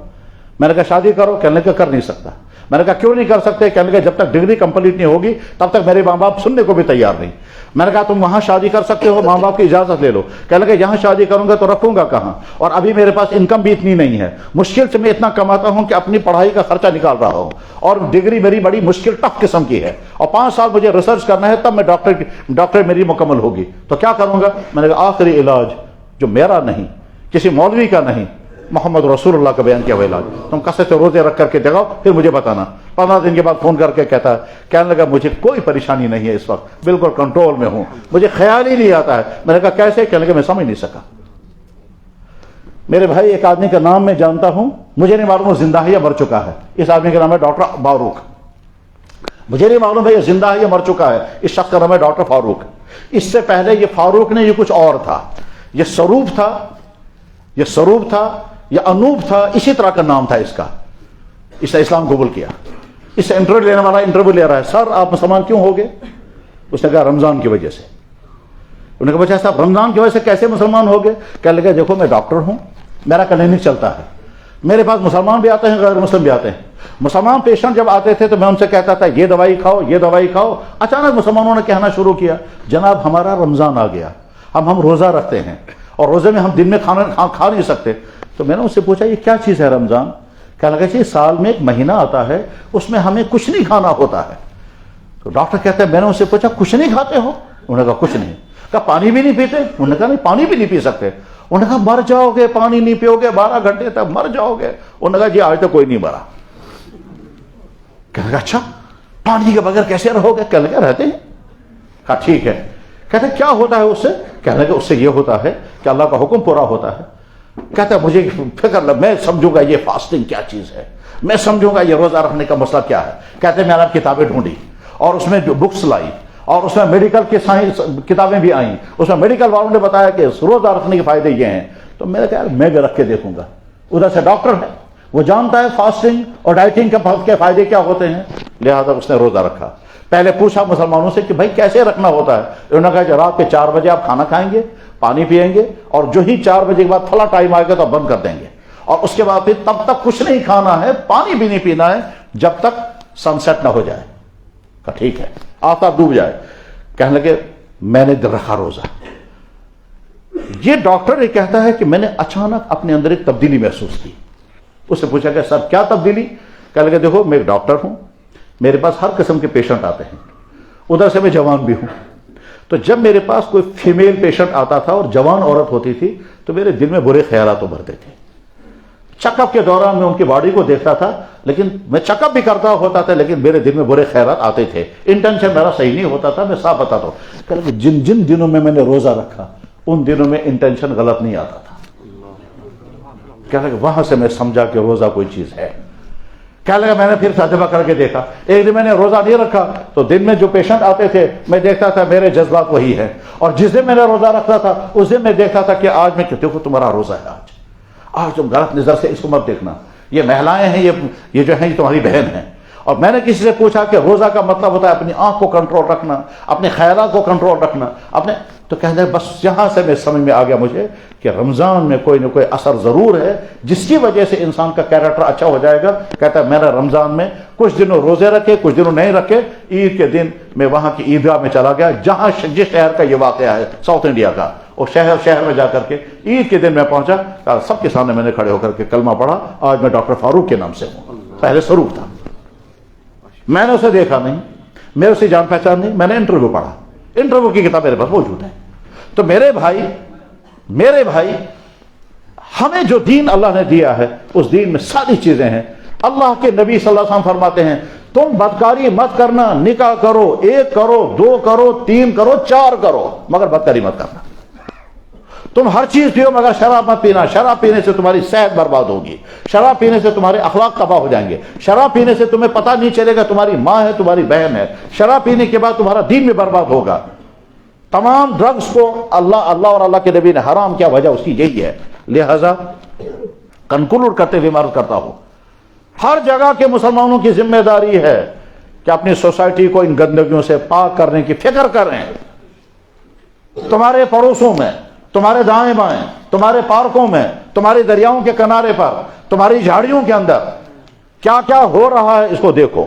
میں نے کہا شادی کرو. کہنے کا کر نہیں سکتا. میں نے کہا کیوں نہیں کر سکتے؟ کہنے کا جب تک ڈگری کمپلیٹ نہیں ہوگی تب تک میرے ماں باپ سننے کو بھی تیار نہیں. میں نے کہا تم وہاں شادی کر سکتے ہو, ماں باپ کی اجازت لے لو. کہنے لگا یہاں شادی کروں گا تو رکھوں گا کہاں, اور ابھی میرے پاس انکم بھی اتنی نہیں ہے, مشکل سے میں اتنا کماتا ہوں کہ اپنی پڑھائی کا خرچہ نکال رہا ہوں, اور ڈگری میری بڑی مشکل ٹف قسم کی ہے, اور 5 سال مجھے ریسرچ کرنا ہے تب میں ڈاکٹر میری مکمل ہوگی. تو کیا کروں گا؟ میں نے کہا آخری علاج جو میرا نہیں, کسی مولوی کا نہیں, محمد رسول اللہ کا بیان کیا ہوا علاج, تم کثرت سے روزے رکھ کر کے دکھاؤ, پھر مجھے بتانا. 15 دن کے بعد فون کر کے کہنے لگا مجھے کوئی پریشانی نہیں ہے اس وقت, بالکل کنٹرول میں ہوں, مجھے خیال ہی نہیں آتا ہے. میں نے کہا کیسے؟ کہنے لگا میں سمجھ نہیں سکا. میرے بھائی ایک آدمی کا نام میں جانتا ہوں, مجھے نہیں معلوم وہ زندہ ہے یا مر چکا ہے. اس آدمی کا نام ہے ڈاکٹر فاروق. مجھے نہیں معلوم ہے یہ زندہ ہے یا مر چکا ہے. اس شخص کا نام ہے ڈاکٹر فاروق. اس سے پہلے یہ فاروق نے, یہ کچھ اور تھا, یہ سروپ تھا, یا انوب تھا, اسی طرح کا نام تھا اس کا. اس نے اسلام قبول کیا. اس سے انٹرویو لینے والا انٹرویو لے رہا ہے, سر آپ مسلمان کیوں ہو گئے؟ اس نے کہا رمضان کی وجہ سے. انہوں نے کہا بچہ صاحب رمضان کی وجہ سے کیسے مسلمان ہو گئے؟ کہنے لگا دیکھو میں ڈاکٹر ہوں, میرا کلینک چلتا ہے, میرے پاس مسلمان بھی آتے ہیں, غیر مسلم بھی آتے ہیں. مسلمان پیشنٹ جب آتے تھے تو میں ان سے کہتا تھا یہ دوائی کھاؤ, یہ دوائی کھاؤ. اچانک مسلمانوں نے کہنا شروع کیا جناب ہمارا رمضان آ گیا, ہم روزہ رکھتے ہیں, اور روزے میں ہم دن میں کھا نہیں سکتے. تو میں نے اس سے پوچھا یہ کیا چیز ہے رمضان؟ کہنے لگا سال میں ایک مہینہ آتا ہے, اس میں ہمیں کچھ نہیں کھانا ہوتا ہے. تو ڈاکٹر کہتے ہیں میں نے اس سے پوچھا کچھ نہیں کھاتے ہو؟ انہوں نے کہا کچھ نہیں. کہا پانی بھی نہیں پیتے؟ انہوں نے کہا نہیں پانی بھی نہیں پی سکتے. انہوں نے کہا مر جاؤ گے, پانی نہیں پیو گے 12 گھنٹے تک مر جاؤ گے. انہوں نے کہا جی آج تو کوئی نہیں مرا. کہنے لگا اچھا پانی کے بغیر کیسے رہو گے؟ کہنے لگا رہتے ہیں. کہا ٹھیک ہے. کہتے کیا ہوتا ہے اس سے؟ کہنے لگا اس سے یہ ہوتا ہے کہ اللہ کا حکم پورا ہوتا ہے. کہتا ہے مجھے فکر لگ, میں سمجھوں گا یہ فاسٹنگ کیا چیز ہے, میں سمجھوں گا یہ روزہ رکھنے کا مسئلہ کیا ہے. کہتے ہیں میں نے کتابیں ڈھونڈی اور اس میں جو بکس لائی, اور اس میں میڈیکل کی سائنس کتابیں بھی آئیں، اس میں میڈیکل والوں نے بتایا کہ روزہ رکھنے کے فائدے یہ ہیں. تو میں نے کہا میں بھی رکھ کے دیکھوں گا. ادھر سے ڈاکٹر ہے، وہ جانتا ہے فاسٹنگ اور ڈائٹنگ کے فائدے کیا ہوتے ہیں، لہذا اس نے روزہ رکھا. پہلے پوچھا مسلمانوں سے کہ بھائی کیسے رکھنا ہوتا ہے. انہوں نے کہا کہ رات کے 4 بجے آپ کھانا کھائیں گے، پانی پئیں گے، اور جو ہی 4 بجے کے بعد تھوڑا ٹائم آئے گا تو آپ بند کر دیں گے، اور اس کے بعد پھر تب تک کچھ نہیں کھانا ہے، پانی بھی نہیں پینا ہے جب تک سن سیٹ نہ ہو جائے. کہا ٹھیک ہے، آفتاب ڈوب جائے. کہنے لگے میں نے دل رکھا روزہ. یہ ڈاکٹر یہ کہتا ہے کہ میں نے اچانک اپنے اندر ایک تبدیلی محسوس کی. اس سے پوچھا کہ سر کیا تبدیلی؟ کہنے لگے دیکھو میں ایک ڈاکٹر ہوں، میرے پاس ہر قسم کے پیشنٹ آتے ہیں، ادھر سے میں جوان بھی ہوں. تو جب میرے پاس کوئی فیمیل پیشنٹ آتا تھا اور جوان عورت ہوتی تھی تو میرے دل میں برے خیالات ابھرتے تھے. چیک اپ کے دوران میں ان کی باڈی کو دیکھتا تھا، لیکن میں چیک اپ بھی کرتا ہوتا تھا لیکن میرے دل میں برے خیالات آتے تھے. انٹینشن میرا صحیح نہیں ہوتا تھا، میں صاف بتاتا ہوں. کہنے لگے جن جن دنوں میں نے روزہ رکھا ان دنوں میں انٹینشن غلط نہیں آتا تھا. کہنے لگے وہاں سے میں سمجھا کہ روزہ کوئی چیز ہے. کہنے لگا میں نے پھر تجربہ کر کے دیکھا. ایک دن میں نے روزہ نہیں رکھا تو دن میں جو پیشنٹ آتے تھے میں دیکھتا تھا میرے جذبات وہی ہیں، اور جس دن میں نے روزہ رکھتا تھا اس دن میں دیکھتا تھا کہ آج میں دیکھو تمہارا روزہ ہے، آج تم غلط نظر سے اس کو مت دیکھنا، یہ مہلائیں ہیں، یہ جو ہیں یہ تمہاری بہن ہیں. اور میں نے کسی سے پوچھا کہ روزہ کا مطلب ہوتا ہے اپنی آنکھ کو کنٹرول رکھنا، اپنے خیالات کو کنٹرول رکھنا، تو کہتے ہیں بس یہاں سے میں سمجھ میں آ گیا مجھے کہ رمضان میں کوئی نہ کوئی اثر ضرور ہے جس کی وجہ سے انسان کا کیریکٹر اچھا ہو جائے گا. کہتا ہے میں نے رمضان میں کچھ دنوں روزے رکھے، کچھ دنوں نہیں رکھے. عید کے دن میں وہاں کی عیدگاہ میں چلا گیا جہاں جس شہر کا یہ واقعہ ہے، ساؤتھ انڈیا کا، اور شہر میں جا کر کے عید کے دن میں پہنچا. سب کے سامنے میں نے کھڑے ہو کر کے کلمہ پڑھا، آج میں ڈاکٹر فاروق کے نام سے ہوں. پہلے سروق تھا، میں نے اسے دیکھا نہیں، میرے سے جان پہچان نہیں. میں نے انٹرویو پڑھا، انٹرویو کی کتاب میرے پاس موجود ہے. تو میرے بھائی ہمیں جو دین اللہ نے دیا ہے اس دین میں ساری چیزیں ہیں. اللہ کے نبی صلی اللہ علیہ وسلم فرماتے ہیں تم بدکاری مت کرنا، نکاح کرو، 1 کرو، 2 کرو، 3 کرو، 4 کرو، مگر بدکاری مت کرنا. تم ہر چیز پیو مگر شراب مت پینا. شراب پینے سے تمہاری صحت برباد ہوگی، شراب پینے سے تمہارے اخلاق تباہ ہو جائیں گے، شراب پینے سے تمہیں پتہ نہیں چلے گا تمہاری ماں ہے تمہاری بہن ہے، شراب پینے کے بعد تمہارا دین بھی برباد ہوگا. تمام ڈرگز کو اللہ اور اللہ کے نبی نے حرام کیا، وجہ اس کی یہی ہے. لہذا کنکلوڈ کرتے ہوئے عرض کرتا ہوں ہر جگہ کے مسلمانوں کی ذمہ داری ہے کہ اپنی سوسائٹی کو ان گندگیوں سے پاک کرنے کی فکر کریں. تمہارے پڑوسوں میں، تمہارے دائیں بائیں، تمہارے پارکوں میں، تمہاری دریاؤں کے کنارے پر، تمہاری جھاڑیوں کے اندر کیا کیا ہو رہا ہے اس کو دیکھو.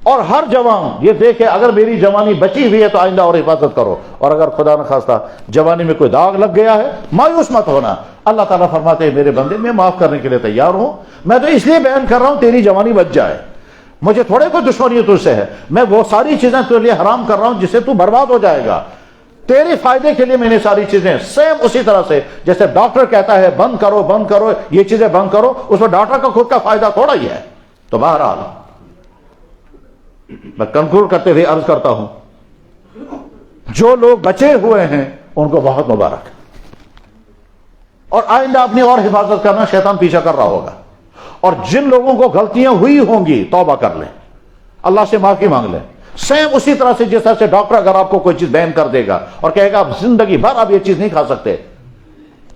اور ہر جوان یہ دیکھے اگر میری جوانی بچی ہوئی ہے تو آئندہ اور حفاظت کرو، اور اگر خدا نخواستہ جوانی میں کوئی داغ لگ گیا ہے مایوس مت ہونا. اللہ تعالیٰ فرماتے ہیں میرے بندے میں معاف کرنے کے لیے تیار ہوں. میں تو اس لیے بیان کر رہا ہوں تیری جوانی بچ جائے، مجھے تھوڑے کوئی دشمنی تجھ سے ہے. میں وہ ساری چیزیں تیرے لیے حرام کر رہا ہوں جس سے تو برباد ہو جائے گا. تیرے فائدے کے لیے میں نے ساری چیزیں، سیم اسی طرح سے جیسے ڈاکٹر کہتا ہے بند کرو یہ چیزیں بند کرو، اس میں ڈاکٹر کا خود کا فائدہ تھوڑا ہی ہے. تو بہرحال میں کنکلوڈ کرتے ہوئے عرض کرتا ہوں جو لوگ بچے ہوئے ہیں ان کو بہت مبارک، اور آئندہ اپنی اور حفاظت کرنا، شیطان پیچھا کر رہا ہوگا. اور جن لوگوں کو غلطیاں ہوئی ہوں گی توبہ کر لیں، اللہ سے معافی مانگ لیں. سیم اسی طرح سے جس طرح سے ڈاکٹر اگر آپ کو کوئی چیز بین کر دے گا اور کہے گا آپ زندگی بھر آپ یہ چیز نہیں کھا سکتے،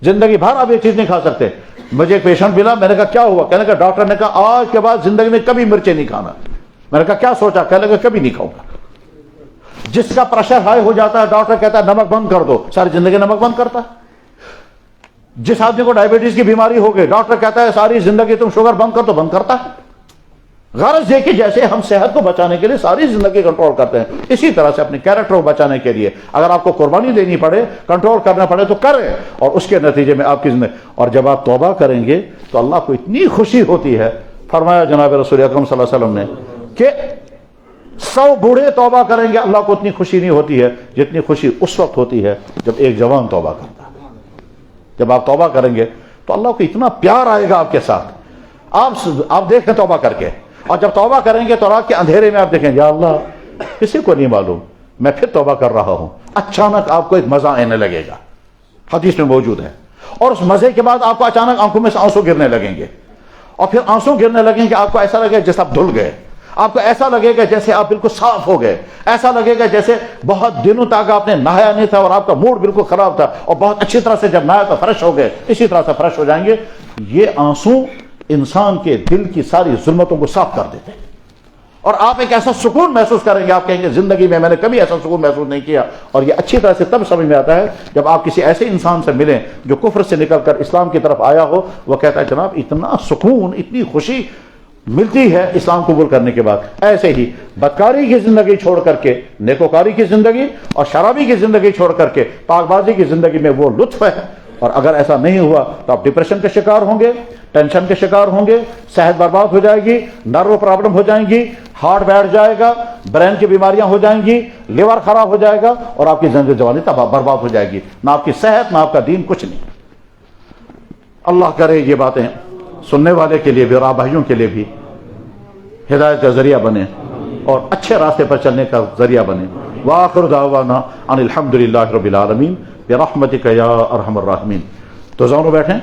زندگی بھر آپ یہ چیز نہیں کھا سکتے. مجھے ایک پیشنٹ ملا، میں نے کہا کیا ہوا؟ کہنے کا ڈاکٹر نے کہا آج کے بعد زندگی میں کبھی مرچیں نہیں کھانا. میں نے کہا کیا سوچا؟ کہنے لگا کبھی نہیں کھاؤں گا. جس کا پریشر ہائی ہو جاتا ہے ڈاکٹر کہتا ہے نمک بند کر دو، ساری زندگی نمک بند کرتا ہے. جس آدمی کو ڈائبٹیز کی بیماری ہو گئی ڈاکٹر کہتا ہے ساری زندگی تم شوگر بند کر دو، بند کرتا ہے. غرض یہ کہ جیسے ہم صحت کو بچانے کے لیے ساری زندگی کنٹرول کرتے ہیں، اسی طرح سے اپنے کیریکٹر کو بچانے کے لیے اگر آپ کو قربانی دینی پڑے، کنٹرول کرنا پڑے تو کریں، اور اس کے نتیجے میں آپ کی زندگی. اور جب آپ توبہ کریں گے تو اللہ کو اتنی خوشی ہوتی ہے. فرمایا جناب رسول اکرم صلی اللہ علیہ وسلم نے کہ 100 بوڑھے توبہ کریں گے اللہ کو اتنی خوشی نہیں ہوتی ہے جتنی خوشی اس وقت ہوتی ہے جب ایک جوان توبہ کرتا ہے. جب آپ توبہ کریں گے تو اللہ کو اتنا پیار آئے گا آپ کے ساتھ. آپ دیکھیں توبہ کر کے، اور جب توبہ کریں گے تو رات کے اندھیرے میں آپ دیکھیں یا اللہ کسی کو نہیں معلوم میں پھر توبہ کر رہا ہوں. اچانک آپ کو ایک مزہ آنے لگے گا، حدیث میں موجود ہے. اور اس مزے کے بعد آپ کو اچانک آنکھوں میں سے آنسو گرنے لگیں گے، اور پھر آنسو گرنے لگیں گے آپ کو ایسا لگے جیسے آپ دھل گئے. آپ کو ایسا لگے گا جیسے آپ بالکل صاف ہو گئے، ایسا لگے گا جیسے بہت دنوں تک آپ نے نہایا نہیں تھا اور آپ کا موڈ بالکل خراب تھا، اور بہت اچھی طرح سے جب نہایا تو فریش ہو گئے، اسی طرح سے فریش ہو جائیں گے۔ یہ آنسو انسان کے دل کی ساری ظلمتوں کو صاف کر دیتے ہیں، اور آپ ایک ایسا سکون محسوس کریں گے، آپ کہیں گے زندگی میں نے کبھی ایسا سکون محسوس نہیں کیا۔ اور یہ اچھی طرح سے تب سمجھ میں آتا ہے جب آپ کسی ایسے انسان سے ملیں جو کفر سے نکل کر اسلام کی طرف آیا ہو، وہ کہتا ہے جناب اتنا سکون، اتنی خوشی ملتی ہے اسلام قبول کرنے کے بعد۔ ایسے ہی بدکاری کی زندگی چھوڑ کر کے نیکوکاری کی زندگی، اور شرابی کی زندگی چھوڑ کر کے پاک بازی کی زندگی میں وہ لطف ہے۔ اور اگر ایسا نہیں ہوا تو آپ ڈپریشن کے شکار ہوں گے، ٹینشن کے شکار ہوں گے، صحت برباد ہو جائے گی، نرو پرابلم ہو جائیں گی، ہارٹ بیٹھ جائے گا، برین کی بیماریاں ہو جائیں گی، لیور خراب ہو جائے گا، اور آپ کی زندگی جوانی تباہ برباد ہو جائے گی، نہ آپ کی صحت نہ آپ کا دین، کچھ نہیں۔ اللہ کرے یہ باتیں سننے والے کے لیے بھی اور آپ بھائیوں کے لیے بھی ہدایت کا ذریعہ بنے اور اچھے راستے پر چلنے کا ذریعہ بنے۔ وآخر دعوانا ان الحمد للہ رب العالمین برحمتک یا ارحم الراحمین۔ تو زانو بیٹھیں۔